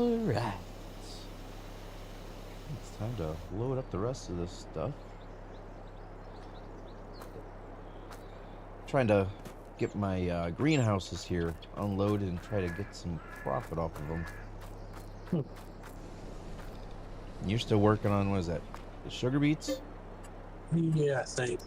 Alright. It's time to load up the rest of this stuff. Trying to get my greenhouses here unloaded and try to get some profit off of them. You're still working on, what is that? The sugar beets? Yeah, I think.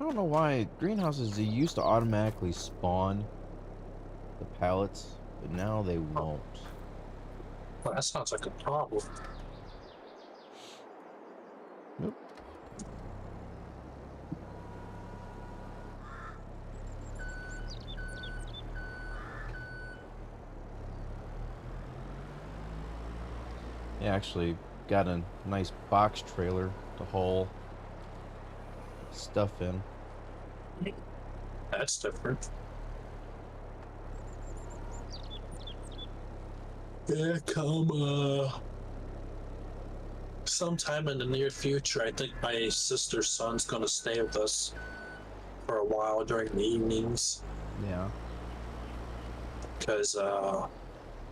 I don't know why greenhouses, they used to automatically spawn the pallets, but now they won't. Well, that sounds like a problem. Nope. Yeah, actually got a nice box trailer to haul stuff in. That's different. Yeah, come sometime in the near future, I think my sister's son's gonna stay with us for a while during the evenings. Yeah. Because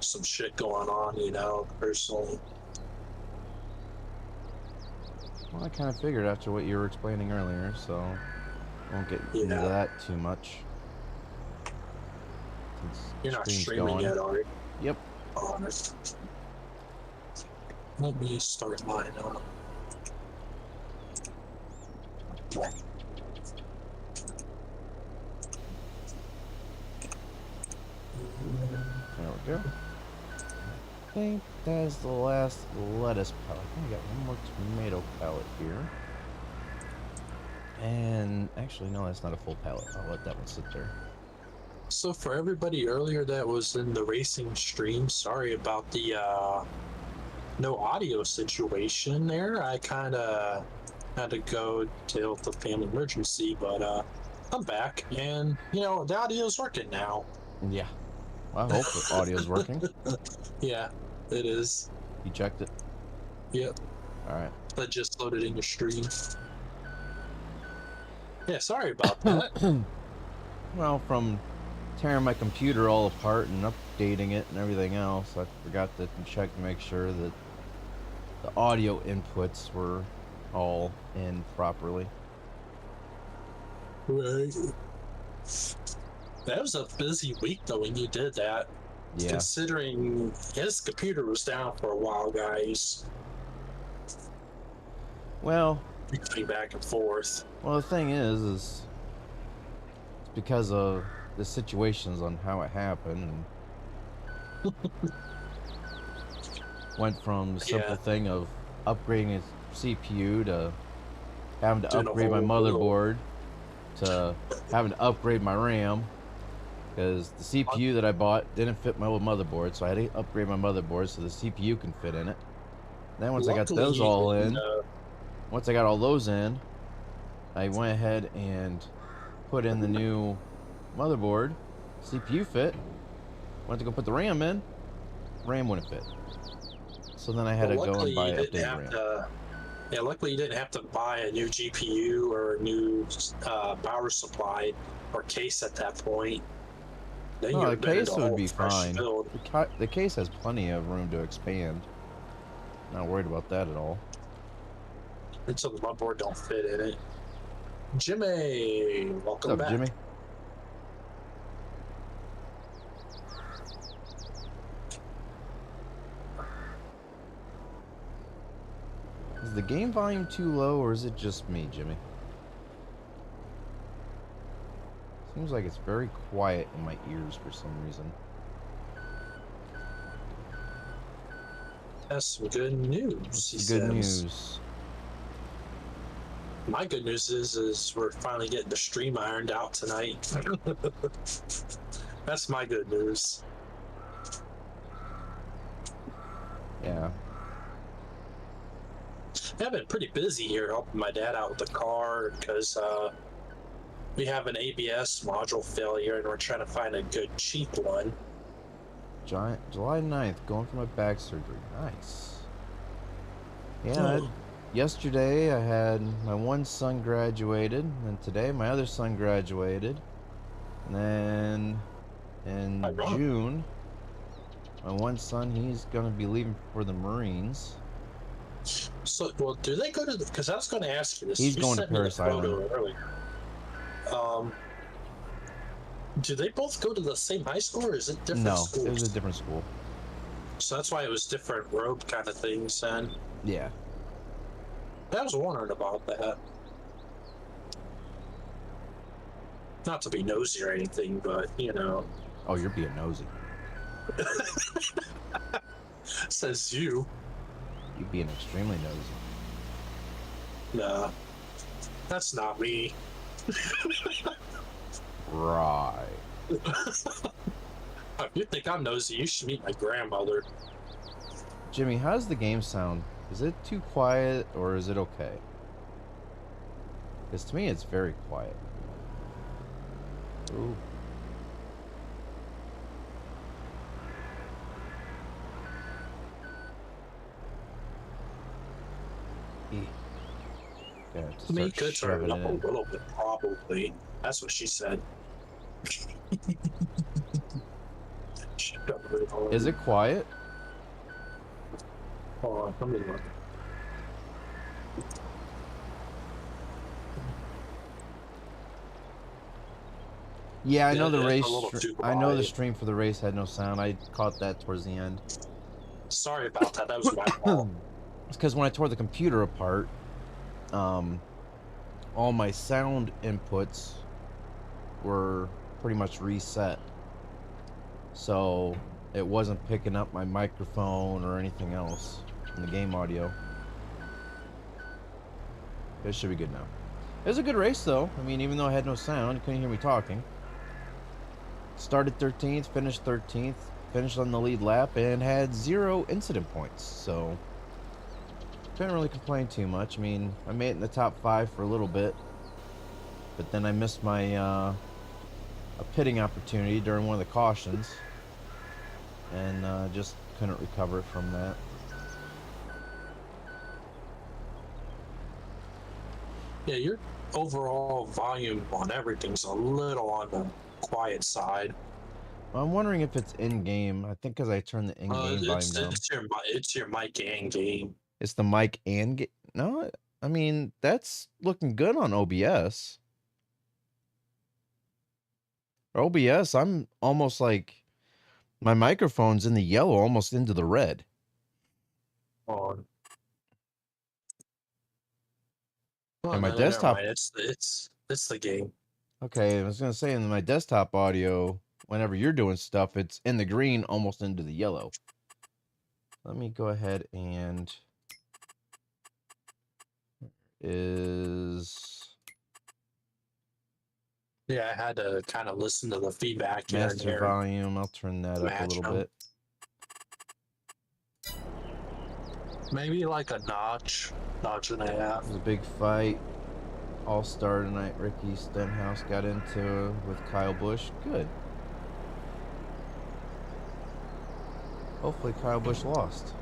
some shit going on, you know, personally. Well, I kind of figured after what you were explaining earlier, so won't get into that too much. You're not streaming yet, are you? Yep. Honest. Let me start mine up. There we go. I think that's the last lettuce pallet. I think I got one more tomato pallet here. And actually, no, that's not a full pallet. I'll let that one sit there. So for everybody earlier that was in the racing stream, sorry about the no audio situation there. I kind of had to go deal with the family emergency, but I'm back, and you know the audio's working now. Yeah. Well, I hope the audio's working. Yeah, it is. You checked it? Yep. Alright. I just loaded in your stream. Yeah, sorry about that. Well, from tearing my computer all apart and updating it and everything else, I forgot to check to make sure that the audio inputs were all in properly. Right. That was a busy week though when you did that. Yeah. Considering his computer was down for a while, guys. Well, between back and forth. Well, the thing is it's because of the situations on how it happened. And went from the simple thing of upgrading its CPU to having to upgrade my motherboard to having to upgrade my RAM because the CPU that I bought didn't fit my old motherboard, so I had to upgrade my motherboard so the CPU can fit in it. Then once I got those all in, once I got all those in, I went ahead and put in the new motherboard. CPU fit. Went to go put the RAM in. RAM wouldn't fit. So then I had to go and buy an updated RAM. Yeah, luckily you didn't have to buy a new GPU or a new power supply or case at that point. Then no, the case would be fine. The case has plenty of room to expand. Not worried about that at all. Until the motherboard don't fit in it. Jimmy, welcome back. Jimmy? Is the game volume too low, or is it just me, Jimmy? Seems like it's very quiet in my ears for some reason. That's some good news. Good news. My good news is we're finally getting the stream ironed out tonight. That's my good news. Yeah. I've been pretty busy here helping my dad out with the car because we have an ABS module failure and we're trying to find a good cheap one. July 9th, going for my back surgery. Nice. Yeah, yesterday I had my one son graduated, and today my other son graduated, and then in June my one son, he's gonna be leaving for the Marines. So, well, do they go to? Because I was going to ask you this. He's you going to sent me Paris the photo Island earlier. Do they both go to the same high school, or is it different schools? No, it was a different school. So that's why it was different road kind of things, then. Yeah. I was wondering about that. Not to be nosy or anything, but you know. Oh, you're being nosy. Says you. You being extremely nosy. Nah, that's not me. Right. If you think I'm nosy, you should meet my grandmother. Jimmy, how does the game sound? Is it too quiet or is it okay? Because to me, it's very quiet. Ooh. I mean, you could turn it up a little bit, probably. That's what she said. Is it quiet? Hold on, let me look. Yeah, I know the race. I know the quiet. stream for the race had no sound. I caught that towards the end. Sorry about that. That was my fault. It's because when I tore the computer apart, all my sound inputs were pretty much reset. So it wasn't picking up my microphone or anything else in the game audio. It should be good now. It was a good race though. I mean, even though I had no sound, you couldn't hear me talking. Started 13th, finished 13th, finished on the lead lap, and had 0 incident points. So couldn't really complain too much. I mean, I made it in the top 5 for a little bit, but then I missed my a pitting opportunity during one of the cautions, and just couldn't recover from that. Yeah, your overall volume on everything's a little on the quiet side. I'm wondering if it's in-game. I think because I turned the in-game volume down. It's your mic and game. It's the mic and game? No, I mean, that's looking good on OBS. OBS, I'm almost like my microphone's in the yellow, almost into the red. On. And my desktop. It's the game. Okay, I was gonna say in my desktop audio, whenever you're doing stuff, it's in the green, almost into the yellow. Let me go ahead and Yeah, I had to kind of listen to the feedback. Master volume. I'll turn that up a little bit. Maybe like a notch and a half. It was a big fight. All-star tonight. Ricky Stenhouse got into with Kyle Busch. Good. Hopefully Kyle Busch lost.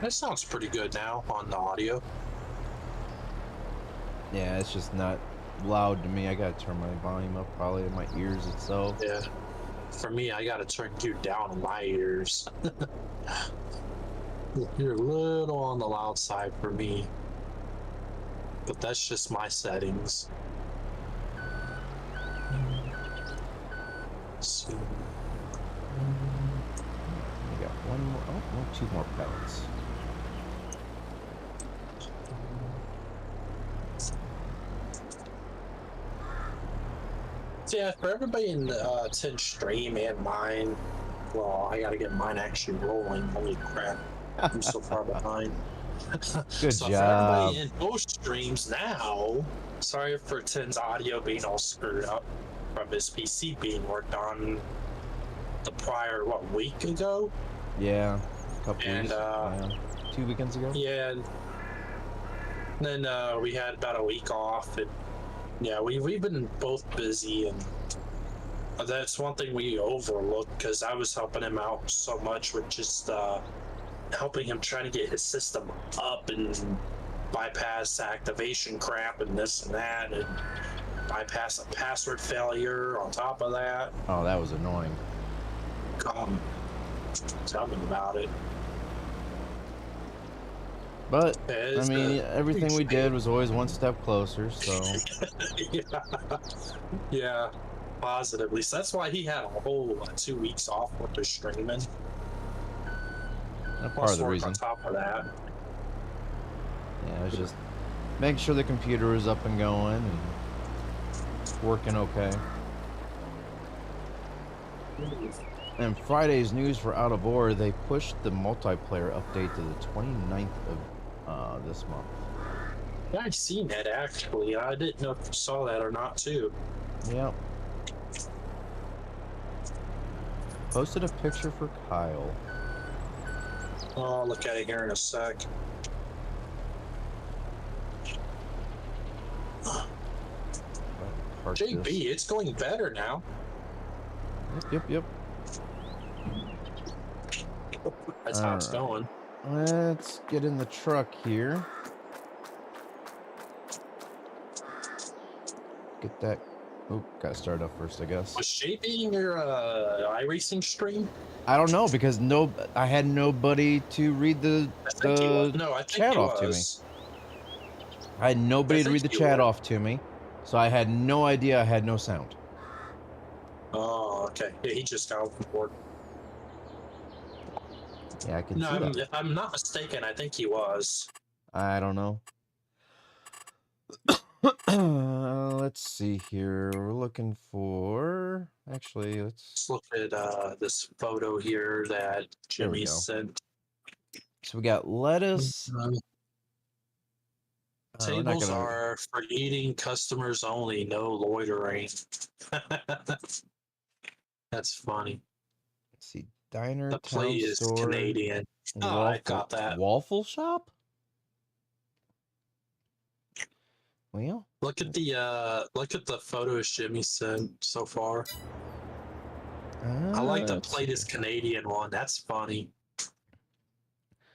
That sounds pretty good now on the audio. Yeah, it's just not loud to me. I gotta turn my volume up probably in my ears itself. Yeah. For me, I gotta turn you down in my ears. You're a little on the loud side for me. But that's just my settings. So. I got one more. Oh, no, 2 more pellets. So yeah, for everybody in the 10 stream and mine, well, I gotta get mine actually rolling. Holy crap. I'm so far behind. Good so job. For everybody in both streams now, sorry for 10's audio being all screwed up from his PC being worked on the prior, week ago? Yeah, a couple and, weeks. Yeah. 2 weekends ago? Yeah. And then we had about a week off, and Yeah, we've been both busy, and that's one thing we overlooked because I was helping him out so much with just helping him trying to get his system up and bypass activation crap and this and that, and bypass a password failure on top of that. Oh, that was annoying. Tell me about it. But I mean, everything we did was always one step closer. So yeah, positively. So that's why he had a whole 2 weeks off with the streaming. That's part of the reason. On top of that, yeah, it was just making sure the computer was up and going and working okay. And Friday's news for Out of War, they pushed the multiplayer update to the 29th of this month. Yeah, I've seen that actually. I didn't know if you saw that or not too. Yep. Posted a picture for Kyle. Oh, I'll look at it here in a sec. JB, it's going better now. Yep. That's how it's going. Let's get in the truck here. Get that. Oh, gotta start up first, I guess. Was JB in your iRacing stream? I don't know because I had nobody to read the chat off to me. I had nobody to read the chat off to me, so I had no idea. I had no sound. Oh, okay. Yeah, he just got on board. Yeah, I can see that. If I'm not mistaken, I think he was. I don't know. Let's see here. We're looking for... Actually, let's look at this photo here that Jimmy sent. So we got lettuce. Tables are for eating customers only, no loitering. That's funny. Let's see. Diner, the plate is store, Canadian. Oh, I got that. Waffle shop? Well, look at the photos Jimmy sent so far. I like the plate is Canadian one. That's funny.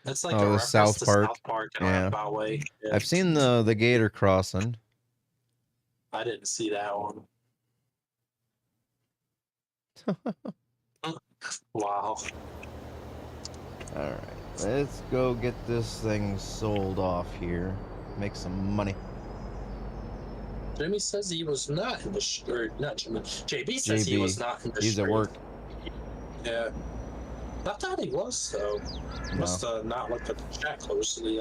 That's like a reference South to Park. South Park in a roundabout way. Yeah. I've seen the gator crossing. I didn't see that one. Wow. Alright, let's go get this thing sold off here. Make some money. Jimmy says he was not in the or not Jimmy. JB says he was not in the He's at work. Yeah. I thought he was, though. No. Must have not looked at the chat closely.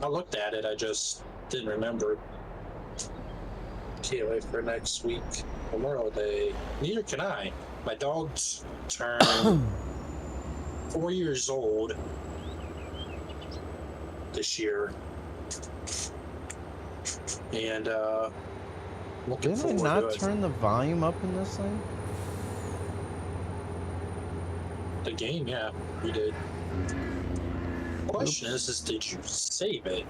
I looked at it, I just didn't remember. Can't wait for next week. Memorial Day. Neither can I. My dog's turned 4 years old this year. And, looking forward to it. Didn't I not turn the volume up in this thing? The game, yeah, you did. The question is did you save it?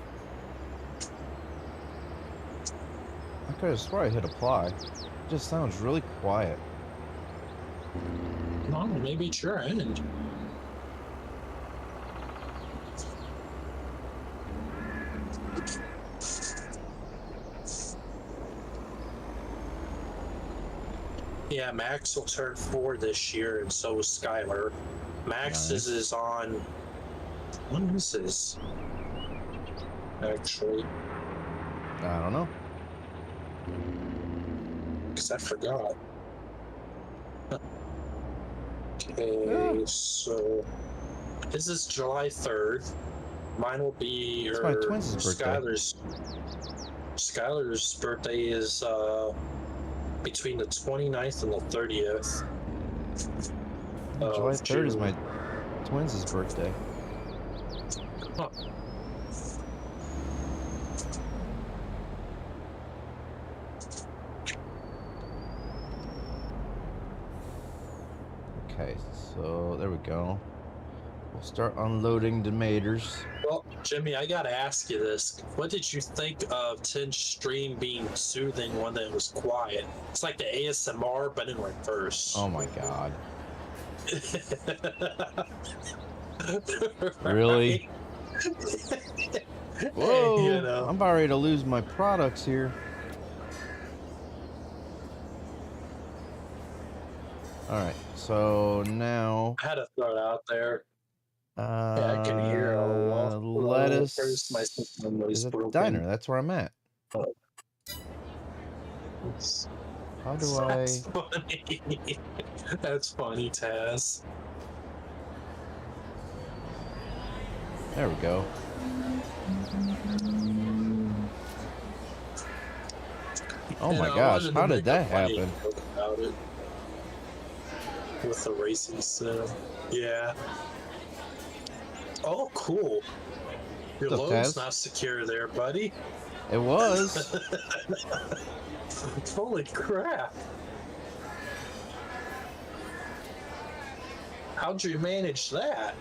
I could have swore I hit apply. It just sounds really quiet. No, maybe it's your end. Yeah, Max will turn 4 this year, and so is Skylar. Max's is on... When is this? Actually. I don't know. Because I forgot. Okay, so... This is July 3rd. Mine will be... It's my twins' birthday. Skylar's birthday is, between the 29th and the 30th. July 3rd is my twins' birthday. Huh. Okay, so there we go. We'll start unloading tomatoes. Well, Jimmy, I gotta ask you this. What did you think of Tin's stream being soothing when it was quiet? It's like the ASMR, but in reverse. Oh my god. Really? Whoa! You know. I'm about ready to lose my products here. Alright, so now... I had to throw it out there. Yeah, I can hear a lot. Lettuce... My system was is at the broken. diner, that's where I'm at. How do That's funny. That's funny, Taz. There we go. Oh my gosh, how did that happen? With the racing sim. Yeah. Oh, cool. Your What's up, load's Taz? not secure there, buddy. It was. Holy crap. How'd you manage that?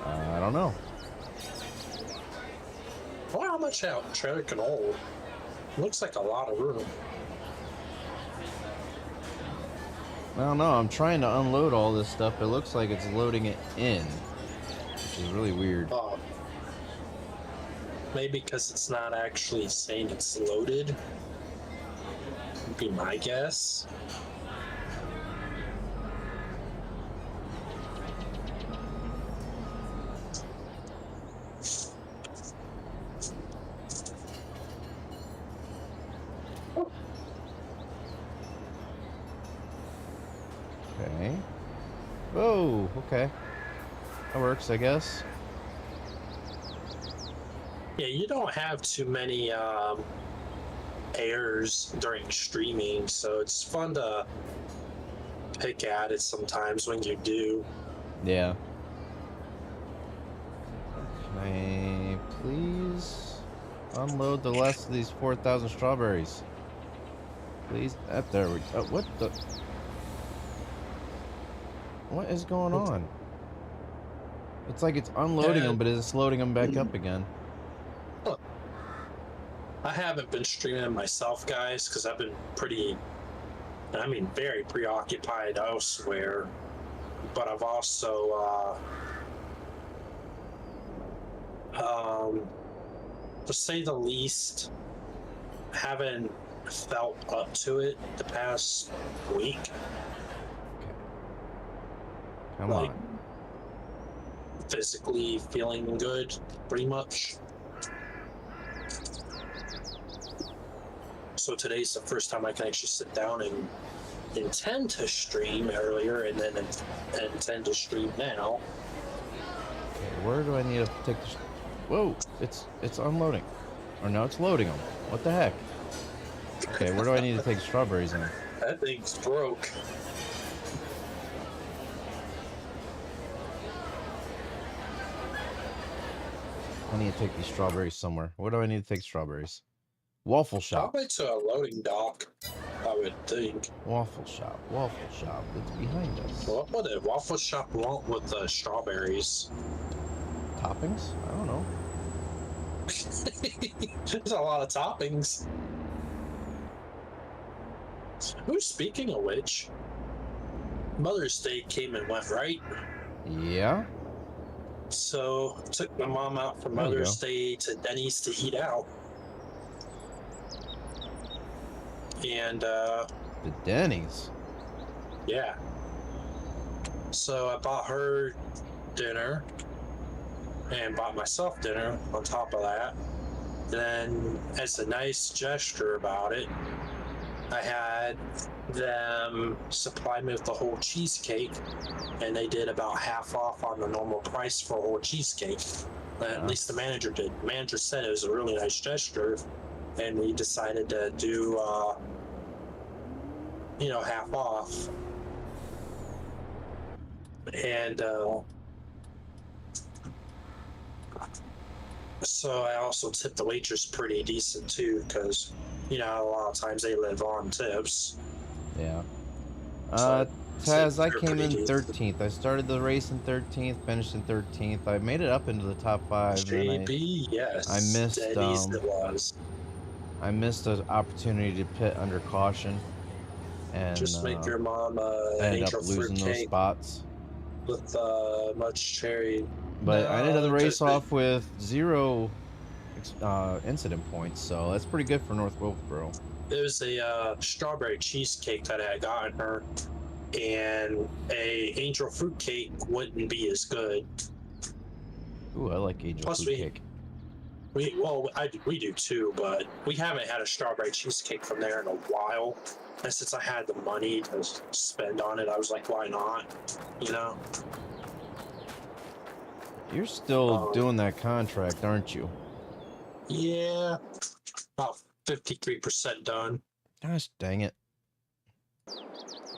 I don't know. I wonder how much that trailer can hold. Looks like a lot of room. I don't know, I'm trying to unload all this stuff. It looks like it's loading it in, which is really weird. Oh. Maybe because it's not actually saying it's loaded. Would be my guess. Okay. Whoa, okay. That works, I guess. Yeah, you don't have too many errors during streaming, so it's fun to pick at it sometimes when you do. Yeah. Can I please unload the last of these 4,000 strawberries? Please? There we go. What the? What is going on? It's like it's unloading them, but it's loading them back up again. I haven't been streaming myself, guys, because I've been very preoccupied elsewhere. But I've also, to say the least, haven't felt up to it the past week. Come like, on. Physically feeling good, pretty much. So today's the first time I can actually sit down and intend to stream earlier and then intend to stream now. Okay, where do I need to take the... Whoa! It's unloading. Or no, it's loading them. What the heck? Okay, where do I need to take strawberries in? That thing's broke. I need to take these strawberries somewhere. Where do I need to take strawberries? Waffle shop. Probably to a loading dock, I would think. Waffle shop. Waffle shop. It's behind us. What would a waffle shop want with the strawberries? Toppings? I don't know. There's a lot of toppings. Who's speaking of which? Mother's Day came and went, right? Yeah. So took my mom out for Mother's Day to Denny's to eat out. And the Denny's. Yeah. So I bought her dinner and bought myself dinner on top of that. And then as a nice gesture about it, I had them supply me with the whole cheesecake, and they did about half off on the normal price for a whole cheesecake. At least the manager did. The manager said it was a really nice gesture, and we decided to do, half off. And so I also tipped the waitress pretty decent too, because a lot of times they live on tips. Yeah. So, Taz, I came pretty in decent. 13th. I started the race in 13th, finished in 13th. I made it up into the top 5, and then JB, I yes, missed Denny's it was. I missed an opportunity to pit under caution, and Just make your mom I ended up angel fruit losing those cake spots. with much cherry. But I ended the No, race off with 0 incident points, so that's pretty good for North Wilkesboro. it was a strawberry cheesecake that I had gotten her, and a angel fruit cake wouldn't be as good. Ooh, I like angel Plus, fruit cake. we do too, but we haven't had a strawberry cheesecake from there in a while. And since I had the money to spend on it, I was like, why not? You know? You're still doing that contract, aren't you? Yeah, about 53% done. Gosh dang it.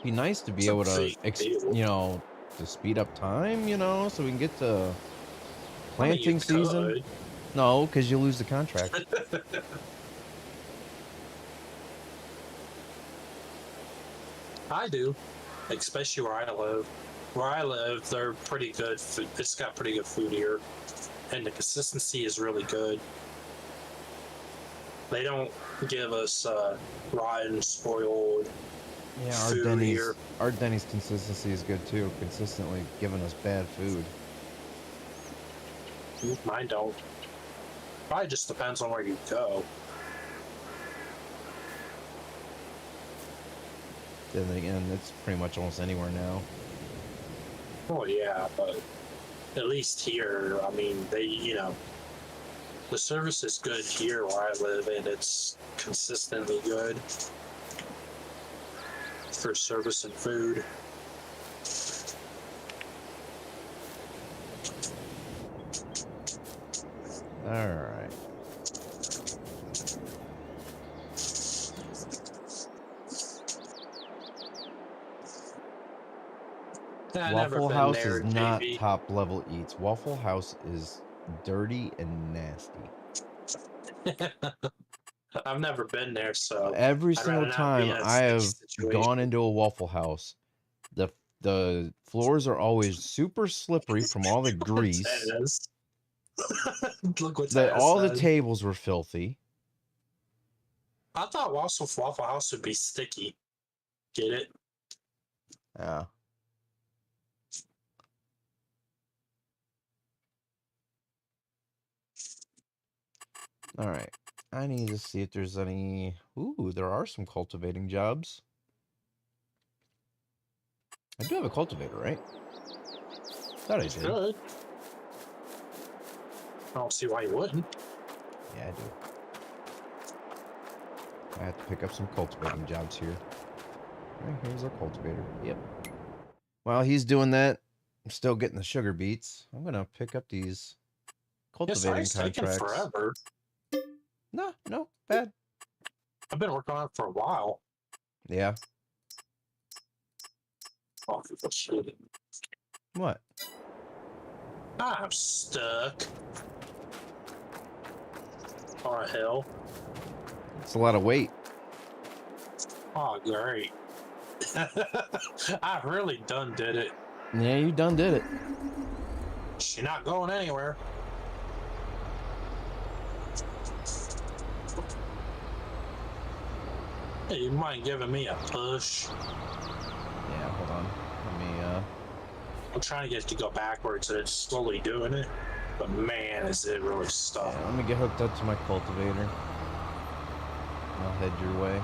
Be nice to be able to, to speed up time, so we can get to planting season. Could. No, because you lose the contract. I do, especially where I live. Where I live, they're pretty good. It's got pretty good food here, and the consistency is really good. They don't give us rotten, spoiled. Yeah, our Denny's consistency is good too. Consistently giving us bad food. Mine don't. Probably just depends on where you go. Then again, it's pretty much almost anywhere now. Oh yeah, but at least here, I mean, the service is good here where I live, and it's consistently good for service and food. All right. Waffle House is not top level eats. Waffle House is dirty and nasty. I've never been there, so every single time I have gone into a Waffle House, the floors are always super slippery from all the grease. Look what all the tables were filthy. I thought Waffle House would be sticky. Get it? Yeah. All right. I need to see if there's any... Ooh, there are some cultivating jobs. I do have a cultivator, right? Thought I did. Good. I don't see why you wouldn't. Yeah, I do. I have to pick up some cultivating jobs here. Right, here's our cultivator. Yep. While he's doing that, I'm still getting the sugar beets. I'm going to pick up these cultivating contracts. Taking forever. No, bad. I've been working on it for a while. Yeah. Oh, shit. What? I'm stuck. On a hill. It's a lot of weight. Oh, great. I really done did it. Yeah, you done did it. She's not going anywhere. Hey, you mind giving me a push? Yeah, hold on. Let me, I'm trying to get it to go backwards and it's slowly doing it. But man, is it really stuck. Yeah, let me get hooked up to my cultivator. I'll head your way.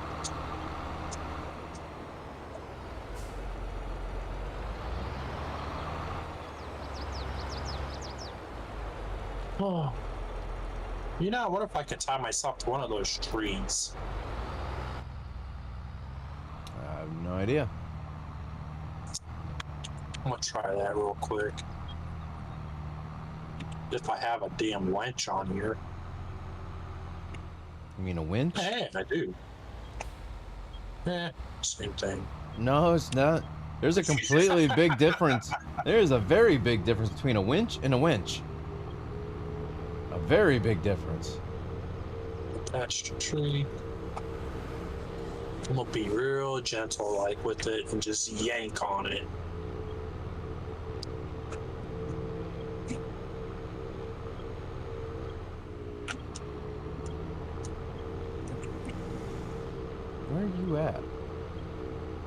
Oh. You know, what if I could tie myself to one of those trees? I have no idea. I'm gonna try that real quick. If I have a damn winch on here. You mean a winch? Hey, I do. Same thing. No, it's not. There's a completely big difference. There's a very big difference between a winch and a winch. A very big difference. Attached to tree. I'm gonna be real gentle like with it and just yank on it. Where are you at?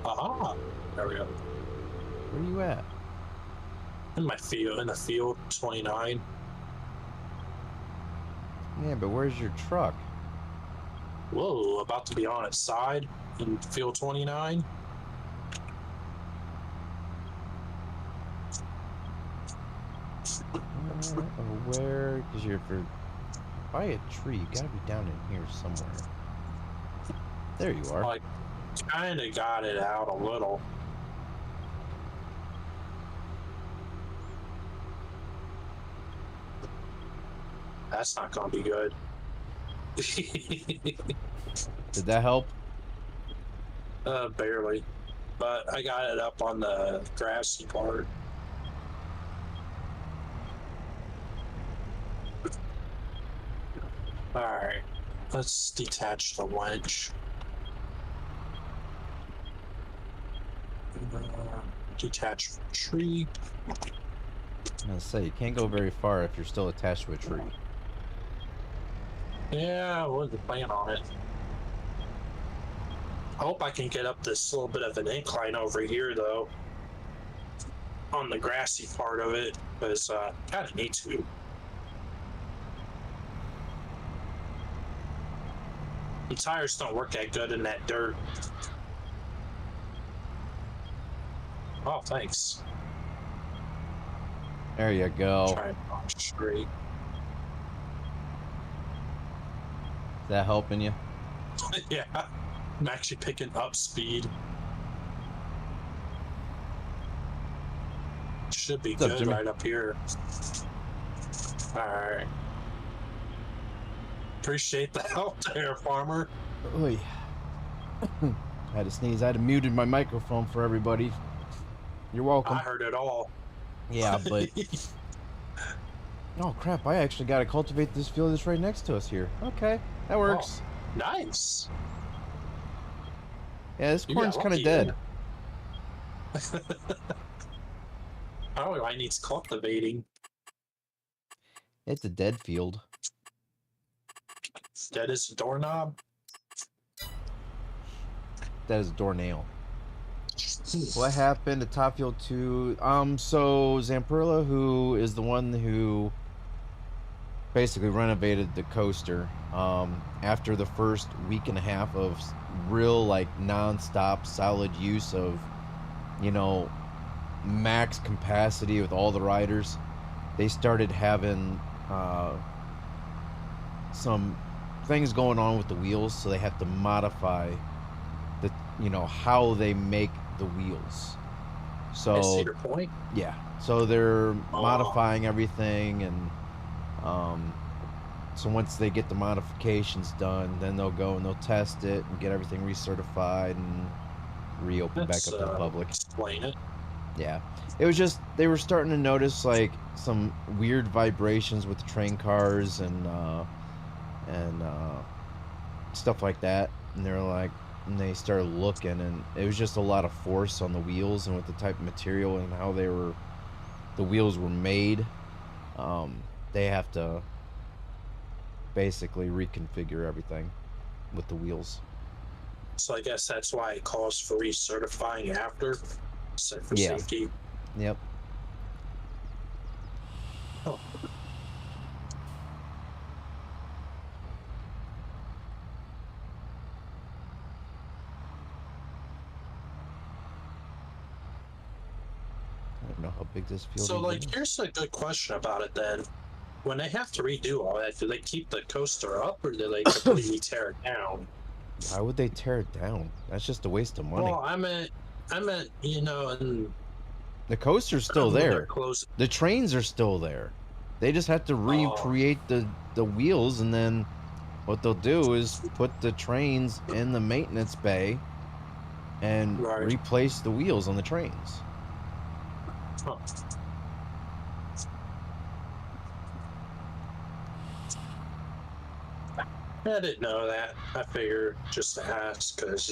Aha! There we go. Where are you at? In my field, in the field, 29. Yeah, but where's your truck? Whoa, about to be on its side in field 29. Where? Because you're by a tree. You gotta be down in here somewhere. There you are. I kind of got it out a little. That's not gonna be good. Did that help? Barely. But I got it up on the grassy part. Alright. Let's detach the winch. Detach from tree. I was gonna say, you can't go very far if you're still attached to a tree. Yeah, I wasn't planning on it. I hope I can get up this little bit of an incline over here, though. On the grassy part of it, because kind of need to. The tires don't work that good in that dirt. Oh, thanks. There you go. Try and walk straight. Is that helping you? Yeah, I'm actually picking up speed. Should be What's up, good Jimmy? right up here. Alright. Appreciate the help there, farmer. Oy. I had to sneeze. I had muted my microphone for everybody. You're welcome. I heard it all. Yeah, but... Oh, crap. I actually got to cultivate this field that's right next to us here. Okay, that works. Oh, nice. Yeah, this You corn's got kind of lucky, dead. Oh, I needs cultivating. It's a dead field. Dead as a doorknob. That is a doornail. What happened to Top Field 2? So Zamperla, who is the one who basically renovated the coaster, after the first week and a half of real, like, non-stop solid use of, you know, max capacity with all the riders, they started having some things going on with the wheels, so they have to modify the, you know, how they make the wheels. So I see your point. yeah, so they're modifying everything, and so once they get the modifications done, then they'll go and they'll test it and get everything recertified and reopen back up to the public. Explain it. Yeah, it was just they were starting to notice like some weird vibrations with the train cars and stuff like that, and they're like, and they started looking, and it was just a lot of force on the wheels and with the type of material and how the wheels were made. They have to basically reconfigure everything with the wheels. So I guess that's why it calls for recertifying after, so for Yeah. safety. Yep. Oh. I don't know how big this field So, is. like, here's a good question about it then. When they have to redo all that, do they keep the coaster up or do they completely tear it down? Why would they tear it down? That's just a waste of money. Well, I meant, you know, and the coaster's still there. Close. The trains are still there. They just have to recreate the wheels, and then what they'll do is put the trains in the maintenance bay and replace the wheels on the trains. Huh. I didn't know that. I figured just to ask because,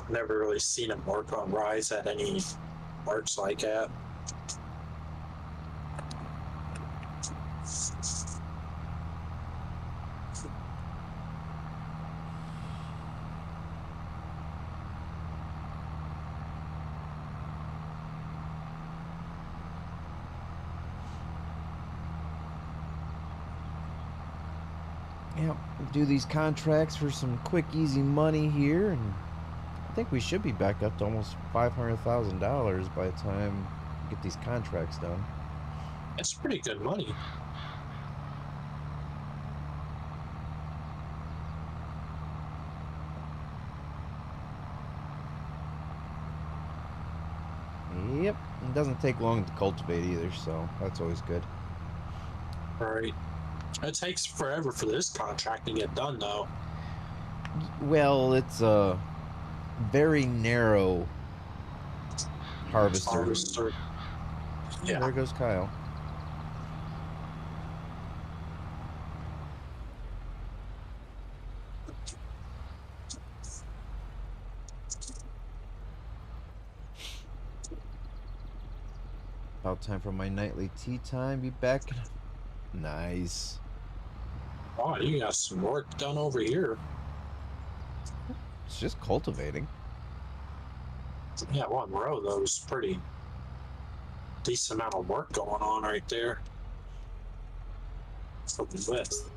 never really seen him work on rides at any parks like that. Yep, do these contracts for some quick, easy money here, and I think we should be back up to almost $500,000 by the time we get these contracts done. It's pretty good money. Yep, it doesn't take long to cultivate either, so that's always good. Right. It takes forever for this contract to get done, though. Well, it's a very narrow harvester. Yeah. There goes Kyle. About time for my nightly tea time. Be back. Nice. Oh, you got some work done over here. It's just cultivating. Yeah, one row, though, is pretty decent amount of work going on right there. From the width.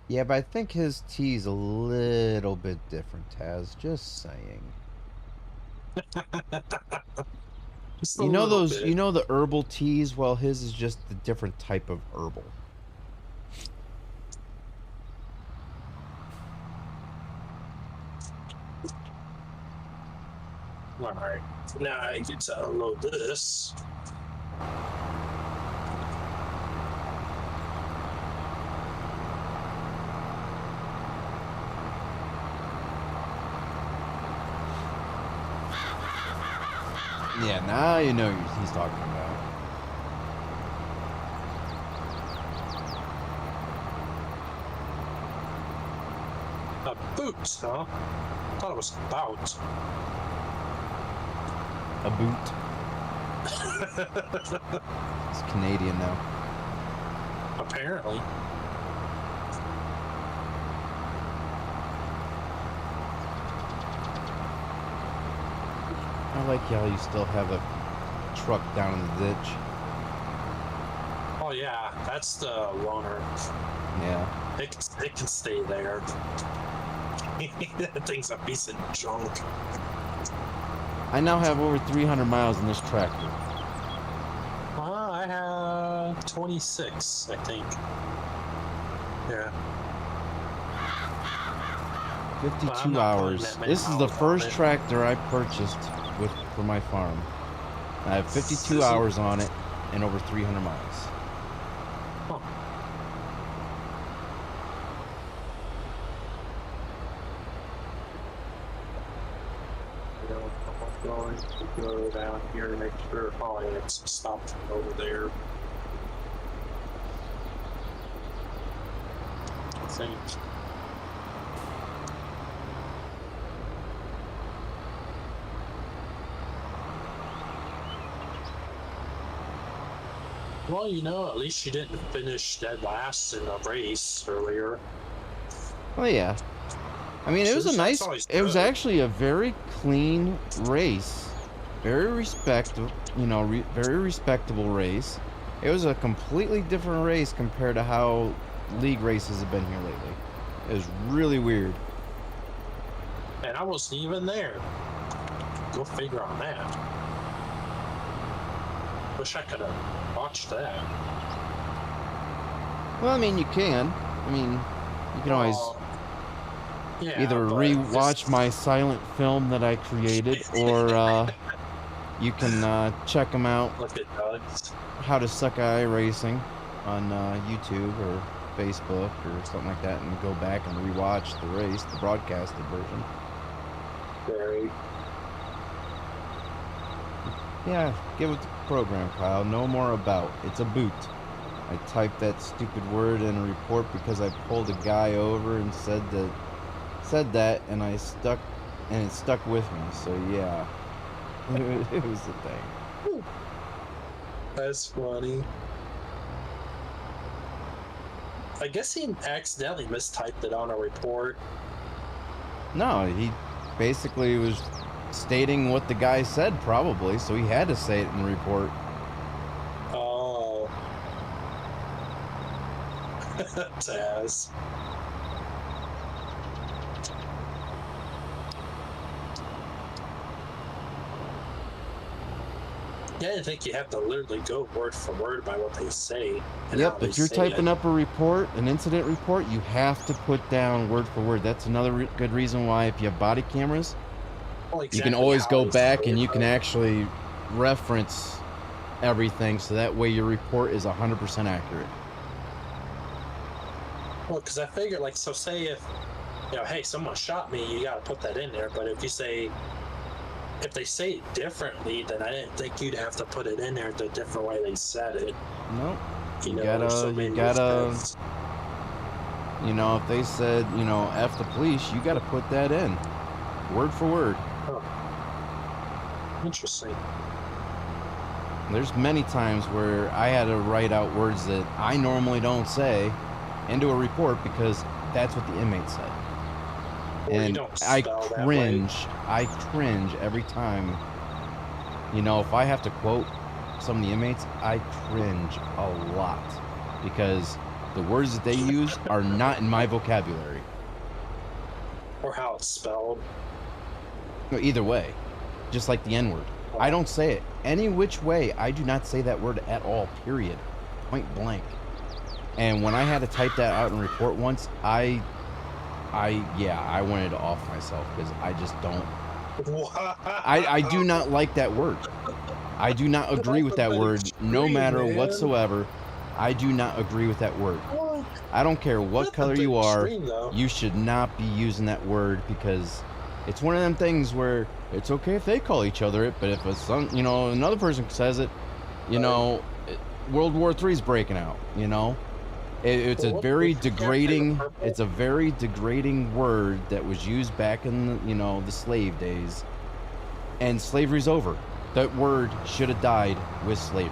Yeah, but I think his tea's a little bit different, Taz. Just saying. You know those, you know the herbal teas? Well, his is just a different type of herbal. Alright, now I get to unload this. Yeah, now you know who he's talking about. A boot, huh? I thought it was about. A boot. It's Canadian now. Apparently. I like how you still have a truck down in the ditch. Oh yeah, that's the loaner. Yeah. It can stay there. That thing's a piece of junk. I now have over 300 miles in this tractor. I have 26, I think. Yeah. 52 hours. This is the first tractor I purchased for my farm. I have 52 hours on it and over 300 miles. Huh. I'm going to go down here to make sure. Oh, yeah, it's stopped over there. I think. Well, at least you didn't finish dead last in the race earlier. Oh yeah. I mean, it was a nice, it was actually a very clean race. Very respectable, very respectable race. It was a completely different race compared to how league races have been here lately. It was really weird. And I wasn't even there. Go figure on that. Wish I could have watched that. Well, I mean, you can. I mean, you can always either re-watch my silent film that I created, or you can check them out. Look at Doug's. How to Suck Eye Racing on YouTube or Facebook or something like that, and go back and re-watch the race, the broadcasted version. Very. Yeah, give it the program, Kyle. No more about. It's a boot. I typed that stupid word in a report because I pulled a guy over and said that, and it stuck with me. So yeah, it was a thing. That's funny. I guess he accidentally mistyped it on a report. No, he basically was stating what the guy said, probably, so he had to say it in the report. Oh. Taz. Yeah, I think you have to literally go word for word by what they say. Yep, if you're typing up a report, an incident report, you have to put down word for word. That's another good reason why, if you have body cameras, you can always go back and you can actually reference everything, so that way your report is 100% accurate. Well, because I figured, like, so say if, hey, someone shot me, you got to put that in there. But if they say it differently, then I didn't think you'd have to put it in there the different way they said it. Nope. You know, gotta, if they said, F the police, you gotta put that in. Word for word. Oh. Interesting. There's many times where I had to write out words that I normally don't say into a report because that's what the inmate said. Well, and I cringe every time. If I have to quote some of the inmates, I cringe a lot because the words that they use are not in my vocabulary. Or how it's spelled. No, either way, just like the N-word. Oh. I don't say it any which way. I do not say that word at all, period. Point blank. And when I had to type that out in a report once, I wanted to off myself because I just don't. I do not like that word. I do not agree with that word, no matter whatsoever. I do not agree with that word. I don't care what color you are. You should not be using that word because it's one of them things where it's okay if they call each other it, but if another person says it, World War III is breaking out. It's a very degrading. It's a very degrading word that was used back in the slave days, and slavery's over. That word should have died with slavery.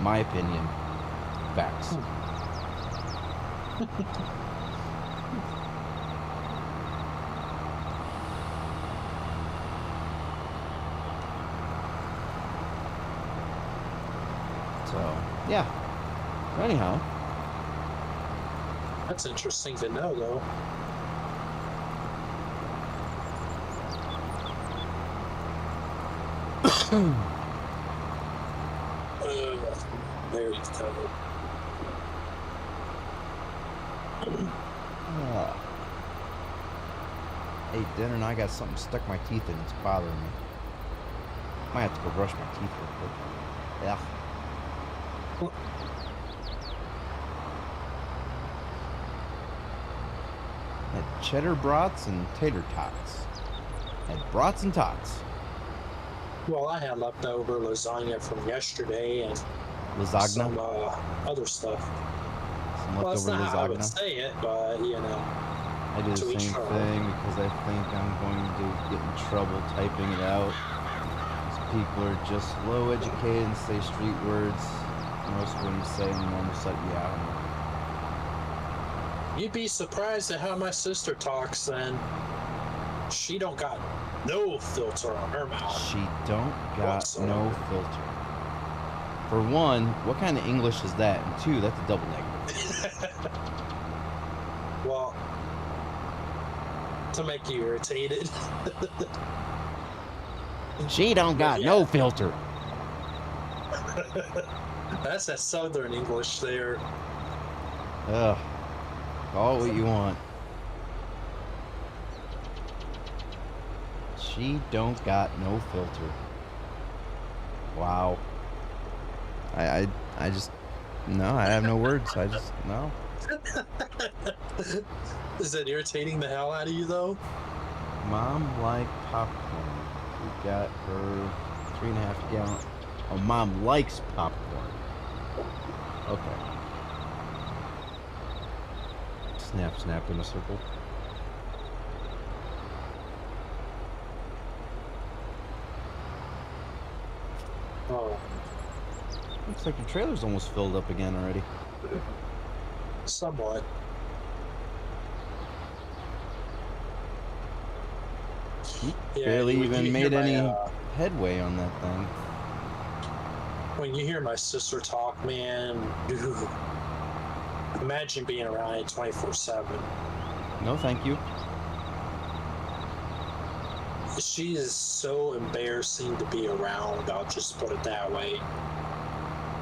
My opinion. Facts. So yeah. Anyhow. That's interesting to know, though. There he's coming. Ate dinner and I got something stuck in my teeth and it's bothering me. Might have to go brush my teeth real quick. Yeah. Had cheddar brats and tater tots. Had brats and tots. Well, I had leftover lasagna from yesterday and some other stuff. Some leftover that's not lasagna. How I would say it, but I do the same thing because I think I'm going to get in trouble typing it out. These people are just low educated and say street words. Most when you say them, I'm just like, yeah. You'd be surprised at how my sister talks, then. She don't got no filter on her mouth. She don't got no filter. For one, what kind of English is that? And two, that's a double negative. Well, to make you irritated. She don't got no filter. That's that southern English there. Ugh. Call it what you want. She don't got no filter. Wow. I just, no, I have no words. I just, no. Is that irritating the hell out of you, though? Mom liked popcorn. We got her 3.5 gallon. Oh, Mom likes popcorn. Okay. Snap in a circle. Oh. Looks like your trailer's almost filled up again already. Somewhat. You Yeah, barely when even you made hear any my, headway on that thing. when you hear my sister talk, man, dude, imagine being around it 24/7. No, thank you. She is so embarrassing to be around. I'll just put it that way.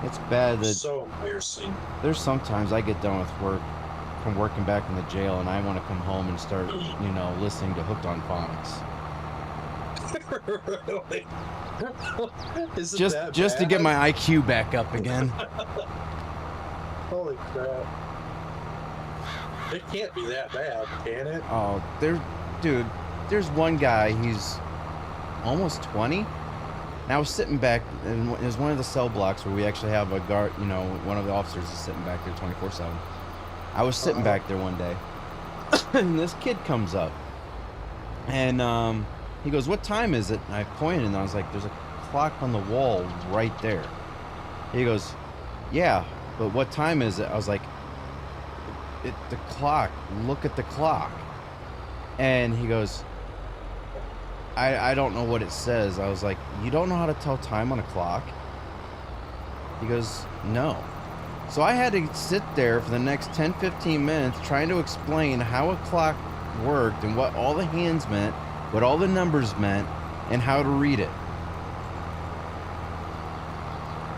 It's bad that So embarrassing. there's sometimes I get done with work from working back in the jail and I want to come home and start, you know, listening to Hooked on Phonics. Really? Is it Just to get my IQ back up again. Holy crap. It can't be that bad, can it? Oh, dude, there's one guy, he's almost 20. Now I was sitting back, and it was one of the cell blocks where we actually have a guard, you know, one of the officers is sitting back there 24/7. I was sitting back there one day, and this kid comes up, and he goes, "What time is it?" And I pointed, and I was like, "There's a clock on the wall right there." He goes, "Yeah, but what time is it?" I was like, the clock, look at the clock. And he goes, I don't know what it says. I was like, "You don't know how to tell time on a clock?" He goes, "No." So I had to sit there for the next 10-15 minutes trying to explain how a clock worked and what all the hands meant, what all the numbers meant, and how to read it.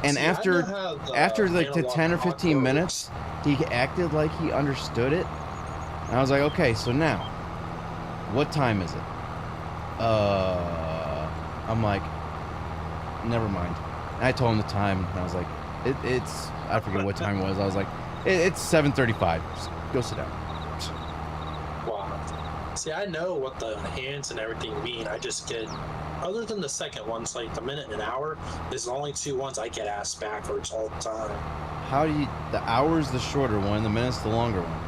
And See, after like the 10 or 15 minutes, he acted like he understood it. And I was like, "Okay, so now, what time is it?" I'm like, "Never mind." And I told him the time, and I was like, it's, I forget what time it was. I was like, it's 7:35. Just go sit down. Wow. See, I know what the hands and everything mean. I just get, other than the second ones, like the minute and an hour, is the only two ones I get asked backwards all the time. How do you, the hour's the shorter one, the minute's the longer one?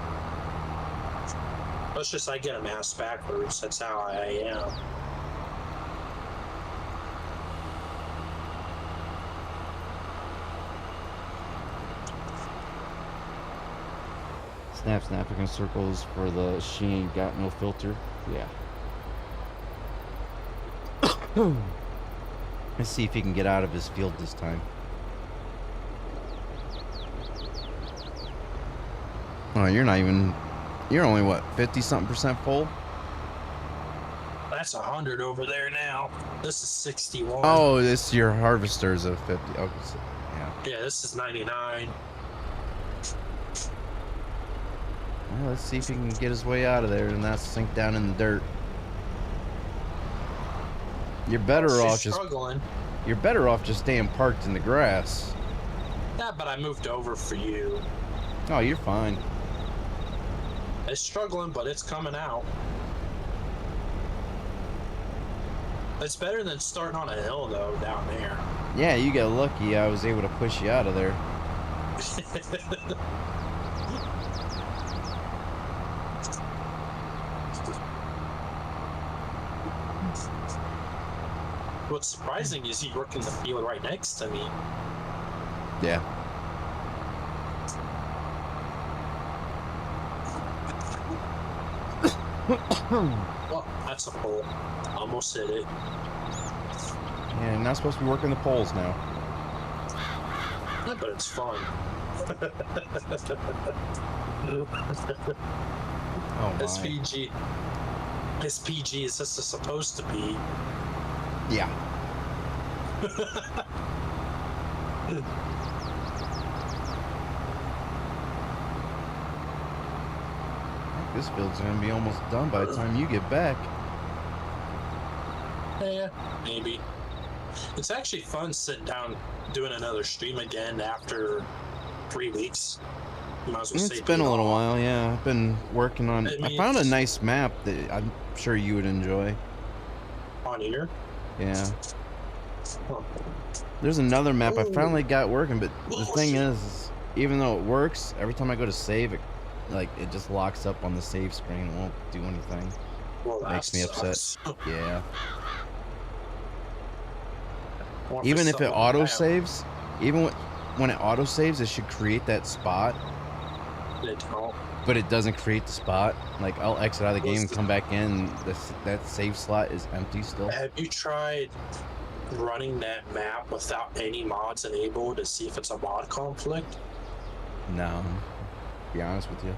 It's just I get them asked backwards. That's how I am. Snapping in circles for the she ain't got no filter. Yeah. Let's see if he can get out of his field this time. Oh, you're not even, you're only what, 50-something% full? That's 100 over there now. This is 61. Oh, this your harvester's a 50. Okay, so, yeah. Yeah, this is 99. Well, let's see if he can get his way out of there and not sink down in the dirt. You're better off struggling. You're better off just staying parked in the grass. Yeah, but I moved over for you. Oh, you're fine. It's struggling, but it's coming out. It's better than starting on a hill, though, down there. Yeah, you got lucky I was able to push you out of there. What's surprising is you work in the field right next to me. Yeah. Well, that's a pole. Almost hit it. Yeah, you're not supposed to be working the poles now. Yeah, but it's fun. Oh my. SPG. SPG is just supposed to be. Yeah. This field's gonna be almost done by the time you get back. Yeah, maybe. It's actually fun sitting down doing another stream again after 3 weeks. Might as well It's say been a be little off. while, yeah. I've been working on. I found a nice map that I'm sure you would enjoy. On here? Yeah. Huh. There's another map I Ooh. finally got working, but the Oh, thing shit. is, even though it works, every time I go to save it, like it just locks up on the save screen. It won't do anything. Well, that Makes me upset. sucks. Yeah. Or Even if it someone auto have- saves, even when it auto saves, it should create that spot. They don't. But it doesn't create the spot. Like I'll exit out of the game and Was- come back in. That save slot is empty still. Have you tried running that map without any mods enabled to see if it's a mod conflict? No. To be honest with you.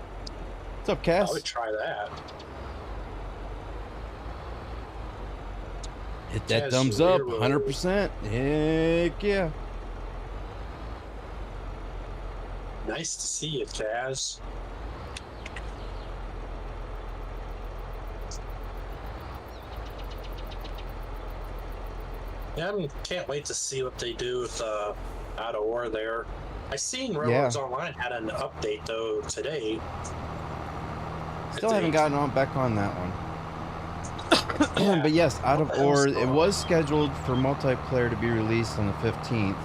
What's up, I Cass? would try that. Hit that Cass, thumbs you're up, really- 100%. Heck yeah. Nice to see you, Kaz. Yeah, I can't wait to see what they do with out of war there. I seen Railroads Online had an update though today. Still haven't gotten back on that one. Yeah. But yes, Out of What the hell's Ore, it going on? was scheduled for multiplayer to be released on the 15th,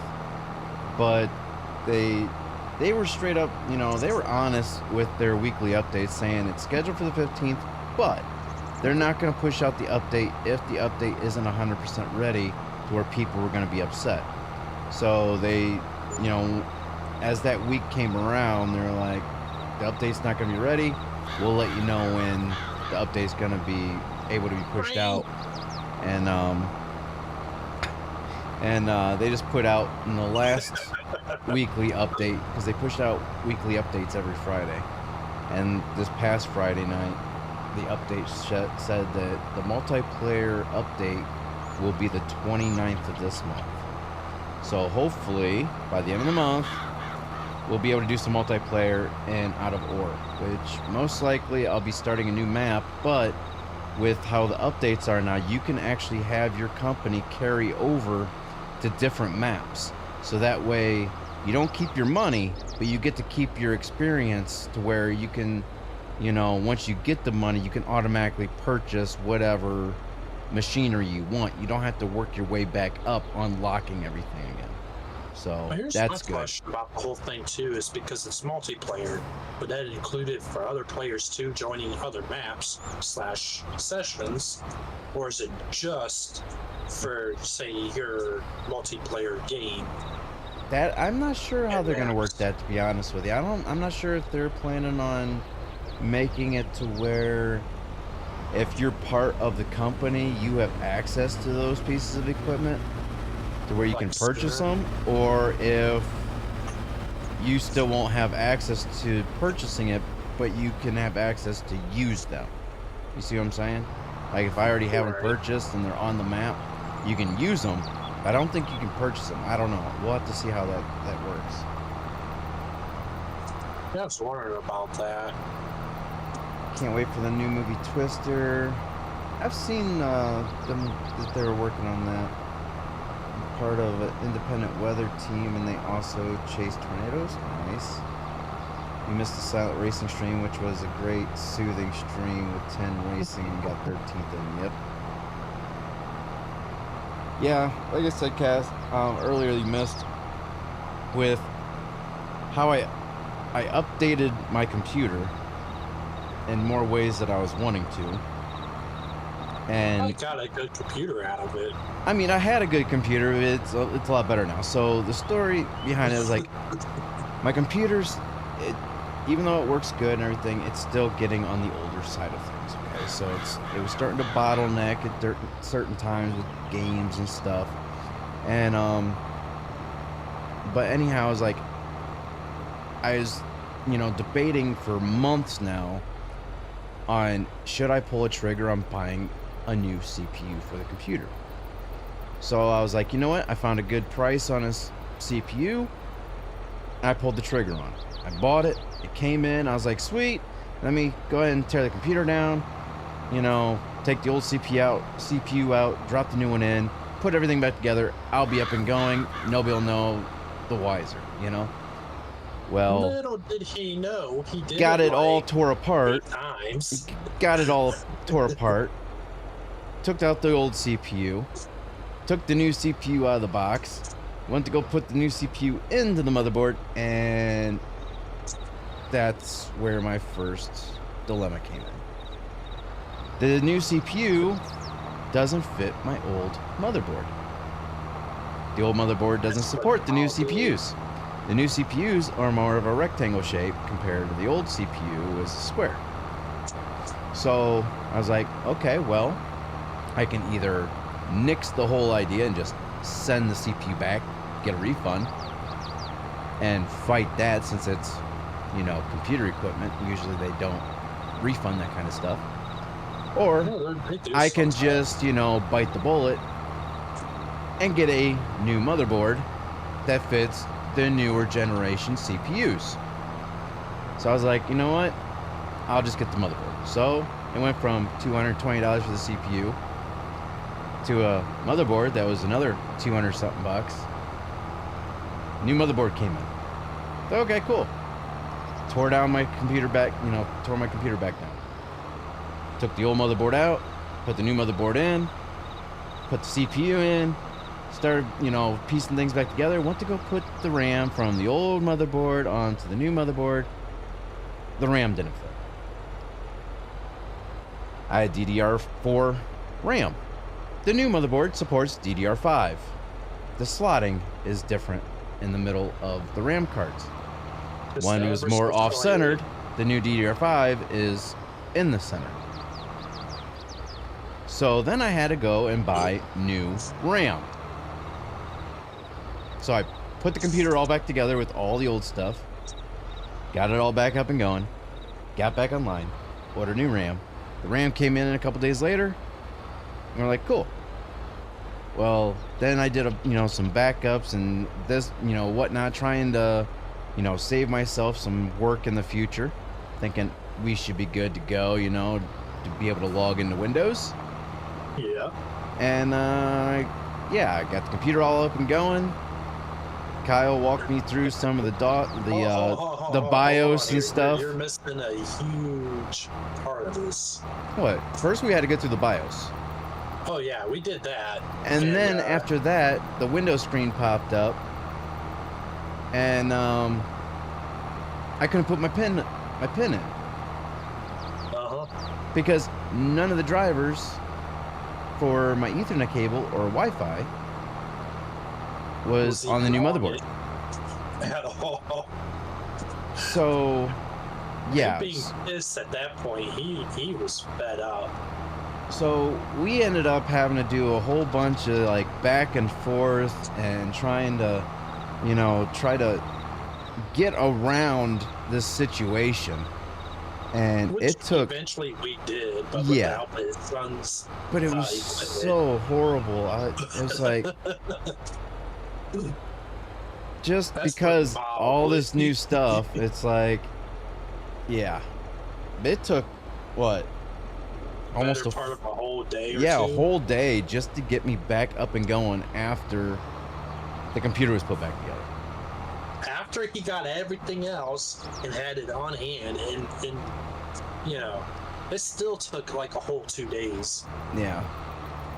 but they were straight up, you know, they were honest with their weekly updates saying it's scheduled for the 15th, but they're not going to push out the update if the update isn't 100% ready to where people were going to be upset. So they, you know, as that week came around, they're like, the update's not going to be ready. We'll let you know when the update's going to be able to be pushed out. And they just put out in the last weekly update, because they pushed out weekly updates every Friday. And this past Friday night, the update said that the multiplayer update will be the 29th of this month. So hopefully, by the end of the month, we'll be able to do some multiplayer in Out of Ore, which most likely I'll be starting a new map, but with how the updates are now, you can actually have your company carry over to different maps. So that way, you don't keep your money, but you get to keep your experience to where you can, you know, once you get the money, you can automatically purchase whatever machinery you want. You don't have to work your way back up unlocking everything again. So Well, here's that's my good. question about the whole thing too, is because it's multiplayer, would that include it for other players too, joining other maps / sessions, or is it just for, say, your multiplayer game? That I'm not sure how And they're gonna work maps. that, to be honest with you. I'm not sure if they're planning on making it to where if you're part of the company, you have access to those pieces of equipment to where you Like can purchase Skinner? them, or if you still won't have access to purchasing it, but you can have access to use them. You see what I'm saying? Like if I already have them Right. purchased and they're on the map, you can use them. I don't think you can purchase them. I don't know. We'll have to see how that works. Yeah, I was wondering about that. Can't wait for the new movie Twister. I've seen them that they were working on that. I'm part of an independent weather team, and they also chase tornadoes. Nice. You missed the silent racing stream, which was a great soothing stream with 10 racing and got 13th in. Yep. Yeah, like I said, Cass, earlier you missed with how I updated my computer in more ways that I was wanting to. I And got a good computer out of it. I mean, I had a good computer. It's a lot better now. So the story behind it is like my computer's, even though it works good and everything, it's still getting on the older side of things. Okay, so it was starting to bottleneck at certain times with games and stuff. And but anyhow, I was like, I was, you know, debating for months now on should I pull a trigger on buying a new CPU for the computer. So I was like, you know what? I found a good price on a CPU. And I pulled the trigger on it. I bought it. It came in. I was like, sweet. Let me go ahead and tear the computer down. You know, take the old CPU out, drop the new one in, put everything back together. I'll be up and going. Nobody will know the wiser, you know? Well, Little did he know, he did got it all like tore apart. 8 times. Got it all tore apart. Took out the old CPU. Took the new CPU out of the box. Went to go put the new CPU into the motherboard, and that's where my first dilemma came in. The new CPU doesn't fit my old motherboard. The old motherboard doesn't support the new CPUs. The new CPUs are more of a rectangle shape compared to the old CPU was a square. So I was like, okay, well, I can either nix the whole idea and just send the CPU back, get a refund, and fight that since it's, you know, computer equipment. Usually they don't refund that kind of stuff. Or I can just, you know, bite the bullet and get a new motherboard that fits the newer generation CPUs. So I was like, you know what? I'll just get the motherboard. So it went from $220 for the CPU to a motherboard that was another 200 something bucks. New motherboard came in. So, okay, cool. Tore down my computer back, you know, tore my computer back down. Took the old motherboard out, put the new motherboard in, put the CPU in, started, you know, piecing things back together. Went to go put the RAM from the old motherboard onto the new motherboard. The RAM didn't fit. I had DDR4 RAM. The new motherboard supports DDR5. The slotting is different in the middle of the RAM cards. One is more off-centered. The new DDR5 is in the center. So then I had to go and buy new RAM. So I put the computer all back together with all the old stuff, got it all back up and going, got back online, ordered new RAM. The RAM came in a couple days later, and we're like, cool. Well, then I did, you know, some backups and this, you know, whatnot, trying to, you know, save myself some work in the future, thinking we should be good to go, you know, to be able to log into Windows. Yeah. And, yeah, I got the computer all up and going. Kyle walked me through some of the BIOS and stuff. You're missing a huge part of this. What? First we had to get through the BIOS. Oh yeah, we did that. And then after that, the Windows screen popped up, and I couldn't put my pin in because none of the drivers for my Ethernet cable or Wi-Fi was on the new motherboard. At all. So, yeah. Being pissed at that point, he was fed up. So we ended up having to do a whole bunch of like back and forth and trying to, you know, try to get around this situation. And which it took. Eventually we did, but yeah. without his son's. But it was so horrible. It was like. Just because all this new stuff, it's like, yeah. It took what? Almost part of a whole day or yeah, two? A whole day just to get me back up and going after the computer was put back together. After he got everything else and had it on hand, and you know, it still took like a whole 2 days. Yeah.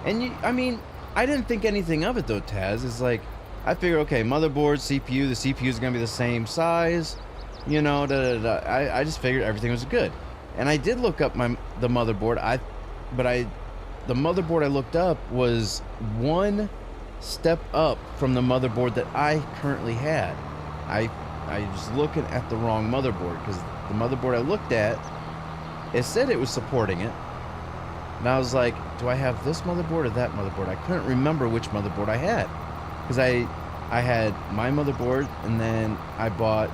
And I mean, I didn't think anything of it though, Taz. It's like, I figured, okay, motherboard, CPU, the CPU is going to be the same size, you know, I just figured everything was good. And I did look up the motherboard. The motherboard I looked up was one step up from the motherboard that I currently had. I was looking at the wrong motherboard because the motherboard I looked at, it said it was supporting it. And I was like, do I have this motherboard or that motherboard? I couldn't remember which motherboard I had because I had my motherboard and then I bought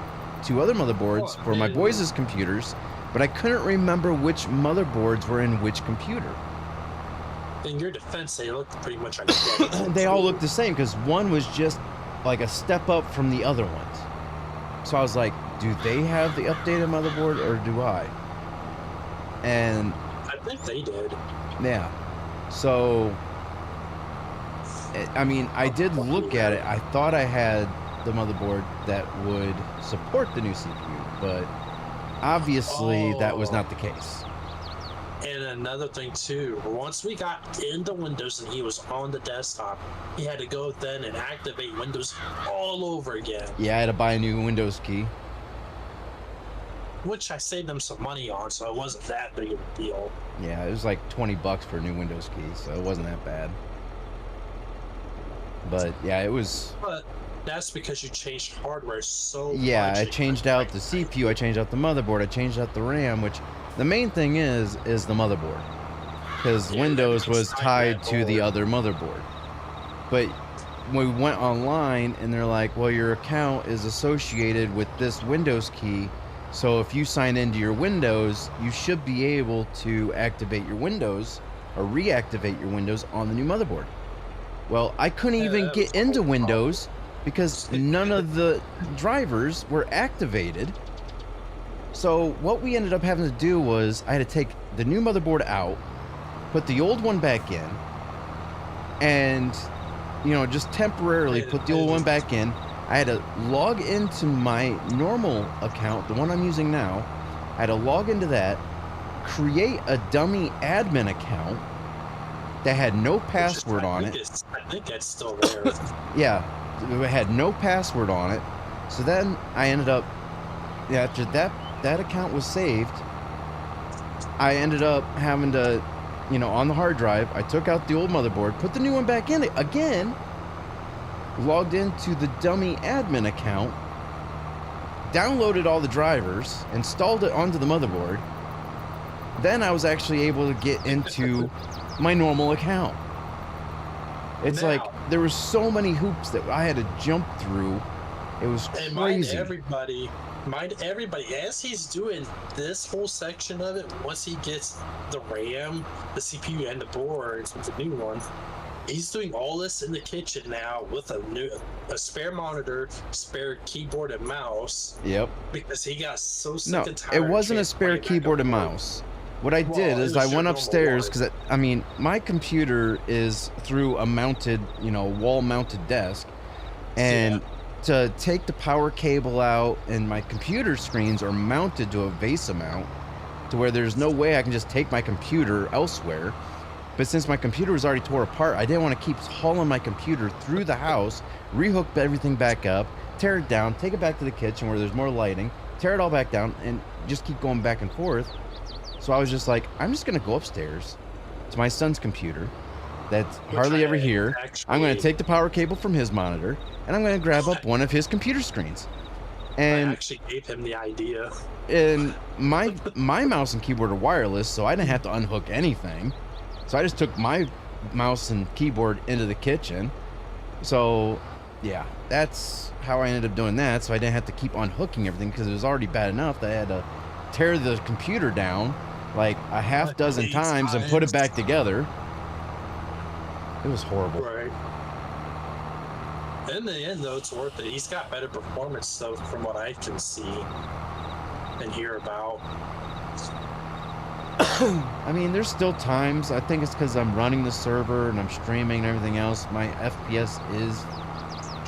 2 other motherboards for my boys' computers, but I couldn't remember which motherboards were in which computer. In your defense, they looked pretty much identical. They all looked the same because one was just like a step up from the other ones. So I was like, do they have the updated motherboard or do I? And I think they did. Yeah. So, I mean, I did look at it. I thought I had the motherboard that would support the new CPU, but obviously that was not the case. And another thing too, once we got into Windows and he was on the desktop, he had to go then and activate Windows all over again. Yeah, I had to buy a new Windows key. which I saved them some money on, so it wasn't that big of a deal. Yeah, it was like $20 for a new Windows key, so it wasn't that bad. But yeah, it was. But that's because you changed hardware so much. Yeah, I changed out the CPU, I changed out the motherboard, I changed out the RAM, which the main thing is the motherboard. Because Windows was tied to the other motherboard. But when we went online and they're like, well, your account is associated with this Windows key, so if you sign into your Windows, you should be able to activate your Windows or reactivate your Windows on the new motherboard. Well, I couldn't even get into Windows because none of the drivers were activated. So what we ended up having to do was I had to take the new motherboard out, put the old one back in, and, you know, just temporarily put the old one back in. I had to log into my normal account, the one I'm using now. I had to log into that, create a dummy admin account that had no password on it. I think that's still there. Yeah, it had no password on it. So then I ended up, after that account was saved, I ended up having to, you know, on the hard drive, I took out the old motherboard, put the new one back in again, logged into the dummy admin account, downloaded all the drivers, installed it onto the motherboard. Then I was actually able to get into my normal account. It's like there were so many hoops that I had to jump through. It was crazy. Mind everybody, as he's doing this whole section of it, once he gets the RAM, the CPU, and the board with the new one, he's doing all this in the kitchen now with a spare monitor, spare keyboard and mouse. Yep. Because he got so sick and tired. No, it wasn't a spare keyboard and mouse. What I did is I went upstairs because, I mean, my computer is through a mounted, you know, wall-mounted desk. And to take the power cable out, and my computer screens are mounted to a VESA mount to where there's no way I can just take my computer elsewhere. But since my computer was already tore apart, I didn't want to keep hauling my computer through the house, rehook everything back up, tear it down, take it back to the kitchen where there's more lighting, tear it all back down, and just keep going back and forth. So I was just like, I'm just going to go upstairs to my son's computer that's hardly ever here. I'm going to take the power cable from his monitor, and I'm going to grab up one of his computer screens. And I actually gave him the idea. And my mouse and keyboard are wireless, so I didn't have to unhook anything. So I just took my mouse and keyboard into the kitchen. So, yeah, that's how I ended up doing that. So I didn't have to keep unhooking everything because it was already bad enough that I had to tear the computer down like a half dozen times and put it back together. It was horrible. Right. In the end, though, it's worth it. He's got better performance, though, from what I can see and hear about. I mean, there's still times, I think it's because I'm running the server and I'm streaming and everything else, my FPS is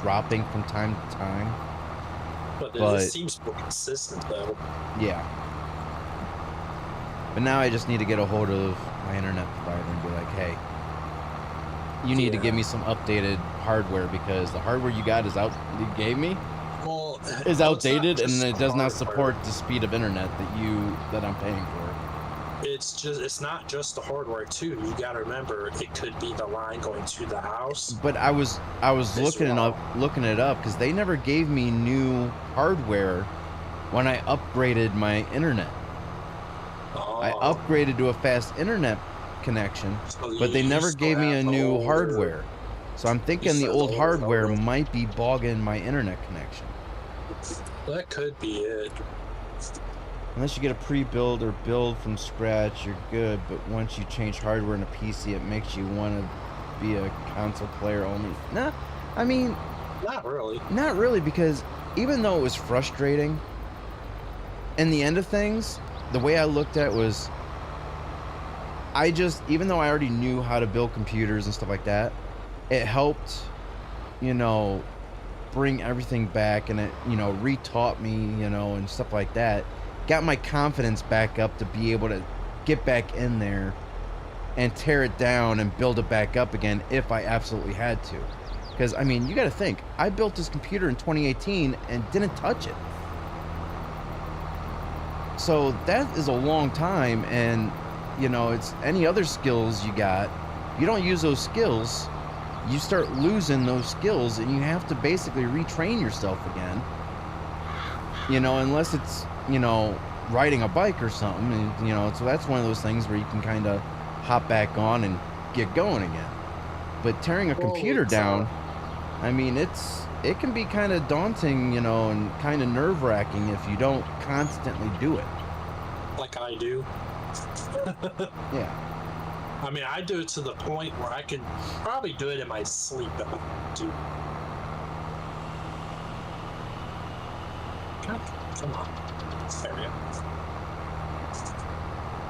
dropping from time to time. But it seems more consistent, though. Yeah. But now I just need to get a hold of my internet provider and be like, hey, you need to give me some updated hardware because the hardware you gave me is outdated and it does not support the speed of internet that I'm paying for. It's not just the hardware too. You got to remember, it could be the line going to the house. But I was looking it up because they never gave me new hardware when I upgraded my internet. Oh. I upgraded to a fast internet connection, but they never gave me a new hardware. So I'm thinking the old hardware might be bogging my internet connection. That could be it. Unless you get a pre-build or build from scratch, you're good. But once you change hardware in a PC, it makes you want to be a console player only. Nah, I mean... Not really. Not really, because even though it was frustrating, in the end of things, the way I looked at it was... even though I already knew how to build computers and stuff like that, it helped, you know, bring everything back and it, you know, retaught me, you know, and stuff like that. Got my confidence back up to be able to get back in there and tear it down and build it back up again if I absolutely had to. Because, I mean, you got to think, I built this computer in 2018 and didn't touch it. So that is a long time, and you know, it's any other skills you got, you don't use those skills, you start losing those skills, and you have to basically retrain yourself again. You know, unless it's, you know, riding a bike or something, and, you know, so that's one of those things where you can kind of hop back on and get going again. But tearing a computer down, I mean, it can be kind of daunting, you know, and kind of nerve-wracking if you don't constantly do it. Like I do. Yeah. I mean, I do it to the point where I can probably do it in my sleep if I want to. Come on. There we go.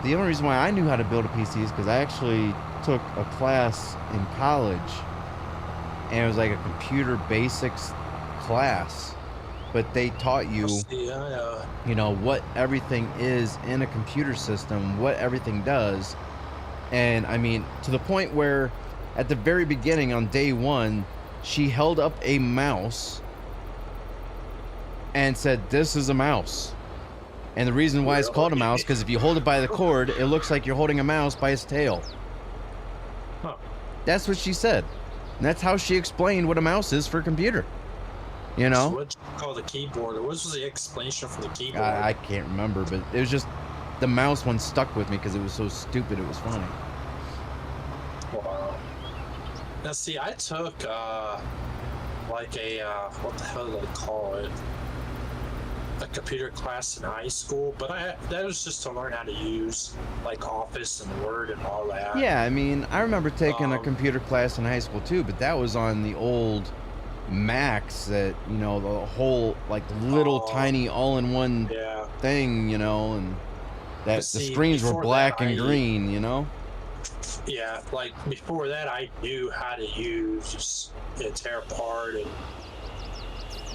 The only reason why I knew how to build a PC is because I actually took a class in college, and it was like a computer basics class, but they taught you, you know, what everything is in a computer system, what everything does. And I mean, to the point where at the very beginning on day one, she held up a mouse and said, "This is a mouse." And the reason why it's called a mouse, because if you hold it by the cord, it looks like you're holding a mouse by its tail. Huh. That's what she said. And that's how she explained what a mouse is for a computer. You know? So what you call the keyboard? What was the explanation for the keyboard? I can't remember, but it was just the mouse one stuck with me because it was so stupid it was funny. Wow. Now see, I took like a what the hell do they call it? A computer class in high school, but that was just to learn how to use like Office and Word and all that. Yeah, I mean, I remember taking a computer class in high school too, but that was on the old Macs that, you know, the whole like little tiny all-in-one thing, you know, and that the screens were black and green, you know? Yeah, like before that I knew how to use tear apart and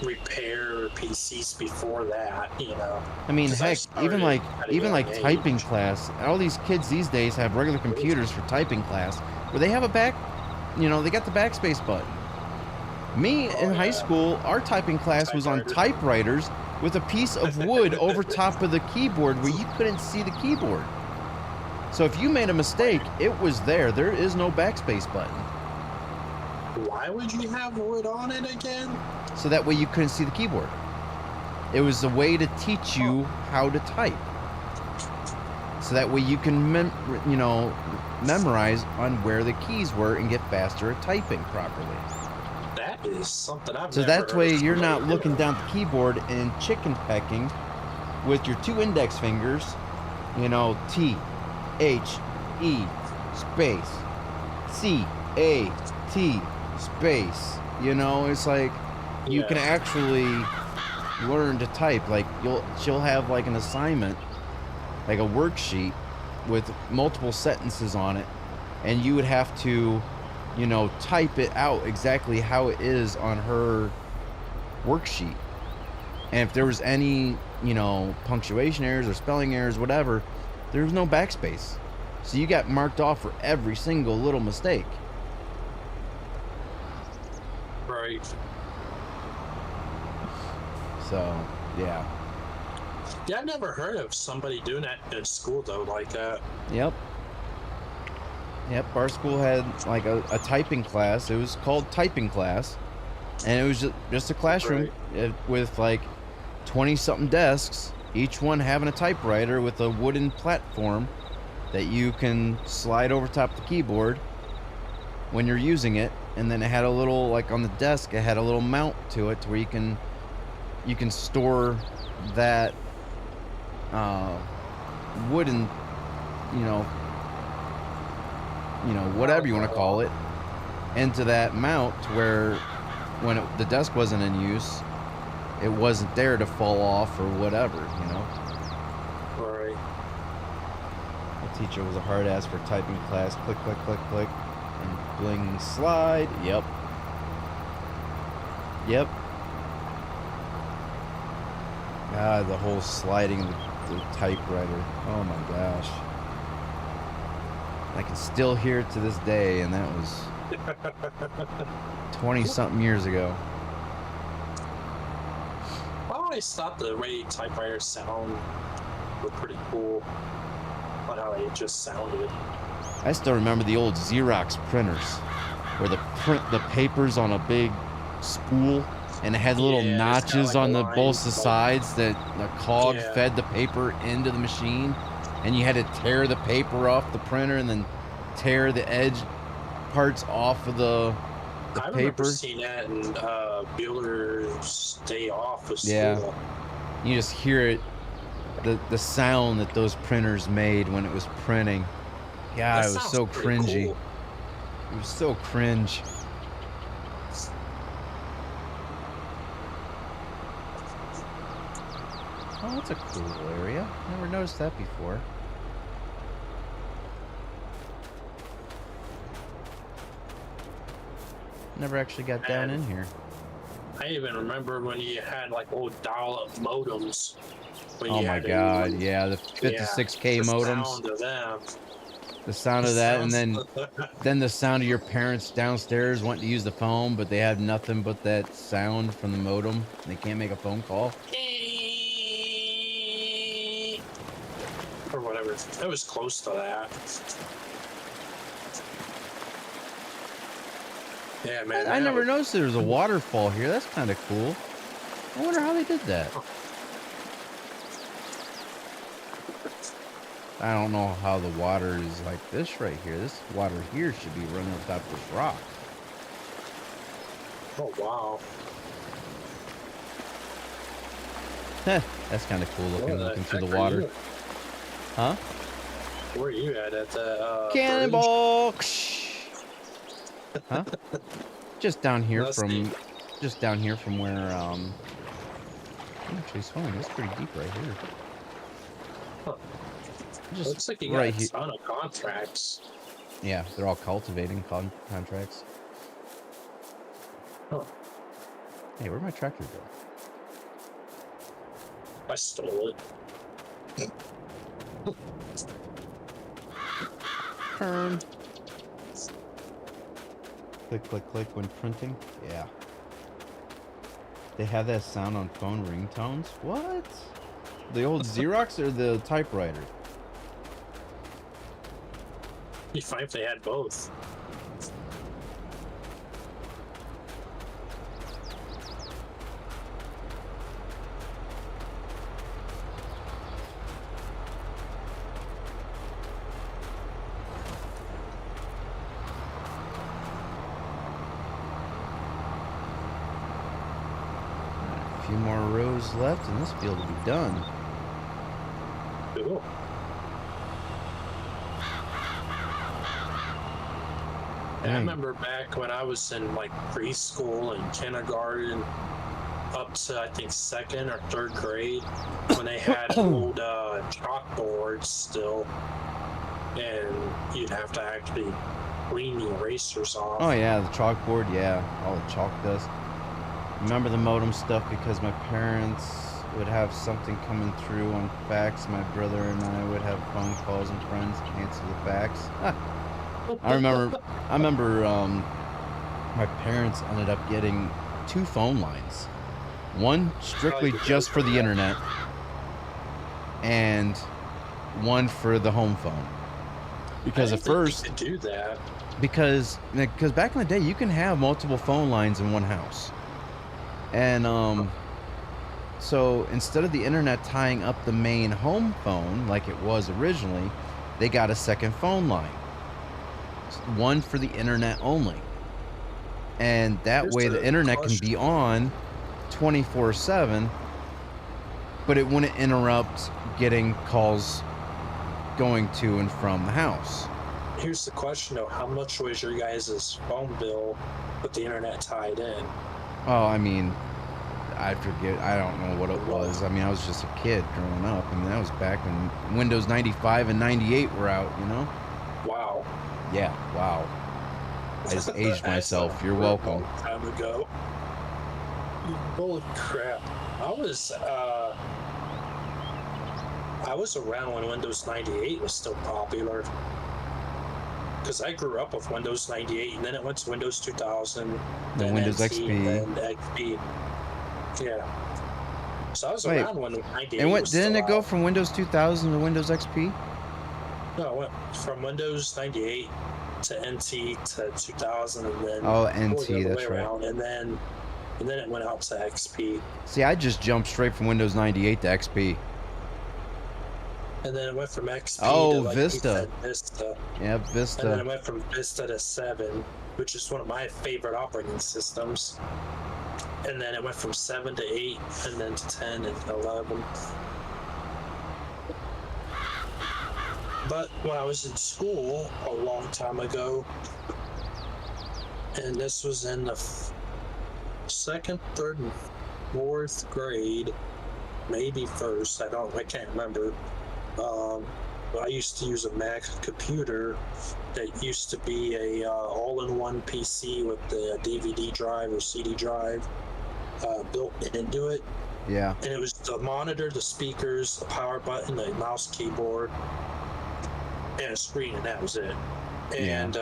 repair PCs before that, you know. I mean, heck, even like typing class, all these kids these days have regular computers for typing class where they have a back, you know, they got the backspace button. Me in high school, our typing class was on typewriters with a piece of wood over top of the keyboard where you couldn't see the keyboard. So if you made a mistake, it was there. There is no backspace button. Why would you have wood on it again? So that way you couldn't see the keyboard. It was a way to teach you how to type. So that way you can, memorize on where the keys were and get faster at typing properly. That is something I've So that way you're not looking down the keyboard and chicken pecking with your two index fingers, you know, T, H, E, space, C, A, T, space. You know, it's like you can actually learn to type. Like she'll have like an assignment, like a worksheet with multiple sentences on it, and you would have to, you know, type it out exactly how it is on her worksheet. And if there was any, you know, punctuation errors or spelling errors, whatever, there was no backspace. So you got marked off for every single little mistake. Right. So, yeah. Yeah, I've never heard of somebody doing that at school, though, like that. Yep. Yep, our school had like a typing class. It was called typing class. And it was just a classroom with like 20-something desks, each one having a typewriter with a wooden platform that you can slide over top the keyboard when you're using it. And then it had a little, like on the desk, it had a little mount to it to where you can store that wooden, you know, whatever you want to call it, into that mount to where when the desk wasn't in use, it wasn't there to fall off or whatever, you know. Right. The teacher was a hard ass for typing class. Click, click, click, click, and bling, slide. Yep. Yep. God, the whole sliding of the typewriter. Oh my gosh. I can still hear it to this day, and that was 20-something years ago. I always thought the way typewriters sound were pretty cool on how they just sounded. I still remember the old Xerox printers where the papers on a big spool and it had little notches on the both sides that the cog fed the paper into the machine, and you had to tear the paper off the printer and then tear the edge parts off of the I remember seeing that in Bueller's Day Off of school. Yeah, you just hear it, the sound that those printers made when it was printing. God, it was so cringy. Cool. It was so cringe. Oh, that's a cool area. Never noticed that before. Never actually got down in here. I even remember when you had like old dial-up modems. Oh my god, yeah, the 56K modems. Sound of them. The sound of that, and then the sound of your parents downstairs wanting to use the phone, but they have nothing but that sound from the modem. They can't make a phone call. Or whatever. It was close to that. Yeah, man. I never noticed there was a waterfall here. That's kind of cool. I wonder how they did that. I don't know how the water is like this right here. This water here should be running on top of this rock. Oh, wow. That's kind of cool looking through the water. Huh? Where are you at the Cannonball! Huh? Just down here from where actually swimming. It's pretty deep right here. Huh. Just looks like you got a ton of contracts. Yeah, they're all cultivating contracts. Huh. Hey, where'd my tractor go? I stole it. Turn. Click, click, click when printing. Yeah. They have that sound on phone ringtones? What? The old Xerox or the typewriter? It'd be fine if they had both. A few more rows left and this field will be done. Cool. I remember back when I was in like preschool and kindergarten up to I think 2nd or 3rd grade when they had old chalkboards still, and you'd have to actually clean the erasers off. Oh yeah, the chalkboard, yeah, all the chalk dust. Remember the modem stuff because my parents would have something coming through on fax. My brother and I would have phone calls and friends answer the fax. I remember my parents ended up getting 2 phone lines. One strictly just for the internet and one for the home phone. Because at first you could do that. Because back in the day you can have multiple phone lines in one house. And so instead of the internet tying up the main home phone like it was originally, they got a second phone line. One for the internet only, and that way the internet can be on 24/7, but it wouldn't interrupt getting calls going to and from the house. Here's the question though, how much was your guys' phone bill with the internet tied in? Oh, I mean, I forget, I don't know what it was. I mean, I was just a kid growing up. I mean, that was back when Windows 95 and 98 were out, you know? Wow. Yeah, wow. I just aged myself. You're welcome. Time ago. Holy crap. I was around when Windows 98 was still popular. Because I grew up with Windows 98, and then it went to Windows 2000, then Windows XP. and XP. Yeah. So I was Wait, around when 98 and what was didn't still it go out. from Windows 2000 to Windows XP? No, it went from Windows 98 to NT to 2000, and then Oh, or the NT, other way that's right. around, and then it went out to XP. See, I just jumped straight from Windows 98 to XP. And then it went from XP Oh, to, like Vista. Vista. Yeah, And then Vista. it went from Vista to 7, which is one of my favorite operating systems. And then it went from 7 to 8, and then to 10 and 11. But when I was in school a long time ago, and this was in the second, third, and fourth grade, maybe first, I can't remember. I used to use a Mac computer that used to be a all-in-one PC with the DVD drive or CD drive built into it. Yeah. And it was the monitor, the speakers, the power button, the mouse, keyboard, and a screen, and that was it. And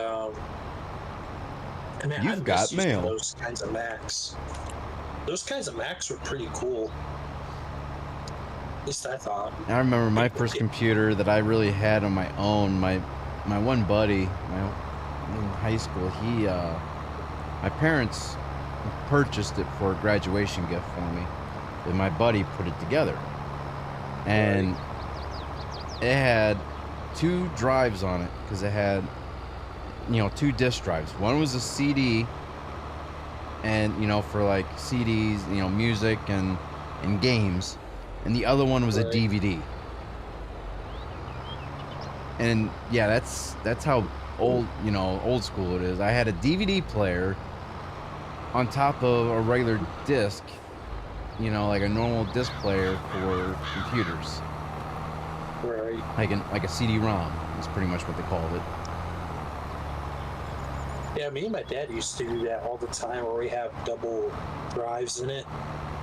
and man, You've got mail. Those kinds of Macs. Those kinds of Macs were pretty cool. At least I thought. I remember my first computer that I really had on my own. My one buddy, in high school, my parents purchased it for a graduation gift for me, and my buddy put it together, and it had 2 drives on it because it had, 2 disk drives. One was a CD, and for like CDs, music and games, and the other one was a DVD. And yeah, that's how old school it is. I had a DVD player on top of a regular disc, like a normal disc player for computers. Right. Like a CD-ROM is pretty much what they called it. Yeah, me and my dad used to do that all the time, where we have double drives in it.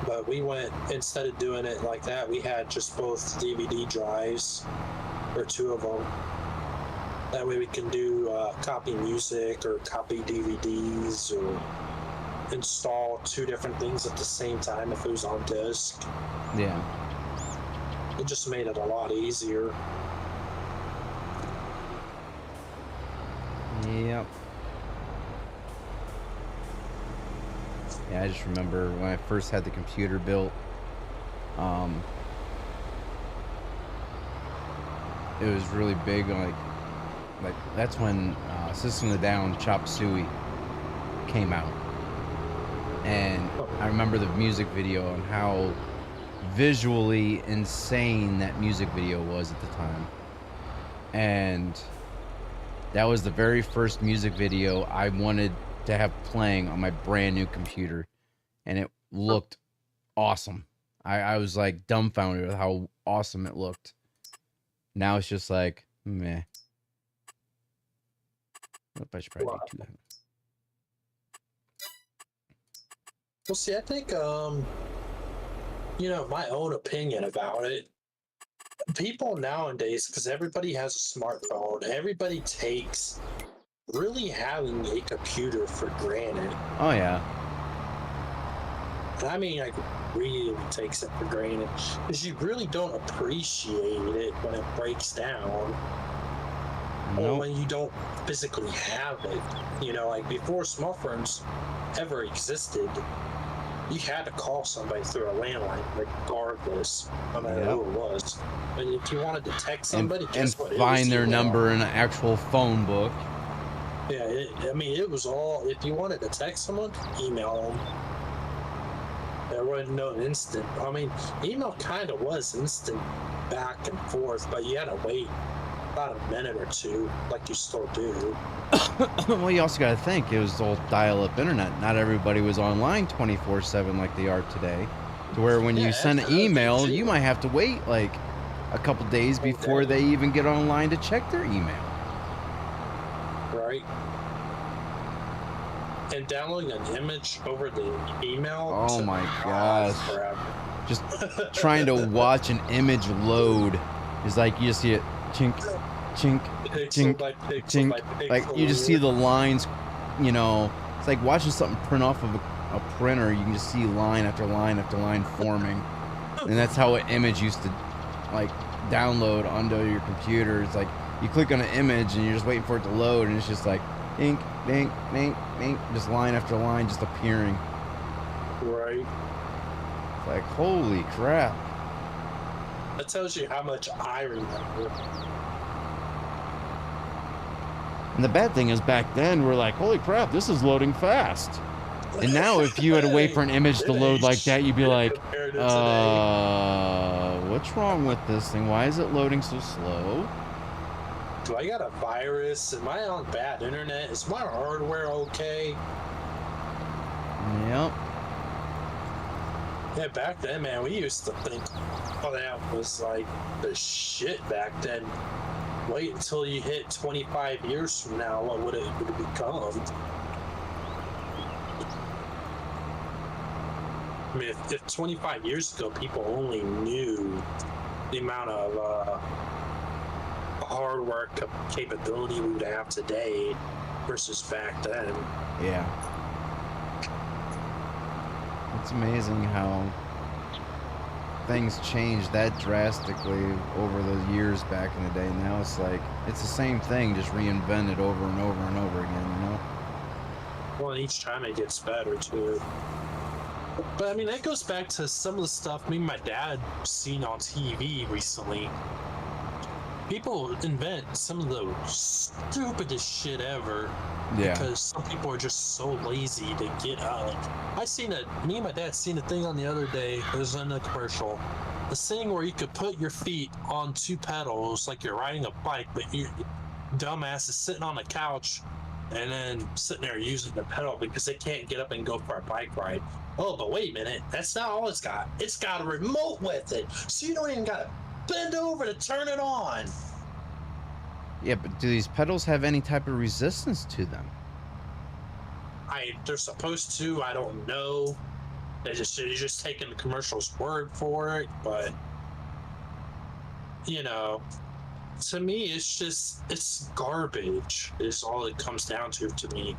But we went, instead of doing it like that, we had just both DVD drives, or 2 of them. That way we can do copy music or copy DVDs or install 2 different things at the same time if it was on disc. Yeah. It just made it a lot easier. Yep. Yeah, I just remember when I first had the computer built, it was really big, like that's when System of a Down Chop Suey came out. And I remember the music video and how visually insane that music video was at the time. And that was the very first music video I wanted to have playing on my brand new computer, and it looked awesome. I was like dumbfounded with how awesome it looked. Now it's just like meh. I should probably do that. Well, see, I think my own opinion about it, people nowadays, because everybody has a smartphone, everybody takes really having a computer for granted. Oh yeah. And I mean, like, really takes it for granted, because you really don't appreciate it when it breaks down. Nope. Or when you don't physically have it. Like before smartphones ever existed, you had to call somebody through a landline, regardless, no matter who it was. And if you wanted to text somebody, and find their number in an actual phone book. Yeah, it was all, if you wanted to text someone, email them. There wasn't no instant. Email kind of was instant back and forth, but you had to wait about a minute or 2, like you still do. Well, you also got to think, it was all dial-up internet. Not everybody was online 24/7 like they are today. To where when you send an email, you might have to wait like a couple days before they even get online to check their email. Right. And downloading an image over the email. Oh my gosh. Just trying to watch an image load is like you just see it chink, chink, chink, chink. Like you just see the lines, it's like watching something print off of a printer. You can just see line after line after line forming. And that's how an image used to, like, download onto your computer. It's like, you click on an image and you're just waiting for it to load, and it's just like, ink, dink, dink, dink, just line after line just appearing. Right. It's like, holy crap. That tells you how much I remember. And the bad thing is, back then, we're like, holy crap, this is loading fast. And now, if you had to wait for an image to load like that, you'd be like, what's wrong with this thing? Why is it loading so slow? Do I got a virus? Am I on bad internet? Is my hardware okay? Yep. Yeah, back then, man, we used to think, oh, that was like the shit back then. Wait until you hit 25 years from now, what would it become? I mean, if 25 years ago people only knew the amount of hardware capability we would have today versus back then. Yeah. It's amazing how things changed that drastically over the years back in the day. Now it's like, it's the same thing, just reinvented over and over and over again, you know? Well, and each time it gets better, too. But, I mean, that goes back to some of the stuff me and my dad seen on TV recently. People invent some of the stupidest shit ever. Yeah. Because some people are just so lazy to get up. Me and my dad seen a thing on the other day. It was in a commercial. This thing where you could put your feet on two pedals like you're riding a bike, but you dumbass is sitting on a couch and then sitting there using the pedal because they can't get up and go for a bike ride. Oh, but wait a minute. That's not all it's got. It's got a remote with it. So you don't even got to bend over to turn it on. Yeah, but do these pedals have any type of resistance to them? They're supposed to. I don't know. You're just taking the commercial's word for it. But, you know, to me, it's garbage. It's all it comes down to me.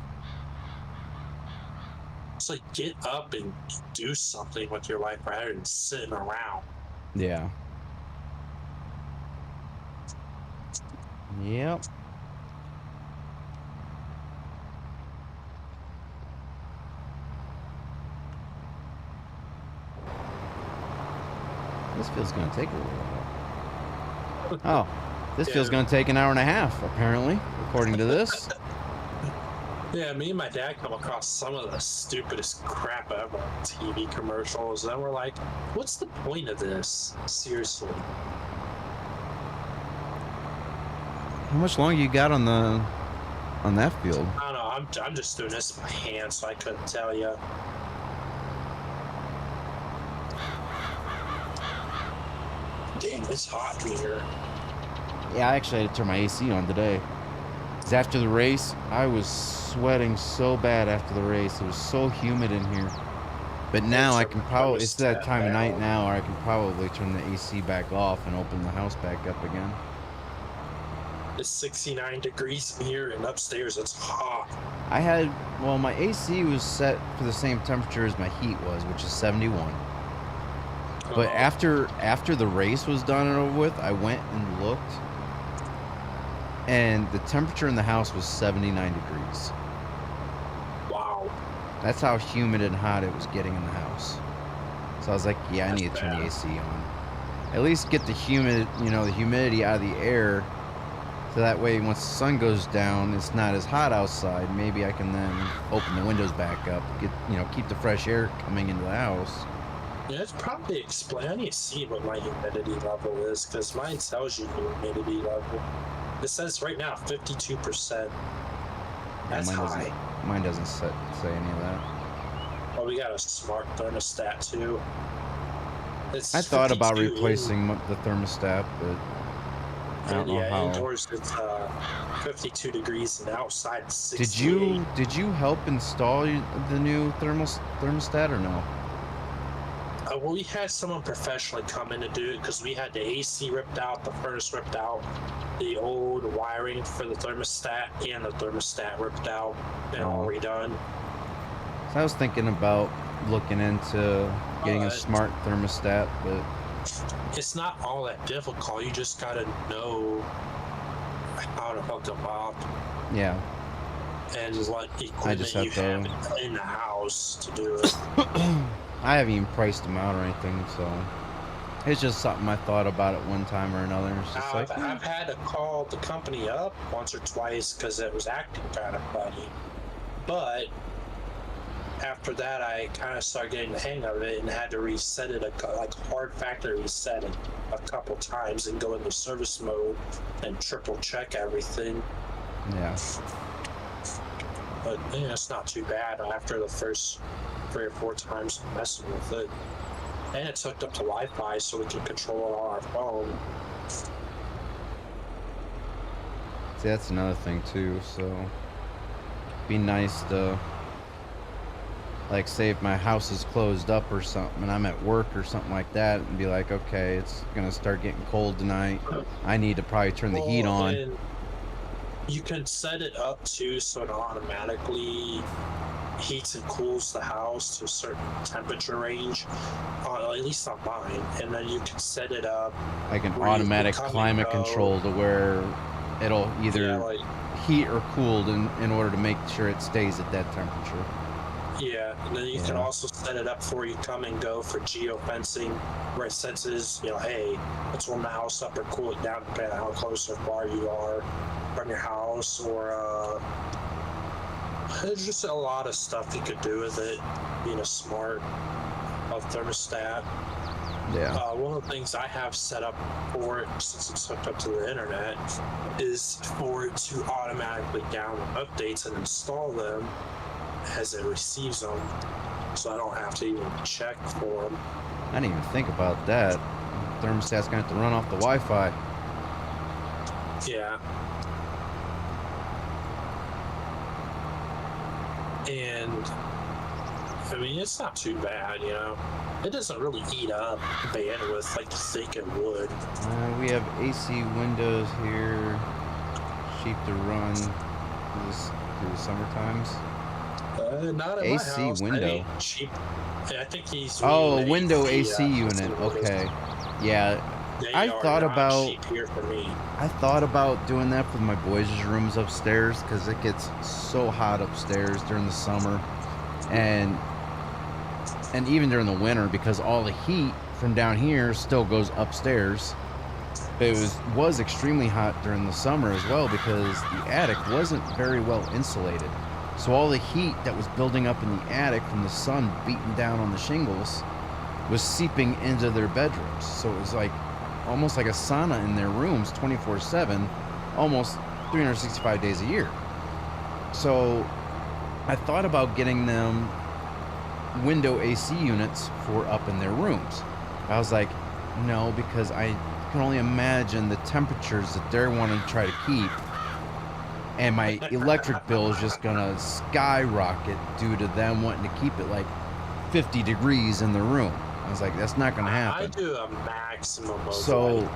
It's like, get up and do something with your life rather than sitting around. Yeah. Yep. This feels gonna take a little while. Oh, this feels gonna take an hour and a half, apparently, according to this. Yeah, me and my dad come across some of the stupidest crap ever on TV commercials, and we're like, what's the point of this? Seriously. How much longer you got on that field? I don't know. I'm just doing this with my hands, so I couldn't tell you. Damn, it's hot in here. Yeah, I actually had to turn my AC on today. Because after the race, I was sweating so bad after the race. It was so humid in here. But now I can probably, it's that time of night now, where I can probably turn the AC back off and open the house back up again. It's 69 degrees in here, and upstairs it's hot. Well, my AC was set for the same temperature as my heat was, which is 71. But after the race was done and over with, I went and looked, and the temperature in the house was 79 degrees. Wow. That's how humid and hot it was getting in the house. So I was like, yeah, I need to turn the AC on. At least get the humidity out of the air, so that way once the sun goes down, it's not as hot outside. Maybe I can then open the windows back up, keep the fresh air coming into the house. Yeah, it's probably I need to see what my humidity level is, because mine tells you the humidity level. It says right now 52%. That's high. Mine doesn't say any of that. Well, we got a smart thermostat too. I thought about replacing the thermostat, but I don't know how. Indoors it's 52 degrees and outside it's 68. Did you help install the new thermostat or no? Well, we had someone professionally come in to do it because we had the AC ripped out, the furnace ripped out, the old wiring for the thermostat, and the thermostat ripped out and all redone. So I was thinking about looking into getting a But smart thermostat, but it's not all that difficult. You just gotta know how to hook them up yeah, and what I equipment just you have have to. in the house to do it. I haven't even priced them out or anything, so it's just something I thought about at one time or another. It's just Now, like, I've had to call the company up once or twice because it was acting kind of funny. But after that, I kind of started getting the hang of it and had to reset it, like hard factory reset it a couple times and go into service mode and triple check everything. yeah. But yeah, it's not too bad after the first 3 or 4 times messing with it. And it's hooked up to Wi-Fi so we can control it on our phone. See, that's another thing too. So, be nice to, like, say if my house is closed up or something, and I'm at work or something like that, and be like, okay, it's gonna start getting cold tonight. I need to probably turn the heat on. And you can set it up too so it automatically heats and cools the house to a certain temperature range, at least on mine. And then you can set it up Like an where you can automatic come and climate go. control to where it'll either Yeah, like, heat or cooled in order to make sure it stays at that temperature. yeah, and then you can Yeah. also set it up for you come and go for geofencing, where it senses, hey, let's warm the house up or cool it down depending on how close or far you are from your house. Or there's just a lot of stuff you could do with it, being a smart thermostat. Yeah. One of the things I have set up for it, since it's hooked up to the internet, is for it to automatically download updates and install them as it receives them, so I don't have to even check for them. I didn't even think about that. Thermostat's gonna have to run off the Wi-Fi. Yeah. And I mean, it's not too bad, It doesn't really eat up bandwidth like you think it would. We have AC windows here, cheap to run through the summer times. Not in AC my house. window. Cheap. I think he's. Oh, window AC unit. Okay. Yeah. I thought about cheap here for me. I thought about doing that for my boys' rooms upstairs because it gets so hot upstairs during the summer, and even during the winter because all the heat from down here still goes upstairs. It was extremely hot during the summer as well because the attic wasn't very well insulated. So all the heat that was building up in the attic from the sun beating down on the shingles was seeping into their bedrooms. So it was like almost like a sauna in their rooms 24/7, almost 365 days a year. So I thought about getting them window AC units for up in their rooms. I was like, no, because I can only imagine the temperatures that they're wanting to try to keep, and my electric bill is just gonna skyrocket due to them wanting to keep it like 50 degrees in the room. I was like, that's not gonna happen. I do a maximum of so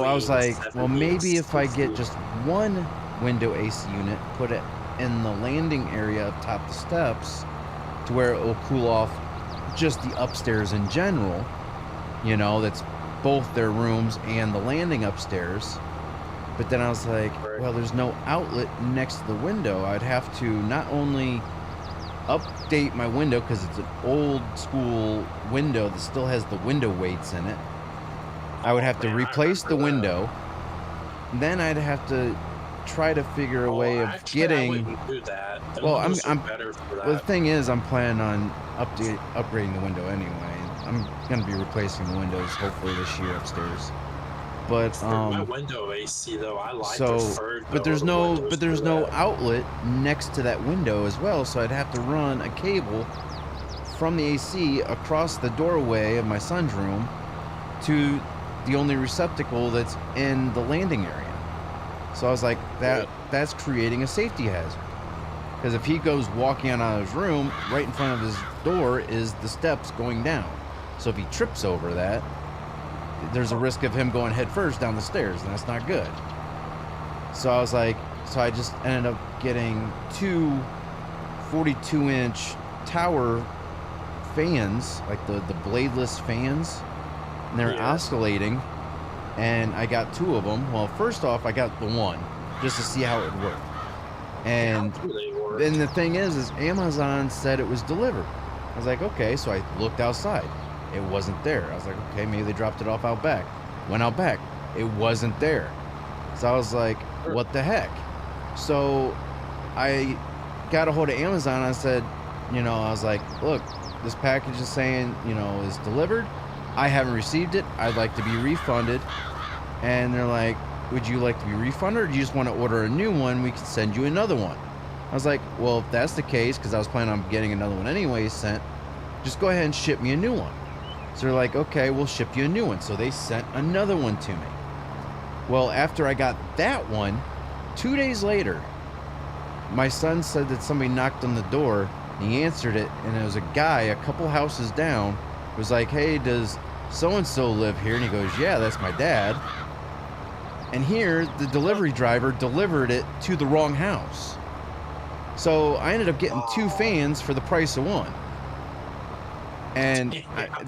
I was like, well, maybe if I get just one window AC unit, put it in the landing area up top the steps to where it will cool off just the upstairs in general, that's both their rooms and the landing upstairs. But then I was like, well, there's no outlet next to the window. I'd have to not only update my window because it's an old school window that still has the window weights in it. I would have to replace the window. Then I'd have to try to figure a way of getting. I wouldn't do that. Well, I'm better for that. well, the thing is, I'm planning on upgrading the window anyway. I'm gonna be replacing the windows hopefully this year upstairs. But for my window AC though, I preferred. But there's no outlet next to that window as well, so I'd have to run a cable from the AC across the doorway of my son's room to the only receptacle that's in the landing area. So I was like, that's creating a safety hazard. Because if he goes walking out of his room, right in front of his door is the steps going down. So if he trips over that, there's a risk of him going head first down the stairs, and that's not good. So I was like, I just ended up getting two 42-inch tower fans, like the bladeless fans, and they're oscillating, and I got 2 of them. Well, first off, I got the one just to see how it would work. And then the thing is Amazon said it was delivered. I was like, okay, so I looked outside. It wasn't there. I was like, okay, maybe they dropped it off out back. Went out back. It wasn't there. So I was like, what the heck? So I got a hold of Amazon. I said, you know, I was like, look, this package is saying, you know, is delivered. I haven't received it. I'd like to be refunded. And they're like, would you like to be refunded, or do you just want to order a new one? We can send you another one. I was like, well, if that's the case, because I was planning on getting another one anyways sent, just go ahead and ship me a new one. So they're like, okay, we'll ship you a new one. So they sent another one to me. Well, after I got that one, 2 days later, my son said that somebody knocked on the door, and he answered it, and it was a guy a couple houses down, was like, hey, does so-and-so live here? And he goes, yeah, that's my dad. And here, the delivery driver delivered it to the wrong house. So I ended up getting 2 fans for the price of one. And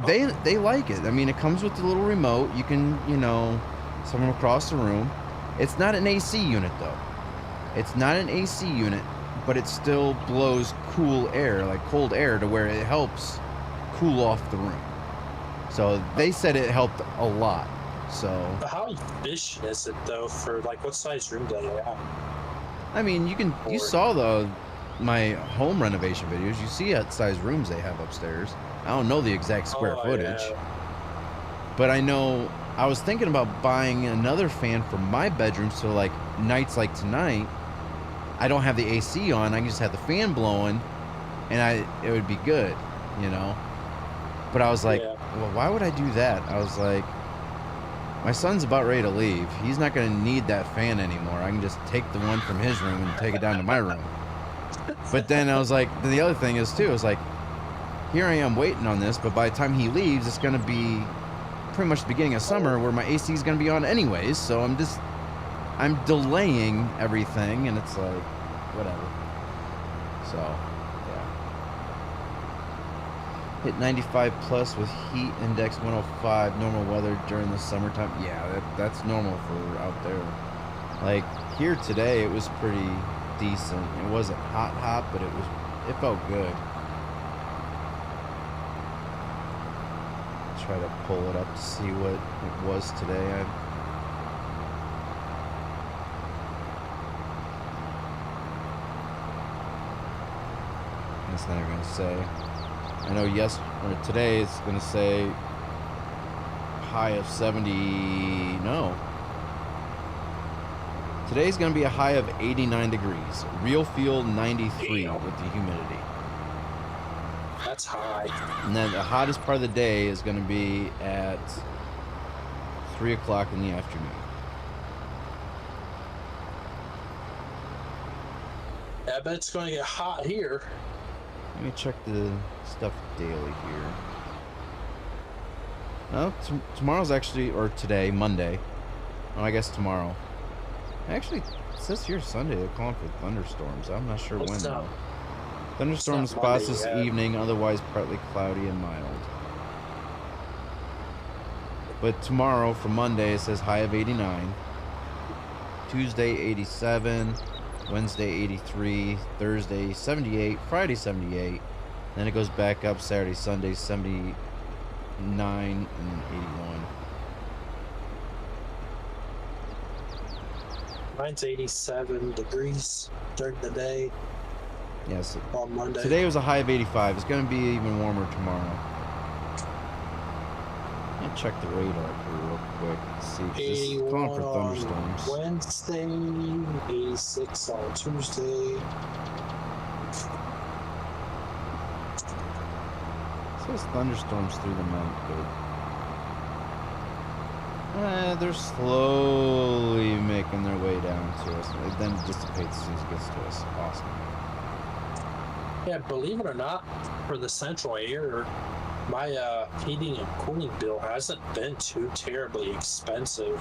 they like it. I mean, it comes with the little remote. You can, you know, set them across the room. It's not an AC unit, though. It's not an AC unit, but it still blows cool air, like cold air, to where it helps cool off the room. So they said it helped a lot. So how efficient is it though? For like, what size room do they have? I mean, you saw my home renovation videos. You see what size rooms they have upstairs. I don't know the exact square footage, but I know I was thinking about buying another fan for my bedroom, so like nights like tonight, I don't have the AC on. I can just have the fan blowing, and it would be good, you know. But I was like, well, why would I do that? I was like, my son's about ready to leave. He's not going to need that fan anymore. I can just take the one from his room and take it down to my room. But then I was like, the other thing is too, I was like, here I am waiting on this, but by the time he leaves, it's going to be pretty much the beginning of summer where my AC is going to be on anyways. So I'm delaying everything, and it's like, whatever. So, yeah. Hit 95 plus with heat index 105, normal weather during the summertime. Yeah, that's normal for out there. Like here today, it was pretty decent. It wasn't hot, but it felt good. Try to pull it up to see what it was today. It's not even gonna say. I know today it's gonna say high of 70. No. Today's gonna be a high of 89 degrees. Real feel 93 with the humidity. That's high. And then the hottest part of the day is gonna be at 3 o'clock in the afternoon. Yeah, I bet it's gonna get hot here. Let me check the stuff daily here. No, tomorrow's actually, or today, Monday. Oh, I guess tomorrow. Actually, it says here Sunday. They're calling for thunderstorms. I'm not sure when though. Thunderstorm spots this evening, otherwise partly cloudy and mild. But tomorrow, for Monday, it says high of 89. Tuesday, 87. Wednesday 83, Thursday 78, Friday 78, then it goes back up Saturday, Sunday 79, and 81. Mine's 87 degrees during the day. Yes. On Monday. Today was a high of 85. It's going to be even warmer tomorrow. I'll check the radar here real quick. Let's see. This is calling for thunderstorms. Wednesday, 86 on Tuesday. It says thunderstorms through the night, but they're slowly making their way down to us. It then dissipates as soon as it gets to us. Awesome. Yeah, believe it or not, for the central area, my heating and cooling bill hasn't been too terribly expensive. I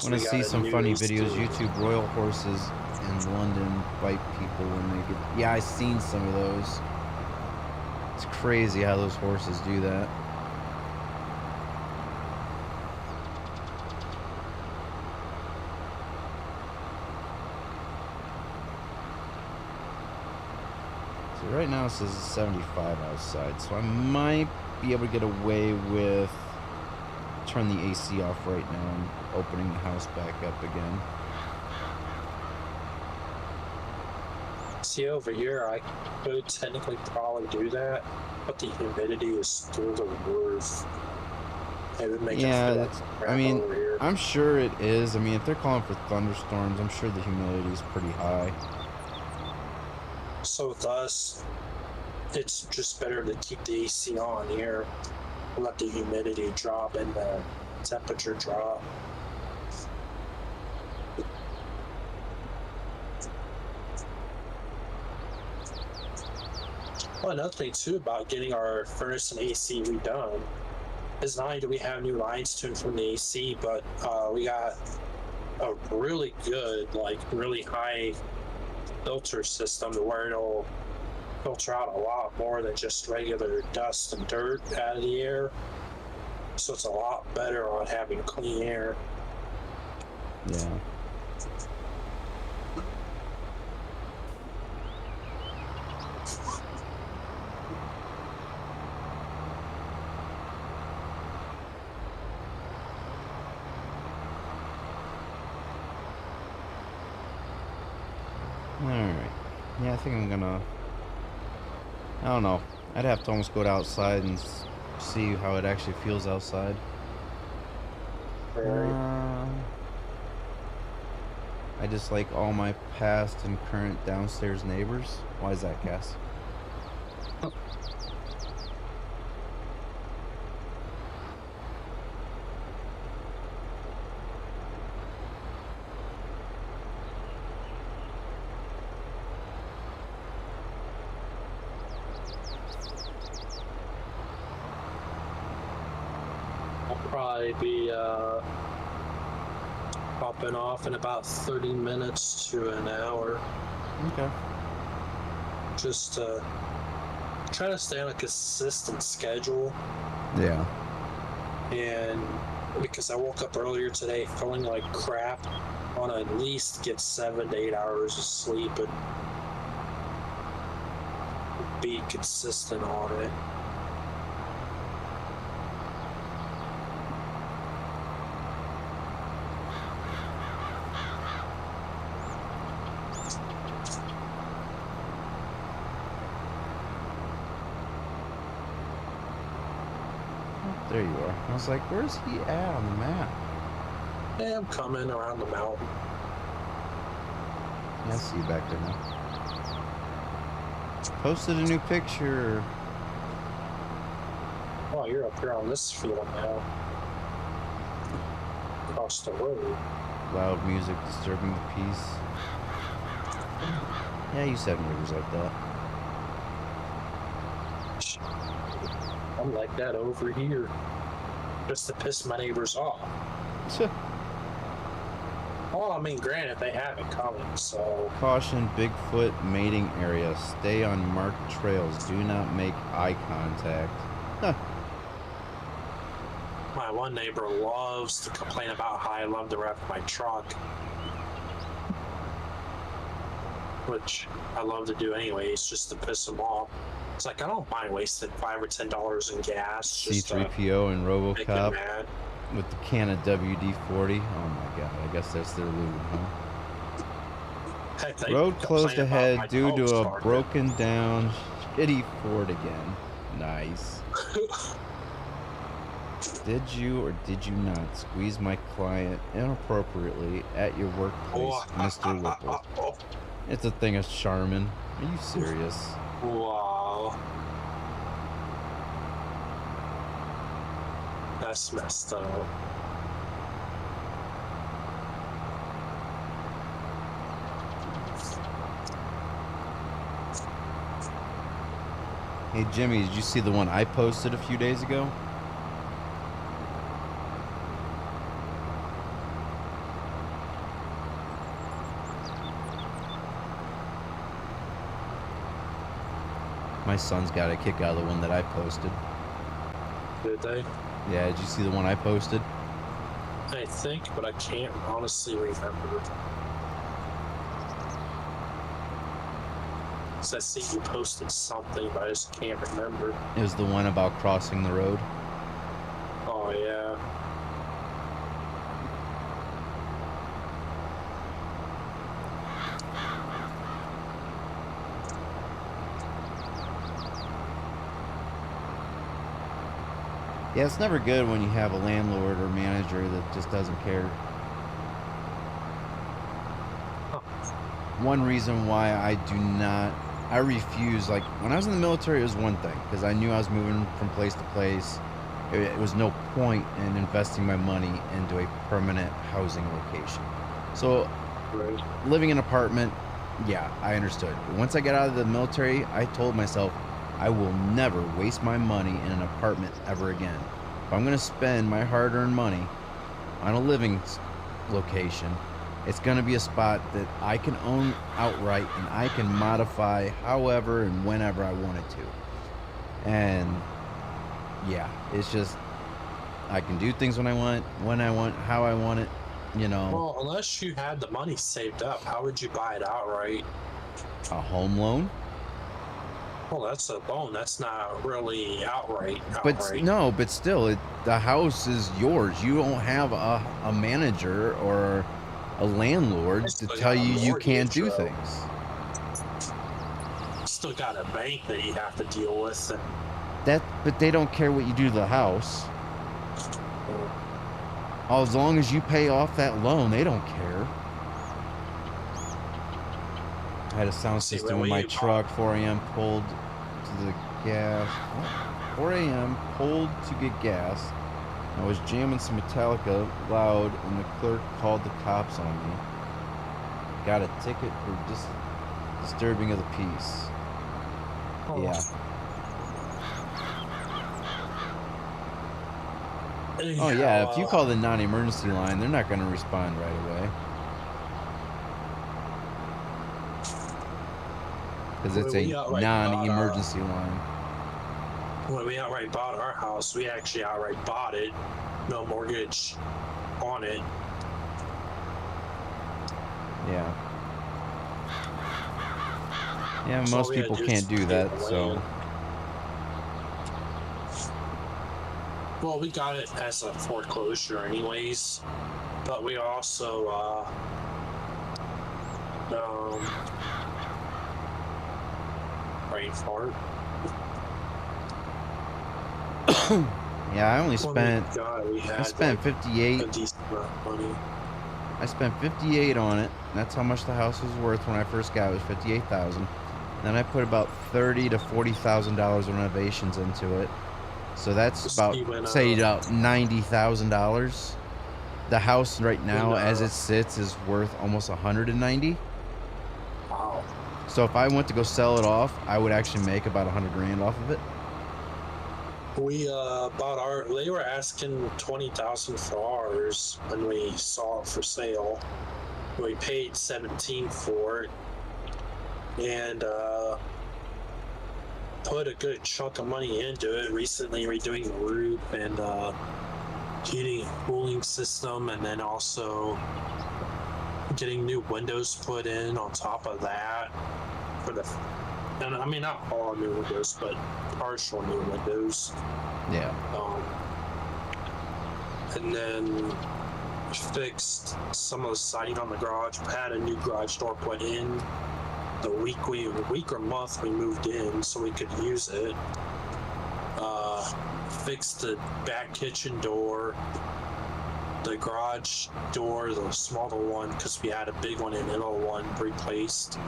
want to see some funny videos. YouTube royal horses in London bite people when they get. Yeah, I've seen some of those. It's crazy how those horses do that. So right now it says 75 outside, so I might be able to get away with turn the AC off right now and opening the house back up again. See, over here, I could technically probably do that, but the humidity is through the roof. It would make it feel like crap over here. I'm sure it is. I mean, if they're calling for thunderstorms, I'm sure the humidity is pretty high. So with us, it's just better to keep the AC on here, let the humidity drop and the temperature drop. Well, another thing too about getting our furnace and AC redone is not only do we have new lines tuned from the AC, but we got a really good, like really high filter system to where it'll filter out a lot more than just regular dust and dirt out of the air. So it's a lot better on having clean air. Yeah. Alright. Yeah, I think I'm gonna... I don't know. I'd have to almost go outside and see how it actually feels outside. I just like all my past and current downstairs neighbors. Why is that, Cass? Probably be popping off in about 30 minutes to an hour. Okay. Just try to stay on a consistent schedule. Yeah. And because I woke up earlier today feeling like crap, I want to at least get 7 to 8 hours of sleep and be consistent on it. There you are. I was like, where's he at on the map? Yeah, I'm coming around the mountain. Yeah, I see you back there now. Posted a new picture. Oh, you're up here on this field now. Across the road. Loud music disturbing the peace. Yeah, you said neighbors like that. I'm like that over here. Just to piss my neighbors off. Well, I mean, granted, they have it coming, so... Caution, Bigfoot mating area. Stay on marked trails. Do not make eye contact. Huh. My one neighbor loves to complain about how I love to rev my truck. Which I love to do anyways, just to piss them off. It's like, I don't mind wasting $5 or $10 in gas. Just C3PO and make them RoboCop mad. with the can of WD-40. Oh my god, I guess that's their lube, huh? Heck, they Road closed complain about ahead my due dogs to a barking. broken down shitty Ford again. Nice. Did you or did you not squeeze my client inappropriately at your workplace, Mr. Whipple? It's a thing of Charmin. Are you serious? Wow. That's messed up. Hey Jimmy, did you see the one I posted a few days ago? My sons got a kick out of the one that I posted. Did they? Yeah, did you see the one I posted? I think, but I can't honestly remember. So I see you posted something, but I just can't remember. It was the one about crossing the road. Oh, yeah. Yeah, it's never good when you have a landlord or manager that just doesn't care. One reason why I refuse, like, when I was in the military, it was one thing, because I knew I was moving from place to place. It was no point in investing my money into a permanent housing location. So, living in an apartment, yeah, I understood. But once I got out of the military, I told myself, I will never waste my money in an apartment ever again. If I'm going to spend my hard-earned money on a living location, it's going to be a spot that I can own outright and I can modify however and whenever I want it to. And yeah, it's just, I can do things when I want, how I want it, you know. Well, unless you had the money saved up, how would you buy it outright? A home loan? Well, that's a loan. That's not really outright. But no, but still, the house is yours. You don't have a manager or a landlord to tell you you can't do things. Still got a bank that you have to deal with. But they don't care what you do to the house. As long as you pay off that loan, they don't care. I had a sound system in my truck. 4 a.m. pulled to the gas. 4 a.m. pulled to get gas. I was jamming some Metallica loud, and the clerk called the cops on me. Got a ticket for disturbing of the peace. Oh. Yeah. Anyhow, oh yeah, if you call the non-emergency line, they're not going to respond right away. Because it's a non-emergency line. When we outright bought our house, we actually outright bought it. No mortgage on it. Yeah. Yeah, most people can't do that, so... Well, we got it as a foreclosure anyways, but we also, brain fart. Yeah, I only spent, I spent 58. A decent amount of money. I spent 58 on it. That's how much the house was worth when I first got it. It was $58,000. Then I put about $30,000 to $40,000 in renovations into it. So that's about, say, about $90,000. The house right now, as it sits, is worth almost $190,000. Wow. So if I went to go sell it off, I would actually make about $100,000 off of it. We bought they were asking $20,000 for ours when we saw it for sale. We paid $17,000 for it, and put a good chunk of money into it. Recently redoing the roof and heating and cooling system, and then also getting new windows put in on top of that for the. And I mean, not all new windows, but partial new windows. Yeah. And then fixed some of the siding on the garage. Had a new garage door put in the week or month we moved in, so we could use it. Fixed the back kitchen door, the garage door, the smaller one, because we had a big one and a little one replaced.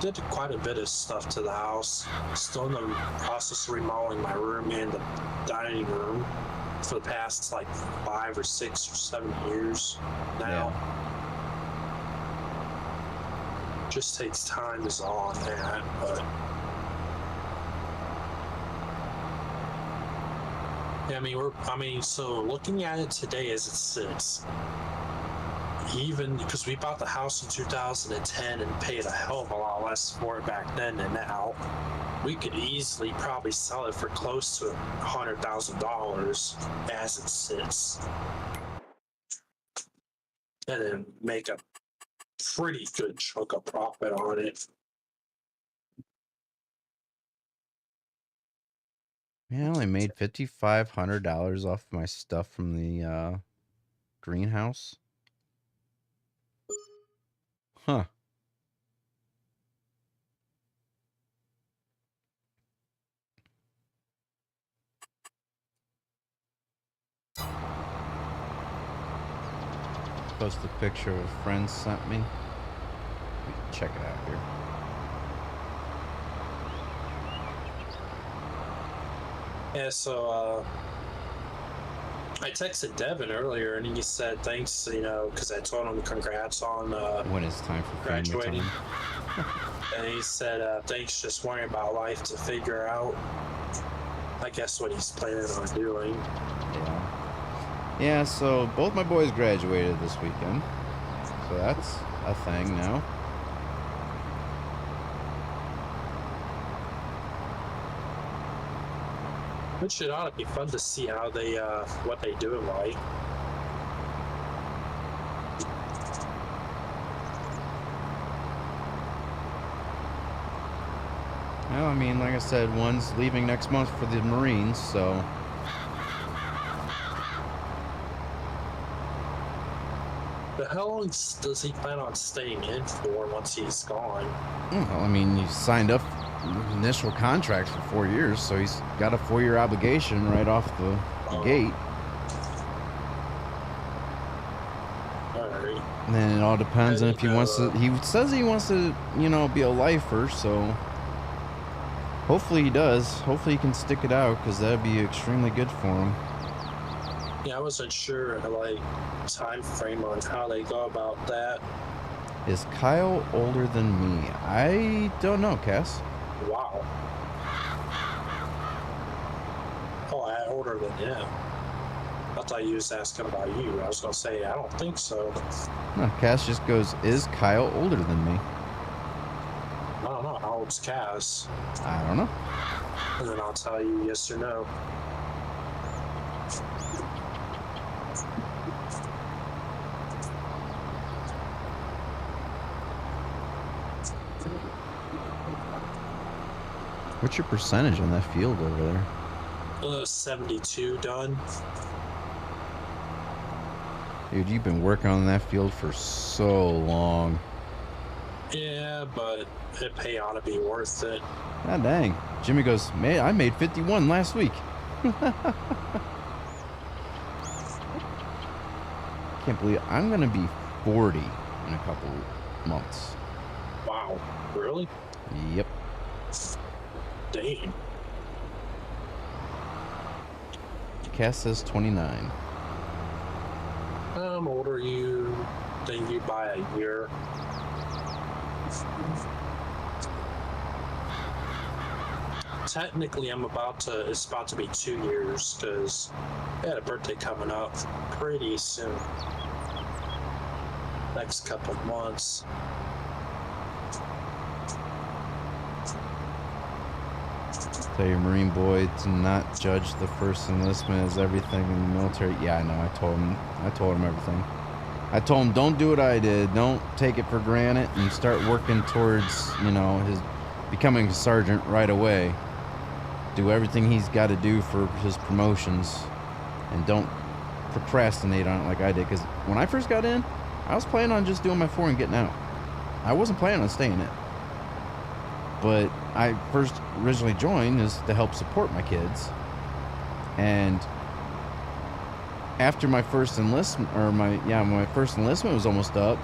Did quite a bit of stuff to the house. Still in the process of remodeling my room and the dining room for the past like 5 or 6 or 7 years now. Yeah. Just takes time is all on that, but yeah, so looking at it today as it sits, even because we bought the house in 2010 and paid a hell of a lot less for it back then than now, we could easily probably sell it for close to $100,000 as it sits, and then make a pretty good chunk of profit on it. Man, I only made $5,500 off my stuff from the greenhouse. Huh. Post a picture of a friend sent me. Check it out here. Yeah, so I texted Devin earlier and he said thanks, because I told him congrats on when it's time for graduating. Time. And he said thanks, just worrying about life to figure out, I guess, what he's planning on doing. Yeah, so both my boys graduated this weekend. So that's a thing now. Which it ought to be fun to see how they, what they do in life. Well, I mean, like I said, one's leaving next month for the Marines, so... But how long does he plan on staying in for once he's gone? Well, I mean, he signed up initial contract for 4 years, so he's got a 4-year obligation right off the gate. Alright. And then it all depends on if he wants to... He says he wants to, be a lifer, so... Hopefully he does. Hopefully he can stick it out, because that'd be extremely good for him. Yeah, I wasn't sure, time frame on how they go about that. Is Kyle older than me? I don't know, Cass. Wow. Oh, I'm older than him. I thought you was asking about you. I was going to say, I don't think so. No, Cass just goes, is Kyle older than me? I don't know. How old's Cass? I don't know. And then I'll tell you yes or no. What's your percentage on that field over there? 72 done. Dude, you've been working on that field for so long. Yeah, but it pay ought to be worth it. God dang. Jimmy goes, man, I made 51 last week. Can't believe I'm going to be 40 in a couple months. Wow. Really? Yep. Dang. Cass says 29. I'm older you than you by a year. Technically, it's about to be 2 years because I had a birthday coming up pretty soon. Next couple of months. Tell your Marine boy to not judge the first enlistment as everything in the military. Yeah, I know. I told him everything. I told him, don't do what I did. Don't take it for granted and start working towards, his becoming a sergeant right away. Do everything he's got to do for his promotions, and don't procrastinate on it like I did. Because when I first got in, I was planning on just doing my 4 and getting out. I wasn't planning on staying in. But I first originally joined is to help support my kids. And after my first enlistment, my first enlistment was almost up,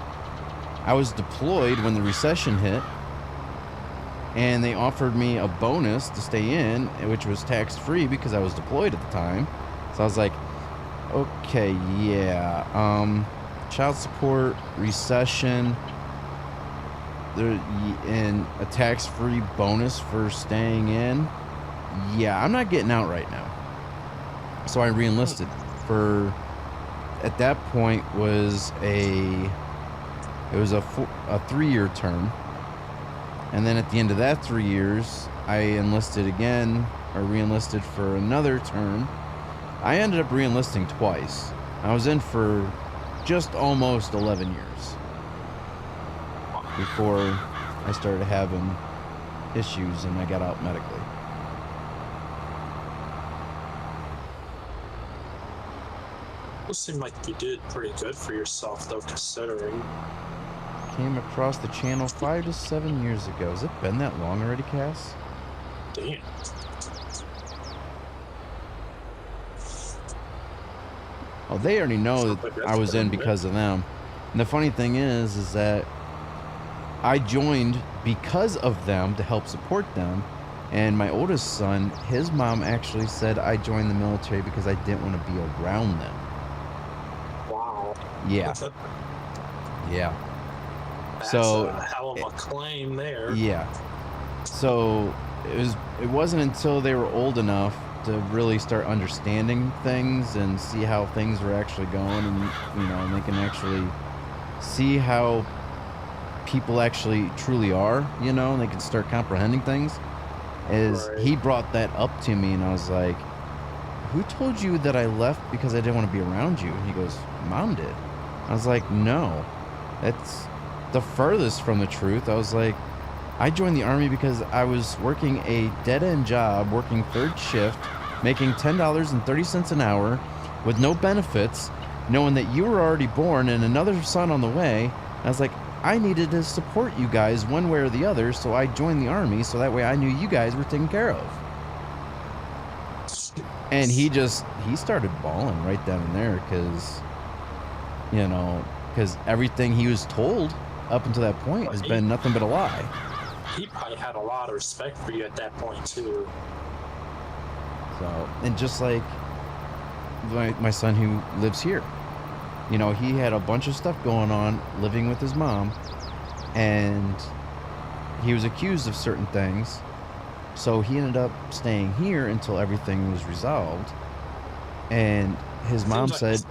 I was deployed when the recession hit. And they offered me a bonus to stay in, which was tax-free because I was deployed at the time. So I was like, okay, yeah. Child support, recession, and a tax-free bonus for staying in. Yeah, I'm not getting out right now. So I re-enlisted at that point was a 3-year term. And then at the end of that 3 years, I enlisted again, or re-enlisted for another term. I ended up re-enlisting twice. I was in for just almost 11 years before I started having issues and I got out medically. It seemed like you did pretty good for yourself, though, considering. Came across the channel 5 to 7 years ago. Has it been that long already, Cass? Damn. Oh, they already know that I was in because of them. And the funny thing is that I joined because of them to help support them. And my oldest son, his mom actually said I joined the military because I didn't want to be around them. Wow. Yeah. Yeah. That's so a hell of a claim there. Yeah. So it wasn't until they were old enough to really start understanding things and see how things were actually going, and and they can actually see how people actually truly are, and they can start comprehending things. He brought that up to me, and I was like, who told you that I left because I didn't want to be around you? And he goes, Mom did. I was like, no, that's the furthest from the truth. I was like, I joined the Army because I was working a dead-end job, working third shift, making $10.30 an hour with no benefits, knowing that you were already born and another son on the way. I was like, I needed to support you guys one way or the other, so I joined the Army so that way I knew you guys were taken care of. And he started bawling right then and there because everything he was told up until that point has been nothing but a lie. He probably had a lot of respect for you at that point too. So, and just like my son who lives here, he had a bunch of stuff going on living with his mom, and he was accused of certain things. So he ended up staying here until everything was resolved. And his mom said,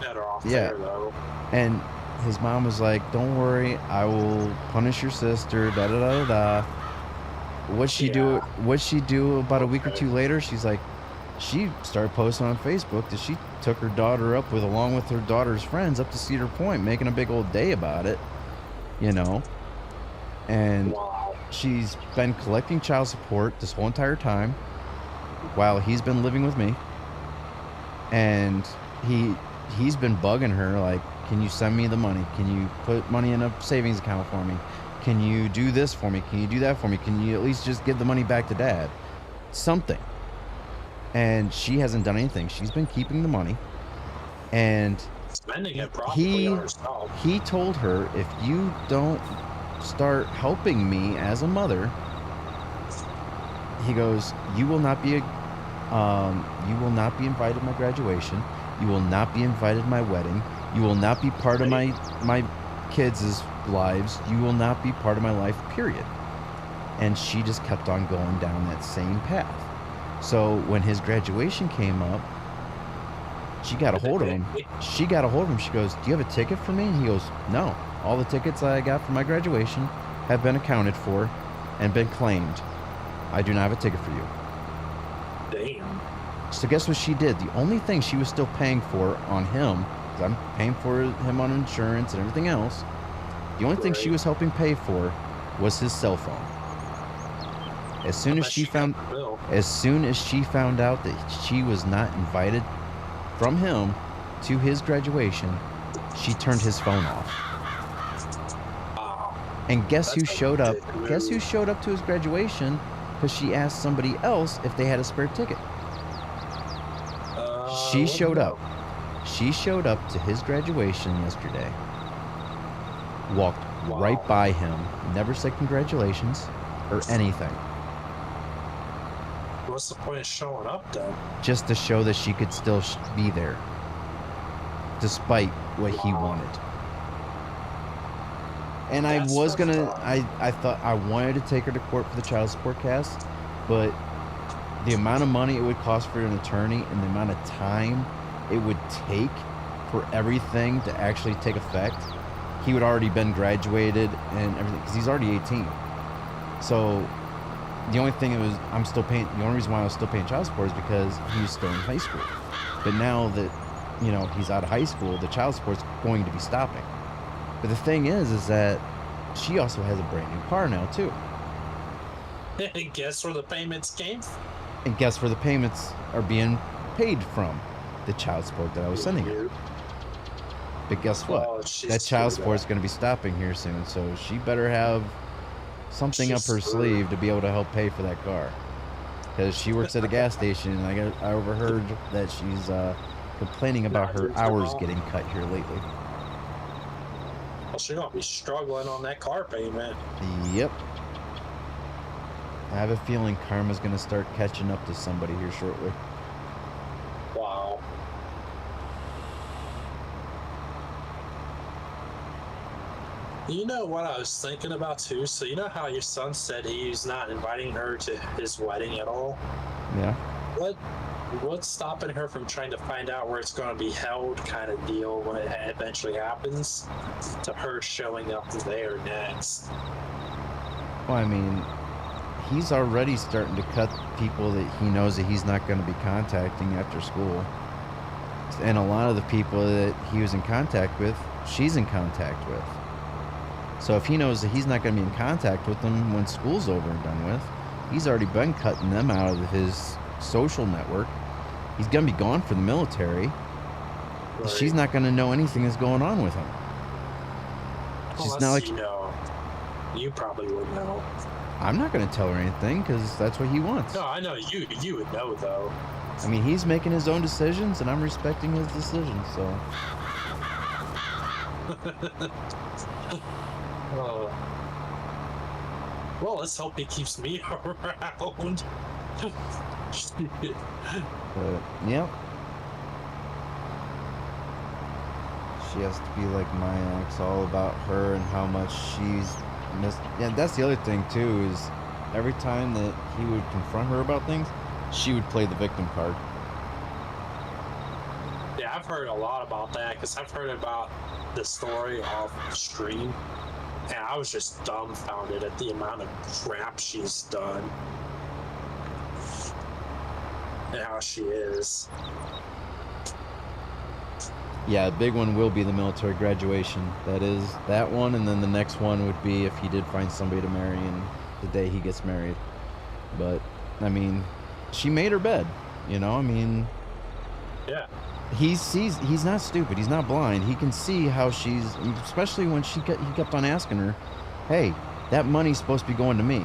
and his mom was like, don't worry, I will punish your sister, da da da da. What'd she do about a week or two later? She's like, she started posting on Facebook that she took her daughter up along with her daughter's friends up to Cedar Point, making a big old day about it, and she's been collecting child support this whole entire time while he's been living with me. And he's been bugging her like, can you send me the money? Can you put money in a savings account for me? Can you do this for me? Can you do that for me? Can you at least just give the money back to Dad? Something. And she hasn't done anything. She's been keeping the money. And spending it probably herself. He told her, if you don't start helping me as a mother, he goes, you will not be invited to my graduation. You will not be invited to my wedding. You will not be part of my kids' lives. You will not be part of my life, period. And she just kept on going down that same path. So when his graduation came up, she got a hold of him. She goes, do you have a ticket for me? And he goes, no. All the tickets I got for my graduation have been accounted for and been claimed. I do not have a ticket for you. Damn. So guess what she did? The only thing she was still paying for on him, because I'm paying for him on insurance and everything else, the only thing she was helping pay for was his cell phone. As soon as she found out that she was not invited from him to his graduation, she turned his phone off. And guess who showed up? Guess who showed up to his graduation? Because she asked somebody else if they had a spare ticket. She showed up. She showed up to his graduation yesterday. Walked right by him. Never said congratulations or anything. What's the point of showing up then? Just to show that she could still be there, despite what he wanted. And I thought I wanted to take her to court for the child support case, but the amount of money it would cost for an attorney and the amount of time it would take for everything to actually take effect, he would already been graduated and everything, because he's already 18. So the only thing was the only reason why I was still paying child support is because he was still in high school. But now that, you know, he's out of high school, the child support's going to be stopping. But the thing is that she also has a brand new car now too. And guess where the payments came from? And guess where the payments are being paid from? The child support that I was sending her. But guess what? Oh, that child support is going to be stopping here soon, so she better have something up her sleeve to be able to help pay for that car. Because she works at a gas station, and I overheard that she's complaining about her hours getting cut here lately. Well, she's going to be struggling on that car payment. Yep. I have a feeling karma's going to start catching up to somebody here shortly. Wow. You know what I was thinking about too? So you know how your son said he's not inviting her to his wedding at all? Yeah. What's stopping her from trying to find out where it's going to be held kind of deal when it eventually happens to her showing up there next? Well, I mean, he's already starting to cut people that he knows that he's not going to be contacting after school. And a lot of the people that he was in contact with, she's in contact with. So if he knows that he's not going to be in contact with them when school's over and done with, he's already been cutting them out of his social network. He's going to be gone for the military. Right. She's not going to know anything that's going on with him. She's not like, you probably would know. I'm not going to tell her anything because that's what he wants. No, I know you would know though. I mean, he's making his own decisions and I'm respecting his decisions, so. Well, let's hope he keeps me around. Yep. She has to be like my ex, all about her and how much she's missed. Yeah, that's the other thing too, is every time that he would confront her about things, she would play the victim card. Yeah, I've heard a lot about that because I've heard about the story off stream, and I was just dumbfounded at the amount of crap she's done and how she is. Yeah, a big one will be the military graduation. That is that one, and then the next one would be if he did find somebody to marry and the day he gets married. But, I mean, she made her bed, you know? I mean... Yeah. He's not stupid. He's not blind. He can see how she's... Especially when he kept on asking her, hey, that money's supposed to be going to me.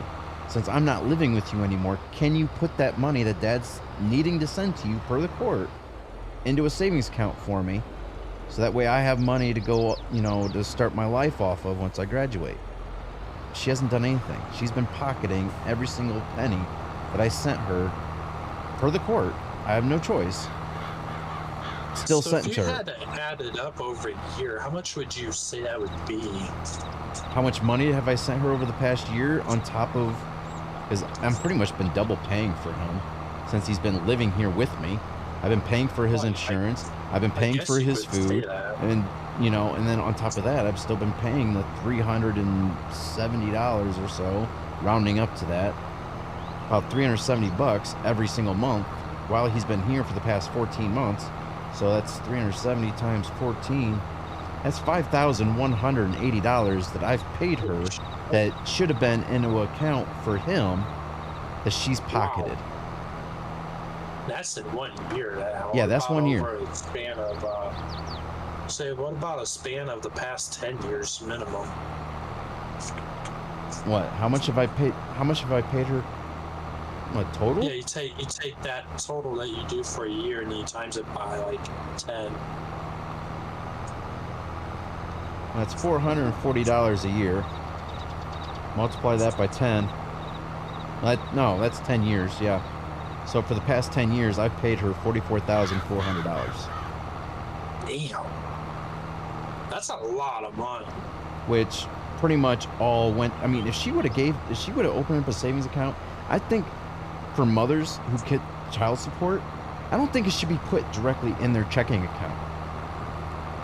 Since I'm not living with you anymore, can you put that money that Dad's needing to send to you per the court into a savings account for me? So that way I have money to go, you know, to start my life off of once I graduate. She hasn't done anything. She's been pocketing every single penny that I sent her per the court. I have no choice. Still sent to her. So if you had to add it up over a year, how much would you say that would be? How much money have I sent her over the past year on top of... Because I'm pretty much been double paying for him since he's been living here with me. I've been paying for his insurance. I've been paying for his food. And, you know, and then on top of that, I've still been paying the $370 or so, rounding up to that. About $370 every single month while he's been here for the past 14 months. So that's 370 times 14. That's $5,180 that I've paid her that should have been into account for him that she's pocketed. Wow. That's in 1 year. Yeah, that's 1 year. Over a span of, say, what about a span of the past 10 years minimum? What? How much have I paid? How much have I paid her? What, total? Yeah, you take that total that you do for a year and you times it by like 10. That's $440 a year. Multiply that by 10. No, that's 10 years. Yeah. So for the past 10 years, I've paid her $44,400. Damn. That's a lot of money. Which pretty much all went. I mean, if she would have opened up a savings account, I think for mothers who get child support, I don't think it should be put directly in their checking account.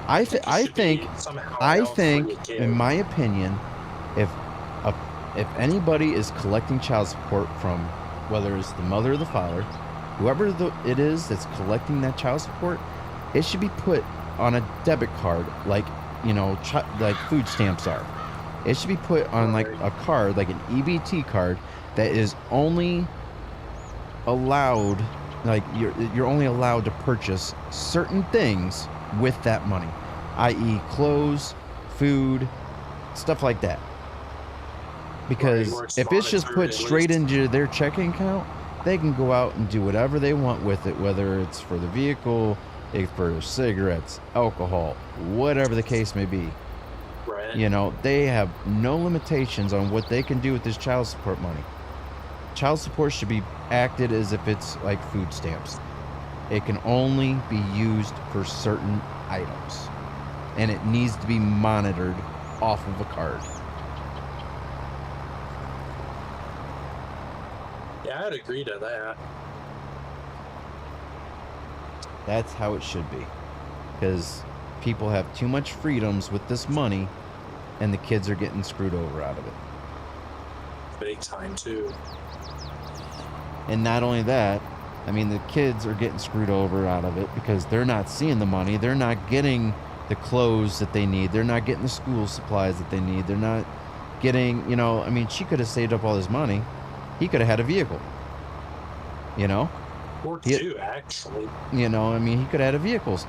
I think it I should think, be somehow I held for think, your kid. in my opinion, if a, if anybody is collecting child support from, whether it's the mother or the father, whoever it is that's collecting that child support, it should be put on a debit card, like, you know, like food stamps are. It should be put on like a card, like an EBT card, that is only allowed, like you're only allowed to purchase certain things with that money, i.e. clothes, food, stuff like that. Because if it's just put straight into their checking account, they can go out and do whatever they want with it, whether it's for the vehicle, for cigarettes, alcohol, whatever the case may be. Right. You know, they have no limitations on what they can do with this child support money. Child support should be acted as if it's like food stamps. It can only be used for certain items, and it needs to be monitored off of a card. Yeah, I'd agree to that. That's how it should be, because people have too much freedoms with this money, and the kids are getting screwed over out of it. Big time too. And not only that, I mean, the kids are getting screwed over out of it because they're not seeing the money. They're not getting the clothes that they need. They're not getting the school supplies that they need. They're not getting, you know, I mean, she could have saved up all this money. He could have had a vehicle, you know? Or two, actually. You know, I mean, he could have had a vehicle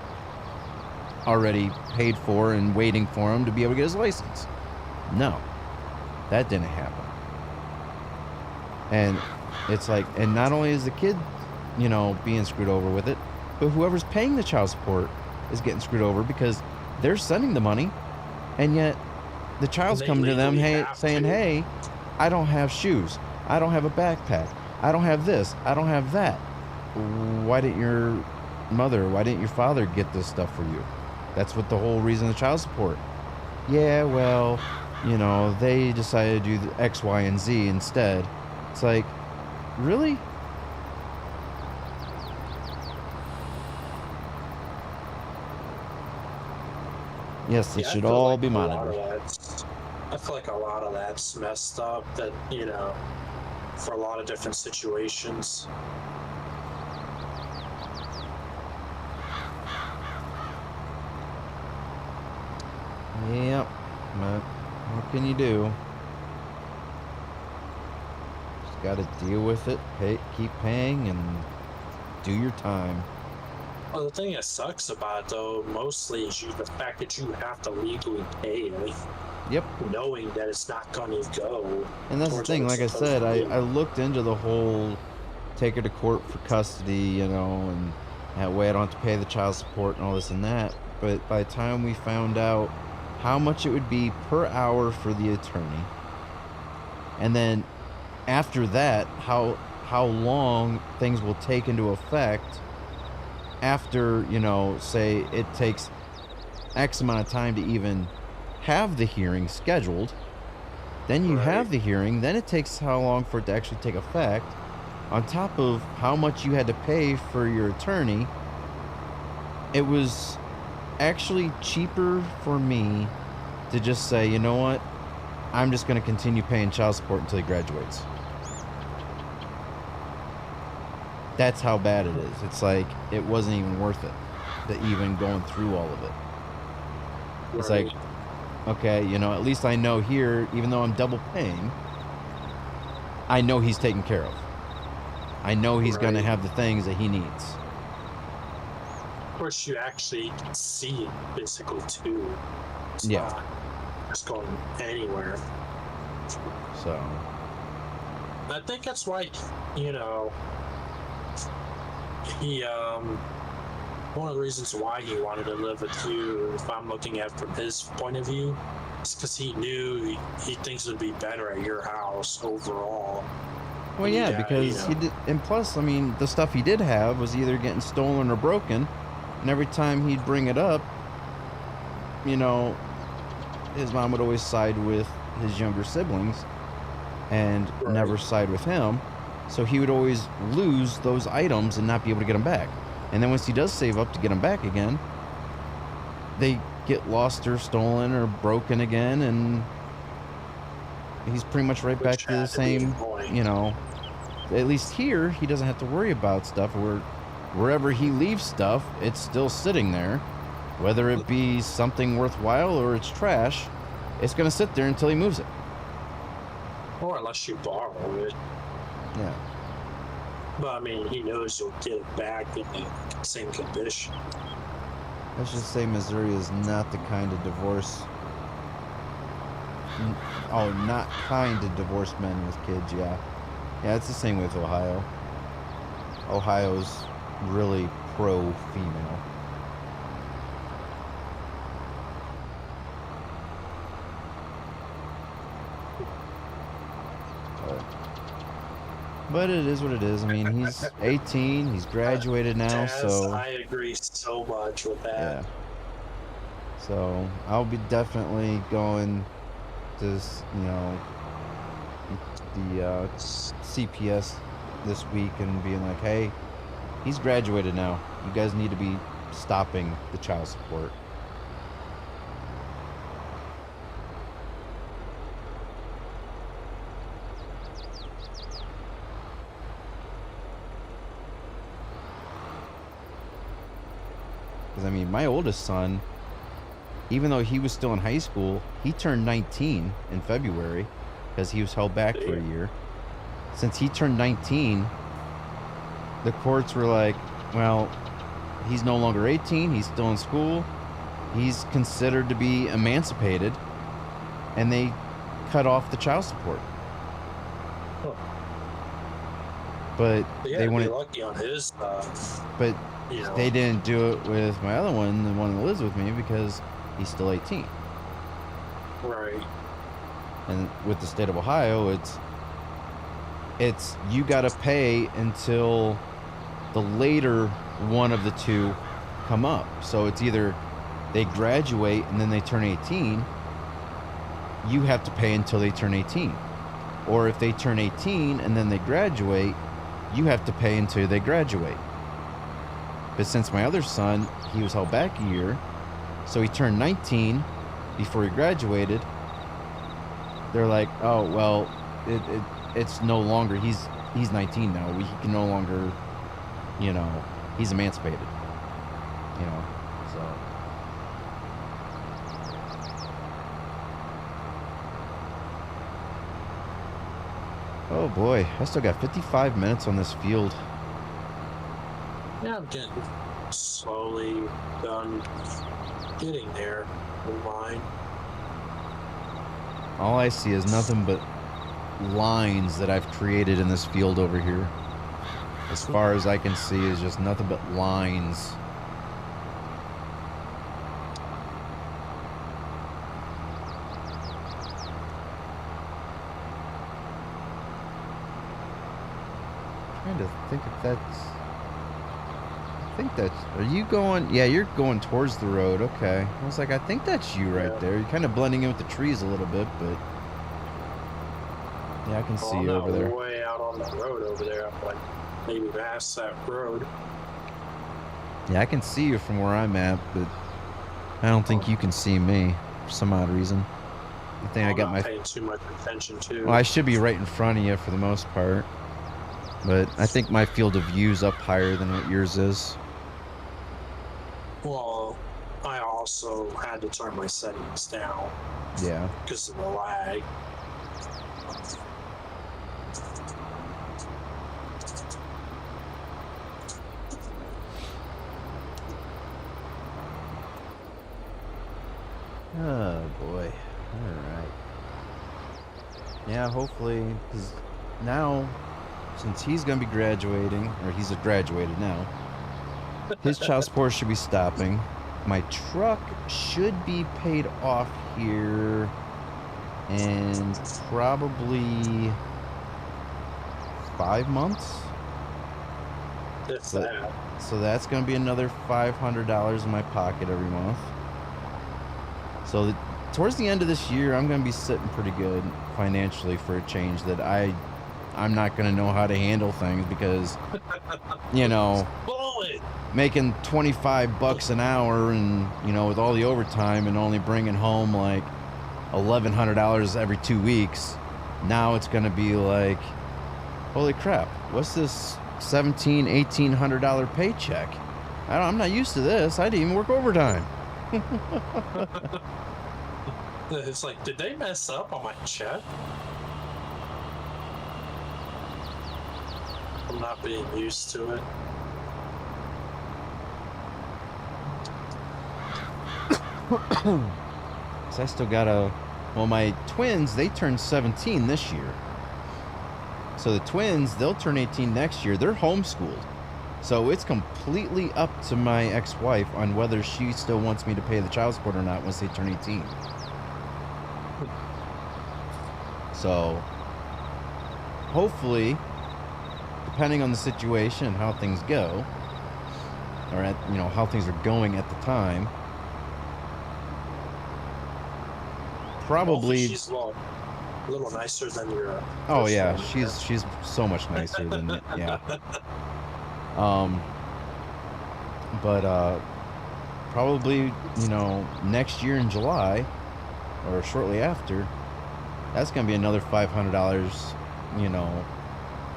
already paid for and waiting for him to be able to get his license. No, that didn't happen. And it's like, and not only is the kid, you know, being screwed over with it, but whoever's paying the child support is getting screwed over because they're sending the money, and yet the child's coming to them, saying, hey, I don't have shoes. I don't have a backpack. I don't have this. I don't have that. Why didn't your mother, why didn't your father get this stuff for you? That's what the whole reason of child support. Yeah, well, you know, they decided to do the X, Y, and Z instead. It's like, really? Yes, it should all be monitored. I feel like a lot of that's messed up, that, you know, for a lot of different situations. Yep, but what can you do? Just gotta deal with it, keep paying, and do your time. Well, the thing that sucks about it, though, mostly is the fact that you have to legally pay, yep, knowing that it's not going to go. And that's the thing, like I said, I looked into the whole take her to court for custody, you know, and that way I don't have to pay the child support and all this and that. But by the time we found out how much it would be per hour for the attorney, and then after that, how long things will take into effect after, you know, say it takes X amount of time to even have the hearing scheduled, then you have the hearing, then it takes how long for it to actually take effect, on top of how much you had to pay for your attorney. It was actually cheaper for me to just say, you know what, I'm just going to continue paying child support until he graduates. That's how bad it is. It's like, it wasn't even worth it, to even going through all of it. It's like, okay, you know, at least I know here, even though I'm double paying, I know he's taken care of. I know he's going to have the things that he needs. Of course, you actually can see it physically, too. It's not just going anywhere. So, I think that's why, you know, he, one of the reasons why he wanted to live with you, if I'm looking at from his point of view, is because he knew he thinks it would be better at your house overall. Well, yeah, because he did, and plus, I mean, the stuff he did have was either getting stolen or broken, and every time he'd bring it up, you know, his mom would always side with his younger siblings and never side with him, so he would always lose those items and not be able to get them back. And then once he does save up to get them back again, they get lost or stolen or broken again, and he's pretty much right back to the same, you know. At least here, he doesn't have to worry about stuff. Wherever he leaves stuff, it's still sitting there. Whether it be something worthwhile or it's trash, it's going to sit there until he moves it. Or unless you borrow it. Yeah. But I mean, he knows you'll get it back in the same condition. Let's just say Missouri is not the kind of divorce. Oh, not kind of divorce men with kids, yeah. Yeah, it's the same with Ohio. Ohio's really pro-female. But it is what it is. I mean, he's 18. He's graduated now, so... I agree so much with that. Yeah. So, I'll be definitely going to, you know, the CPS this week and being like, hey, he's graduated now. You guys need to be stopping the child support. Because, I mean, my oldest son, even though he was still in high school, he turned 19 in February because he was held back for a year. Since he turned 19, the courts were like, well, he's no longer 18, he's still in school, he's considered to be emancipated, and they cut off the child support. Huh. But yeah, they wanted, lucky on his but you know. They didn't do it with my other one, the one that lives with me, because he's still 18. Right. And with the state of Ohio, it's you got to pay until the later one of the two come up. So it's either they graduate and then they turn 18, you have to pay until they turn 18. Or if they turn 18 and then they graduate, you have to pay until they graduate. But since my other son, he was held back a year, so he turned 19 before he graduated, they're like, oh, well, it's no longer, he's 19 now. He can no longer, you know, he's emancipated, you know, so. Oh boy, I still got 55 minutes on this field. Yeah, I'm getting slowly done getting there in line. All I see is nothing but lines that I've created in this field over here. As far as I can see is just nothing but lines. I'm trying to think if that's... I think that's... Are you going... Yeah, you're going towards the road. Okay. I was like, I think that's you right there. You're kind of blending in with the trees a little bit, but... Yeah, I can see you over there. I'm way out on the road over there. I'm like maybe past that road. Yeah, I can see you from where I'm at, but I don't think you can see me for some odd reason. I think I got my... paying too much attention to. Well, I should be right in front of you for the most part, but I think my field of view's up higher than what yours is. Well, I also had to turn my settings down. Yeah. Because of the lag. Oh boy. Alright. Yeah, hopefully, because now, since he's going to be graduating, or he's graduated now, his child support should be stopping. My truck should be paid off here in probably 5 months. If that. So that's going to be another $500 in my pocket every month. So towards the end of this year, I'm going to be sitting pretty good financially for a change that I'm not going to know how to handle things because, you know, making 25 bucks an hour and, you know, with all the overtime and only bringing home like $1,100 every 2 weeks, now it's going to be like, holy crap, what's this $1,800 paycheck? I'm not used to this. I didn't even work overtime. It's like, did they mess up on my check? I'm not being used to it. So I still gotta, well, my twins, they turned 17 this year. So the twins, they'll turn 18 next year. They're homeschooled. So it's completely up to my ex-wife on whether she still wants me to pay the child support or not once they turn 18. So hopefully, depending on the situation and how things go, or at, you know, how things are going at the time, probably she's a little nicer than your oh yeah, she's so much nicer than it, yeah. But probably, you know, next year in July or shortly after, that's gonna be another $500, you know,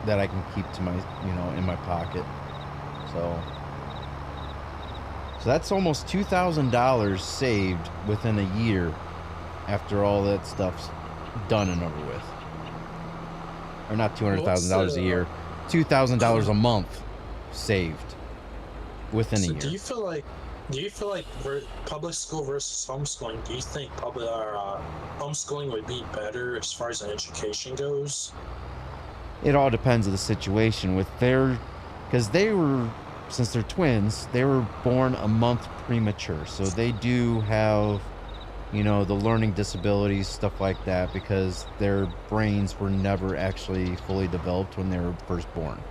that I can keep to my, you know, in my pocket. So that's almost $2,000 saved within a year after all that stuff's done and over with. Or not $200,000 a year, $2,000 a month saved within a year. Do you feel like public school versus homeschooling? Do you think homeschooling would be better as far as an education goes? It all depends on the situation with because they were, since they're twins, they were born a month premature, so they do have, you know, the learning disabilities, stuff like that, because their brains were never actually fully developed when they were first born.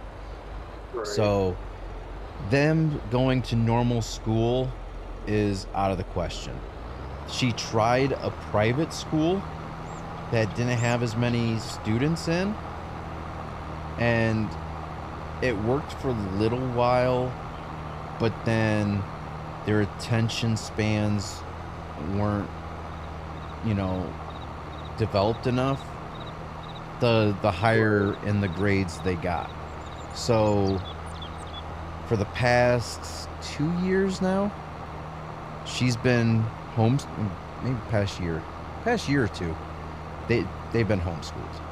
Right. So them going to normal school is out of the question. She tried a private school that didn't have as many students in, and it worked for a little while, but then their attention spans weren't, you know, developed enough the higher in the grades they got. So for the past 2 years now, she's been maybe past year or two, they've been homeschooled.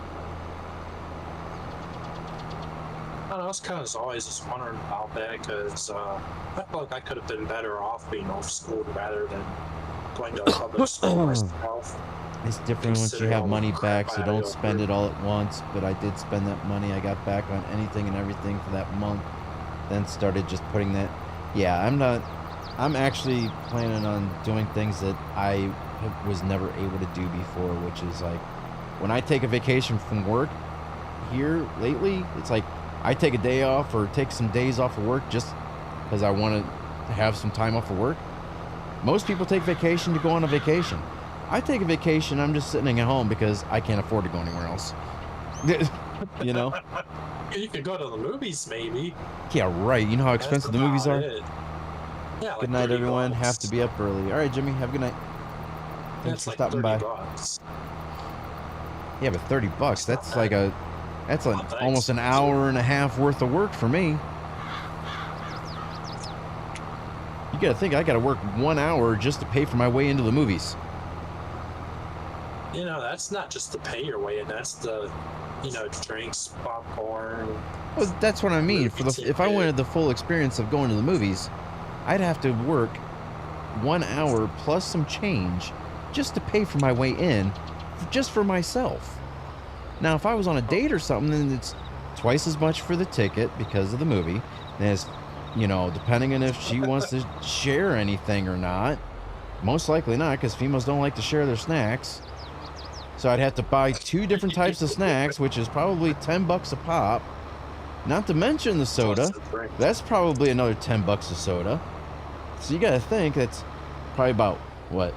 I was kind of always just wondering about that, because I feel like I could have been better off being homeschooled rather than going to a public school myself. It's different once you have money back, so don't spend it all at once. But I did spend that money. I got back on anything and everything for that month, then started just putting that. Yeah, I'm actually planning on doing things that I was never able to do before, which is like, when I take a vacation from work here lately, it's like I take a day off or take some days off of work just because I want to have some time off of work. Most people take vacation to go on a vacation. I take a vacation, I'm just sitting at home because I can't afford to go anywhere else. You know? You could go to the movies, maybe. Yeah, right. You know how expensive the movies are? Yeah, good night, everyone. $30. Have to be up early. All right, Jimmy, have a good night. Thanks for stopping by. Yeah, but $30, that's like almost an hour and a half worth of work for me. You gotta think, I gotta work 1 hour just to pay for my way into the movies. You know, that's not just to pay your way in, that's the, you know, drinks, popcorn. Well, that's what I mean. If I wanted the full experience of going to the movies, I'd have to work 1 hour plus some change just to pay for my way in, just for myself. Now, if I was on a date or something, then it's twice as much for the ticket because of the movie. And it's, you know, depending on if she wants to share anything or not. Most likely not, because females don't like to share their snacks. So I'd have to buy 2 different types of snacks, which is probably $10 a pop. Not to mention the soda. That's probably another $10 a soda. So you gotta think that's probably about, what,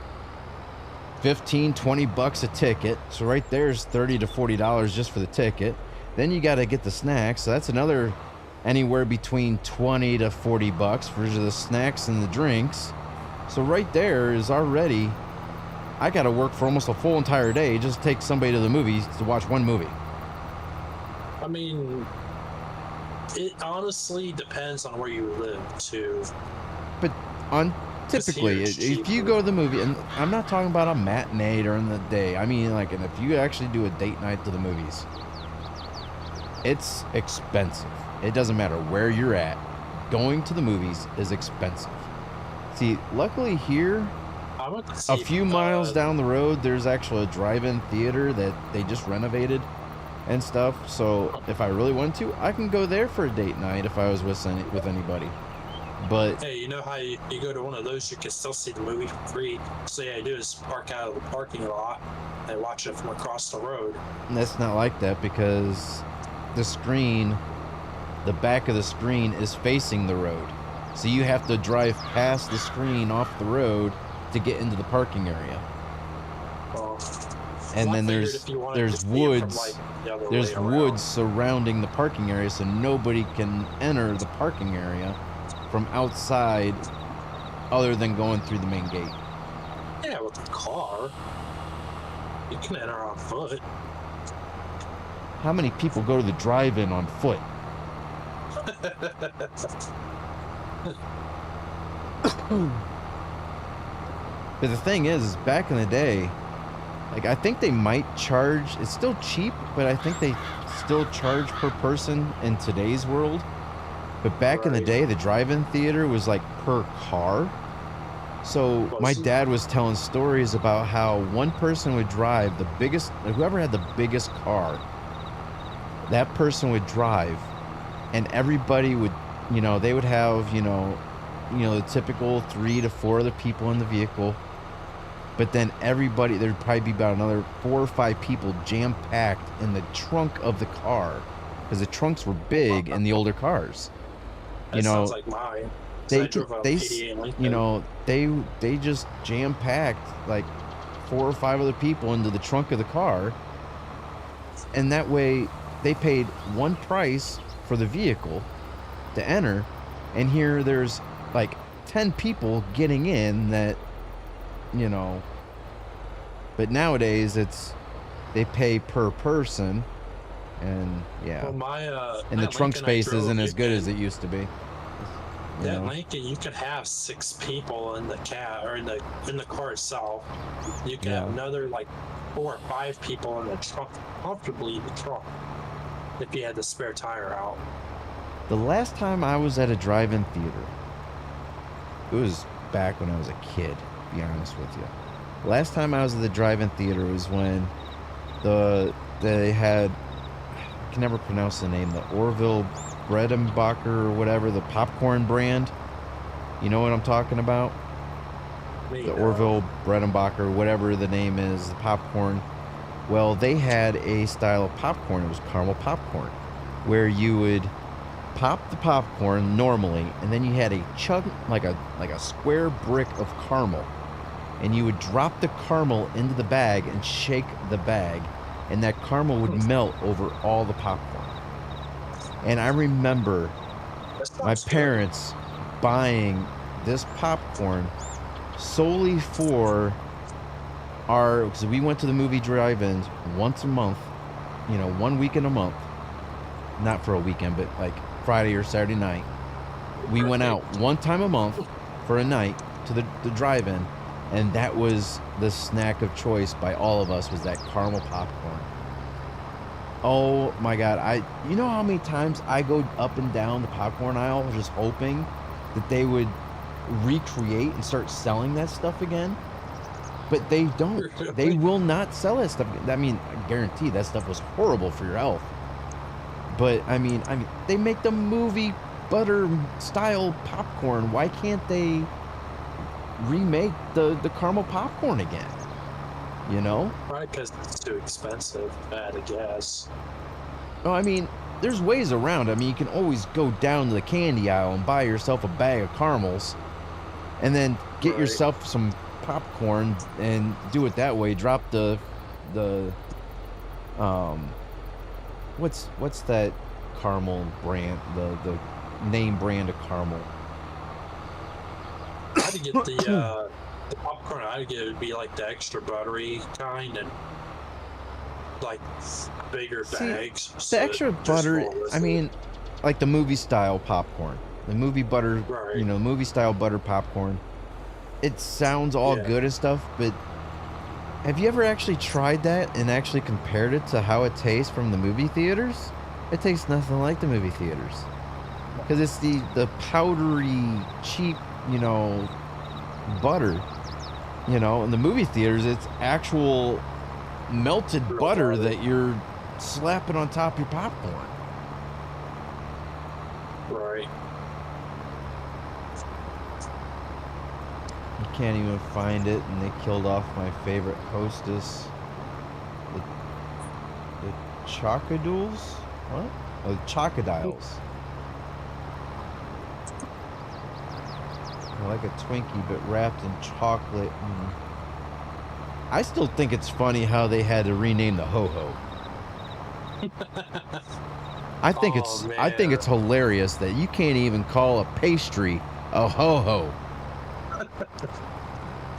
$15-20 a ticket. So right there's $30 to $40 just for the ticket. Then you gotta get the snacks, so that's another anywhere between 20 to 40 bucks for the snacks and the drinks. So right there is already, I got to work for almost a full entire day just to take somebody to the movies to watch one movie. I mean, it honestly depends on where you live too. But typically, if you go to the movie, and I'm not talking about a matinee during the day, I mean like, and if you actually do a date night to the movies, it's expensive. It doesn't matter where you're at. Going to the movies is expensive. See, luckily here, a few miles down the road, there's actually a drive-in theater that they just renovated and stuff. So if I really want to, I can go there for a date night if I was with anybody. But hey, you know how you go to one of those, you can still see the movie for free. So yeah, you do is park out of the parking lot and watch it from across the road. And that's not like that because the screen, the back of the screen is facing the road. So you have to drive past the screen off the road to get into the parking area. And then there's woods. There's woods surrounding the parking area, so nobody can enter the parking area from outside other than going through the main gate. Yeah, with a car. You can enter on foot. How many people go to the drive-in on foot? But the thing is, back in the day, like, I think they might charge, it's still cheap, but I think they still charge per person in today's world. But back in the day, the drive-in theater was like per car. So my dad was telling stories about how one person would drive the biggest, whoever had the biggest car, that person would drive, and everybody would, you know, they would have, you know, the typical 3 to 4 other people in the vehicle. But then everybody, there'd probably be about another 4 or 5 people jam-packed in the trunk of the car, because the trunks were big in the older cars. You know, sounds like mine. You know, they just jam-packed like 4 or 5 other people into the trunk of the car, and that way they paid one price for the vehicle to enter, and here there's like 10 people getting in that, you know. But nowadays they pay per person, and yeah. Well, and the trunk space isn't as good as it used to be. That Lincoln, you could have 6 people in the cab or in the car itself. You could have another like 4 or 5 people in the trunk, comfortably in the trunk, if you had the spare tire out. The last time I was at a drive-in theater, it was back when I was a kid, to be honest with you. Last time I was at the drive-in theater was when they had, I can never pronounce the name, the Orville Bredenbacher or whatever, the popcorn brand. You know what I'm talking about? The Orville Bredenbacher, whatever the name is, the popcorn. Well, they had a style of popcorn. It was caramel popcorn, where you would pop the popcorn normally, and then you had a chunk, like a square brick of caramel, and you would drop the caramel into the bag and shake the bag, and that caramel would melt over all the popcorn. And I remember my parents buying this popcorn solely for because we went to the movie drive-ins once a month, you know, 1 weekend a month, not for a weekend, but like Friday or Saturday night. We went out one time a month for a night to the drive-in, and that was the snack of choice by all of us, was that caramel popcorn. Oh my God, you know how many times I go up and down the popcorn aisle just hoping that they would recreate and start selling that stuff again? But they don't. They will not sell that stuff. I mean, I guarantee that stuff was horrible for your health. But I mean, they make the movie butter style popcorn. Why can't they remake the caramel popcorn again? You know? Right, because it's too expensive, I guess. Oh, I mean, there's ways around. I mean, you can always go down to the candy aisle and buy yourself a bag of caramels, and then get yourself some popcorn and do it that way. Drop the what's that caramel brand, the name brand of caramel. I had to get the popcorn. I had to get it to be like the extra buttery kind and like bigger bags. The extra butter, I mean, like the movie style popcorn, the movie butter, right. you know, movie style butter popcorn. It sounds all good and stuff, but have you ever actually tried that and actually compared it to how it tastes from the movie theaters? It tastes nothing like the movie theaters. Because it's the powdery, cheap, you know, butter. You know, in the movie theaters, it's actual melted butter that you're slapping on top of your popcorn. Right. You can't even find it, and they killed off my favorite hostess. The Chocodoodles? What? Oh, the Chocodiles. Like a Twinkie, but wrapped in chocolate. I still think it's funny how they had to rename the Ho-Ho. I think it's hilarious that you can't even call a pastry a Ho-Ho.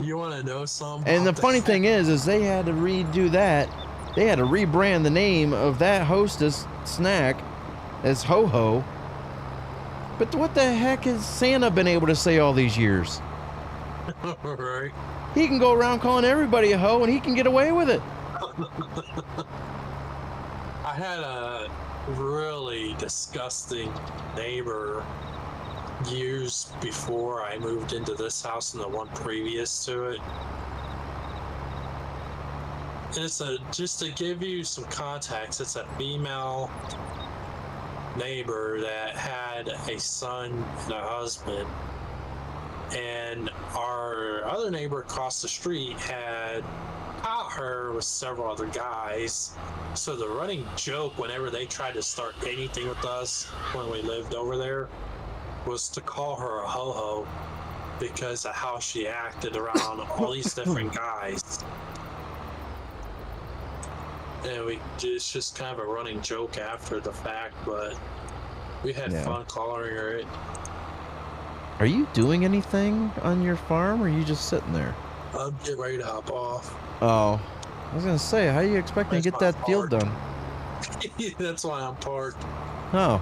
You want to know something? And the funny thing is they had to redo that. They had to rebrand the name of that hostess snack as Ho-Ho. But what the heck has Santa been able to say all these years? Right. He can go around calling everybody a hoe and he can get away with it. I had a really disgusting neighbor years before I moved into this house and the one previous to it. And it's just to give you some context, it's a female neighbor that had a son and a husband, and our other neighbor across the street had caught her with several other guys. So the running joke whenever they tried to start anything with us when we lived over there was to call her a ho-ho because of how she acted around all these different guys. And it's just kind of a running joke after the fact, but we had fun calling her it. Are you doing anything on your farm, or are you just sitting there? I'm getting ready to hop off. Oh, I was gonna say, how are you expecting to get that field done? That's why I'm parked. Oh.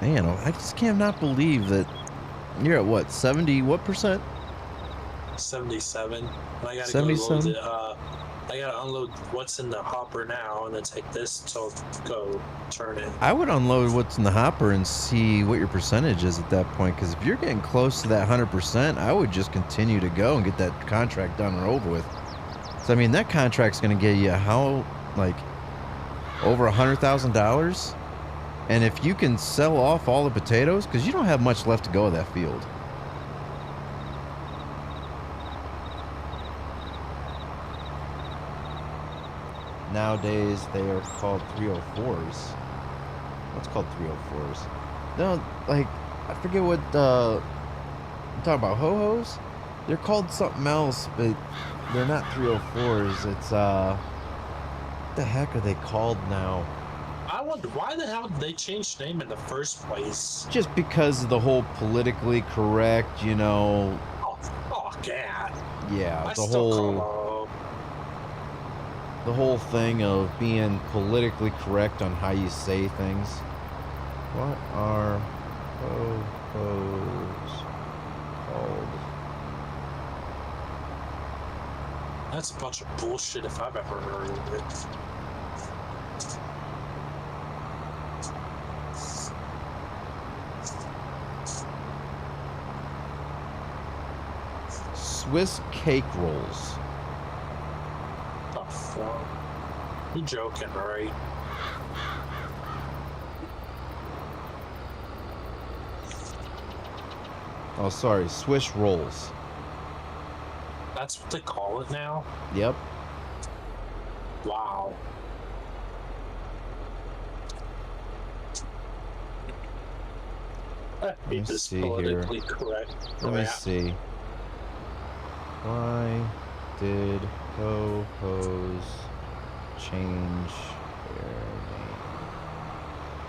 Man, I just cannot believe that you're at what, 70 what percent? 77. I gotta 77? I gotta unload what's in the hopper now and then take this to go turn it. I would unload what's in the hopper and see what your percentage is at that point, because if you're getting close to that 100%, I would just continue to go and get that contract done and over with. So I mean, that contract's gonna get you how, like, over $100,000, and if you can sell off all the potatoes, because you don't have much left to go of that field. Nowadays, they are called 304s. What's called 304s? No, like, I forget what, I'm talking about ho-hos? They're called something else, but they're not 304s. It's, what the heck are they called now? I wonder, why the hell did they change name in the first place? Just because of the whole politically correct, you know. Oh, God. Yeah, the whole thing of being politically correct on how you say things. What are ho-hos called? That's a bunch of bullshit if I've ever heard of it. Swiss cake rolls. Oh, fuck. You joking, right? Oh, sorry, Swiss rolls. That's what they call it now? Yep. Wow. I hate this politically correct crap. Let me see. Why did ho-hos change their name?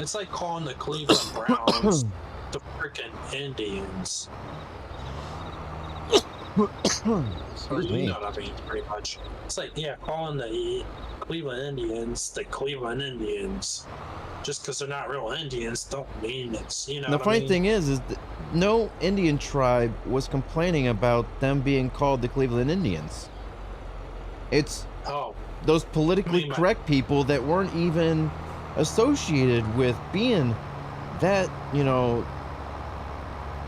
It's like calling the Cleveland Browns the freaking Indians. Excuse me. You know what I mean, pretty much. It's like, yeah, calling the Cleveland Indians the Cleveland Indians. Just because they're not real Indians don't mean it's, you know. The funny thing is that no Indian tribe was complaining about them being called the Cleveland Indians. It's those politically correct people that weren't even associated with being that, you know,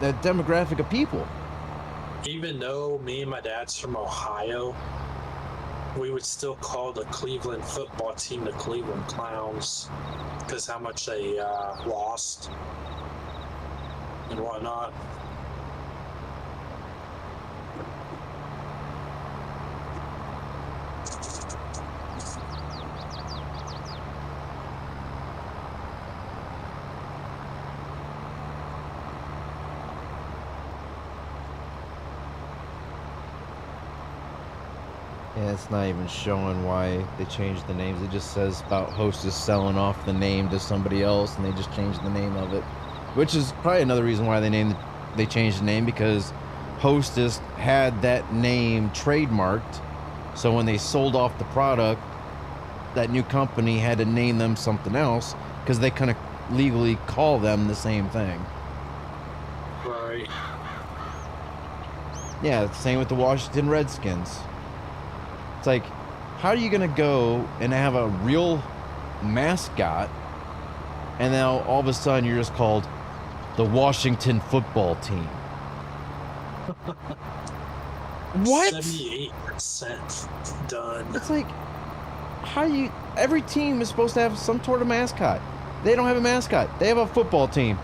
that demographic of people. Even though me and my dad's from Ohio, we would still call the Cleveland football team the Cleveland Clowns because how much they lost and whatnot. Yeah, it's not even showing why they changed the names. It just says about Hostess selling off the name to somebody else, and they just changed the name of it. Which is probably another reason why they changed the name, because Hostess had that name trademarked. So when they sold off the product, that new company had to name them something else because they couldn't legally call them the same thing. Right. Yeah, same with the Washington Redskins. It's like, how are you going to go and have a real mascot, and now all of a sudden you're just called the Washington football team? What? 78% done. It's like, how do you... Every team is supposed to have some sort of mascot. They don't have a mascot. They have a football team.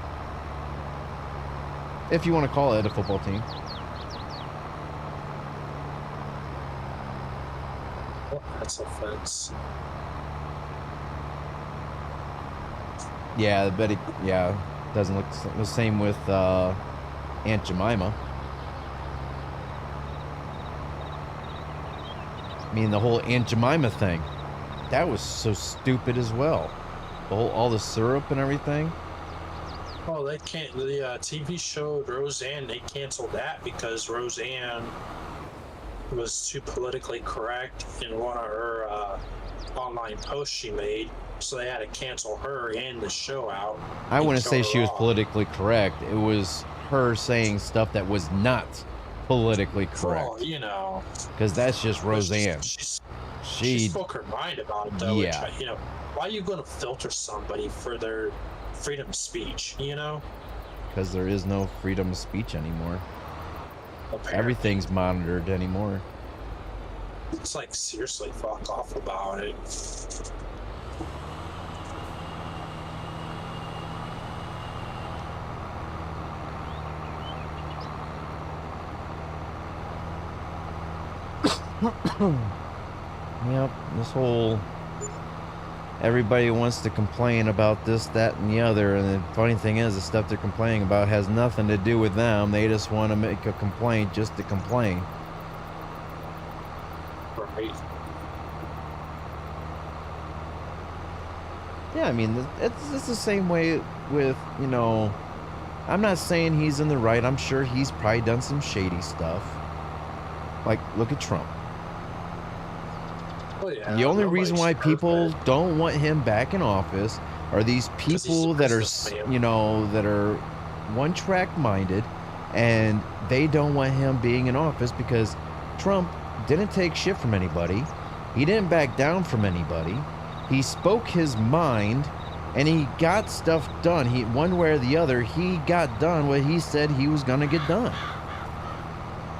If you want to call it a football team. That's a fence. Yeah, but it doesn't look the same with Aunt Jemima. I mean, the whole Aunt Jemima thing, that was so stupid as well. All the syrup and everything. Oh, they can't. The TV show Roseanne, they canceled that because Roseanne was too politically correct in one of her online posts she made, so they had to cancel her and the show out. I wouldn't say she was politically correct. It was her saying stuff that was not politically correct. Well, you know, because that's just Roseanne. She spoke her mind about it, though. Yeah. Which, you know, why are you going to filter somebody for their freedom of speech? You know, because there is no freedom of speech anymore. Apparently. Everything's monitored anymore. It's like, seriously, fuck off about it. Yep, this whole... Everybody wants to complain about this, that, and the other, and the funny thing is, the stuff they're complaining about has nothing to do with them. They just want to make a complaint just to complain. Right. Yeah, I mean, it's the same way with, you know... I'm not saying he's in the right. I'm sure he's probably done some shady stuff. Like, look at Trump. Oh, yeah, the only reason why people don't want him back in office are these people that are, you know, that are one-track minded, and they don't want him being in office because Trump didn't take shit from anybody. He didn't back down from anybody. He spoke his mind, and he got stuff done. One way or the other, he got done what he said he was going to get done.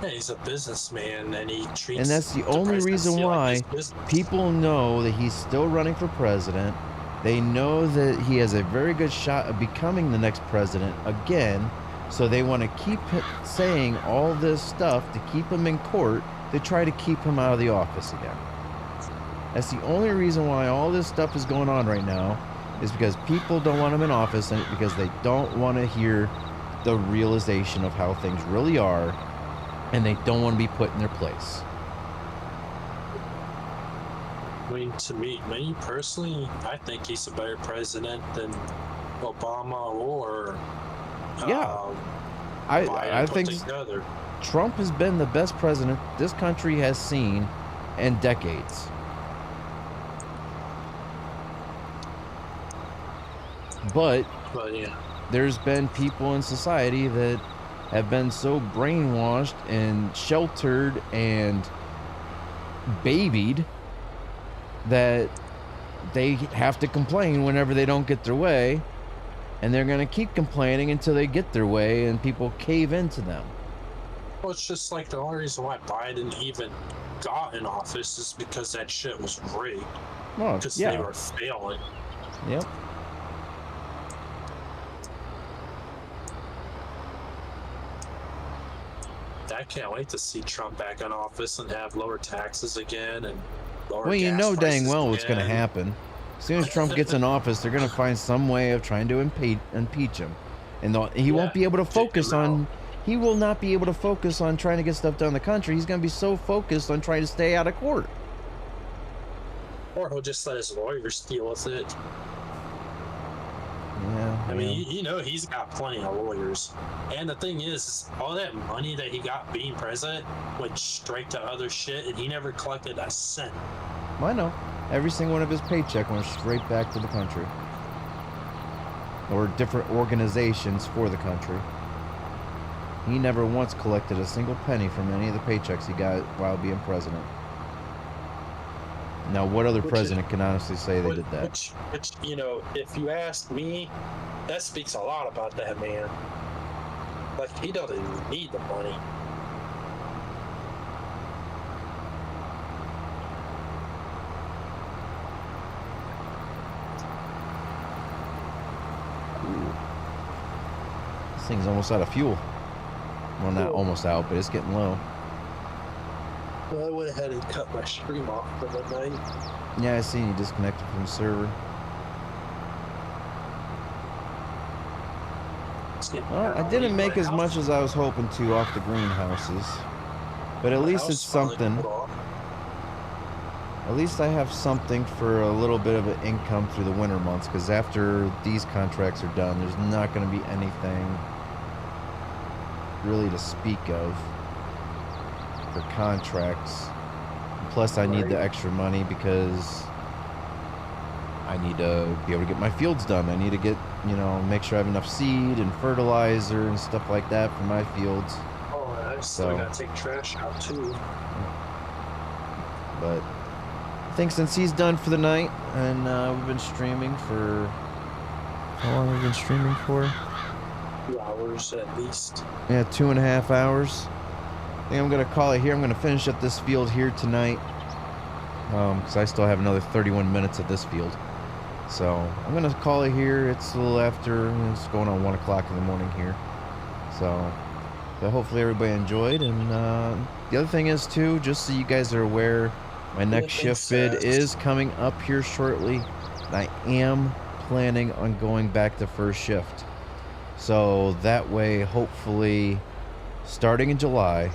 Yeah, he's a businessman, and he treats. And that's the only reason why people know that he's still running for president. They know that he has a very good shot of becoming the next president again. So they want to keep saying all this stuff to keep him in court to try to keep him out of the office again. That's the only reason why all this stuff is going on right now, is because people don't want him in office, and because they don't want to hear the realization of how things really are. And they don't want to be put in their place. I mean, to me personally, I think he's a better president than Obama or Yeah, Biden I put think together. Trump has been the best president this country has seen in decades. But yeah, there's been people in society that have been so brainwashed and sheltered and babied that they have to complain whenever they don't get their way, and they're going to keep complaining until they get their way and people cave into them. well, it's just like the only reason why Biden even got in office is because that shit was rigged. Well, Because yeah. they were failing. Yep. I can't wait to see Trump back in office and have lower taxes again and lower Well, you gas know dang prices well what's going to again. happen. As soon as Trump gets in office, they're going to find some way of trying to impeach him. And he won't be able to focus on... He will not be able to focus on trying to get stuff done in the country. He's going to be so focused on trying to stay out of court. Or he'll just let his lawyers deal with it. Yeah. I mean, you know, he's got plenty of lawyers. And the thing is, all that money that he got being president went straight to other shit, and he never collected a cent. I know. Every single one of his paycheck went straight back to the country. Or different organizations for the country. He never once collected a single penny from any of the paychecks he got while being president. Now, what other president can honestly say they did that? Which, you know, if you ask me, that speaks a lot about that man. Like, he doesn't even need the money. Ooh. This thing's almost out of fuel. Well, not almost out, but it's getting low. Well, I went ahead and cut my stream off for the night. Yeah, I seen you disconnected from the server. Well, I didn't make as much as I was hoping to off the greenhouses. But at least it's something. At least I have something for a little bit of an income through the winter months, because after these contracts are done, there's not going to be anything really to speak of for contracts. Plus, I need the extra money because I need to be able to get my fields done. I need to get, you know, make sure I have enough seed and fertilizer and stuff like that for my fields. Oh, I still gotta take trash out too. But I think since he's done for the night, and we've been streaming for... How long have we been streaming for? 2 hours at least. Yeah, 2.5 hours. I think I'm going to call it here. I'm going to finish up this field here tonight. Because I still have another 31 minutes at this field. So I'm going to call it here. It's a little after, it's going on 1 o'clock in the morning here. So, but hopefully everybody enjoyed. And the other thing is too, just so you guys are aware, my next shift bid is coming up here shortly. And I am planning on going back to first shift. So that way, hopefully, starting in July,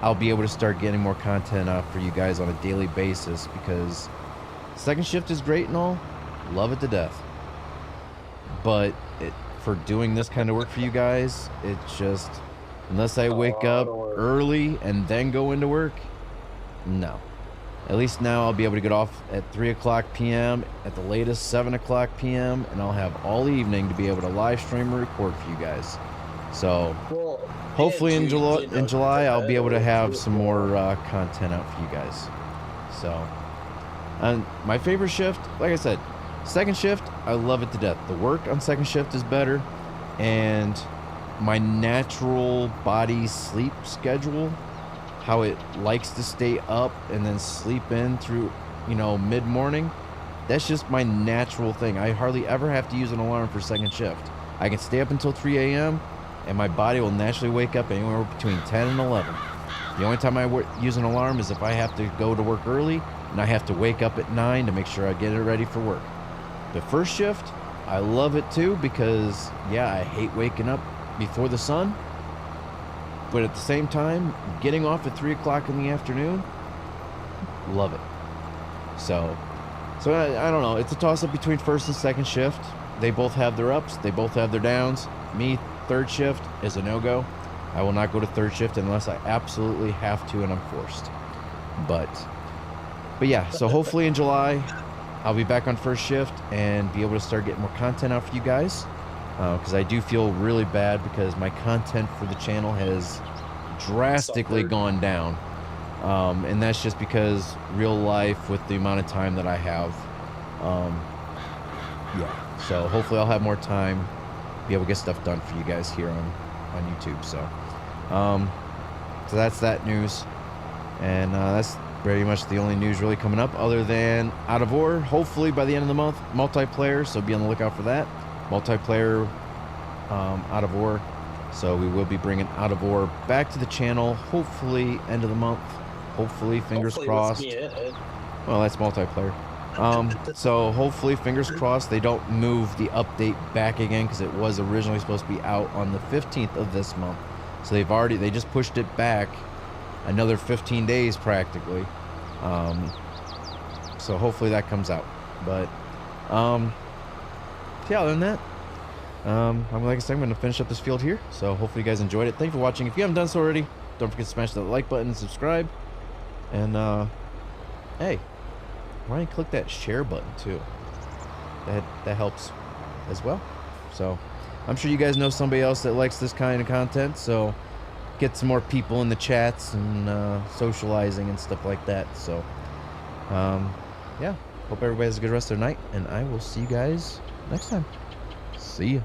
I'll be able to start getting more content out for you guys on a daily basis, because second shift is great and all, love it to death. But for doing this kind of work for you guys, it's just, unless I wake up early and then go into work, no. At least now I'll be able to get off at 3 o'clock p.m., at the latest 7 o'clock p.m., and I'll have all evening to be able to live stream or record for you guys. So hopefully in July I'll be able to have some more content out for you guys. So, and my favorite shift, like I said, second shift, I love it to death. The work on second shift is better, and my natural body sleep schedule, how it likes to stay up and then sleep in through, you know, mid-morning, that's just my natural thing. I hardly ever have to use an alarm for second shift. I can stay up until 3 a.m. and my body will naturally wake up anywhere between 10 and 11. The only time I use an alarm is if I have to go to work early and I have to wake up at 9 to make sure I get it ready for work. The first shift, I love it too, because yeah, I hate waking up before the sun. But at the same time, getting off at 3 o'clock in the afternoon, love it. So I don't know. It's a toss-up between first and second shift. They both have their ups. They both have their downs. Me, third shift is a no-go. I will not go to third shift unless I absolutely have to and I'm forced. But yeah, so hopefully in July, I'll be back on first shift and be able to start getting more content out for you guys. Because I do feel really bad because my content for the channel has drastically gone down. And that's just because real life with the amount of time that I have. Yeah, so hopefully I'll have more time, be able to get stuff done for you guys here on YouTube. So that's that news. And that's pretty much the only news really coming up other than Out of War. Hopefully by the end of the month, multiplayer, so be on the lookout for that. Multiplayer Out of War. So we will be bringing Out of War back to the channel, hopefully end of the month. Hopefully, fingers crossed. Well, that's multiplayer. So hopefully, fingers crossed, they don't move the update back again because it was originally supposed to be out on the 15th of this month. So they just pushed it back another 15 days practically. So hopefully that comes out. But yeah, other than that, like I said, I'm going to finish up this field here. So hopefully you guys enjoyed it. Thank you for watching. If you haven't done so already, don't forget to smash that like button and subscribe. And hey, why don't you click that share button too? That helps as well. So I'm sure you guys know somebody else that likes this kind of content, so get some more people in the chats and socializing and stuff like that. So yeah, hope everybody has a good rest of their night, and I will see you guys next time. See ya.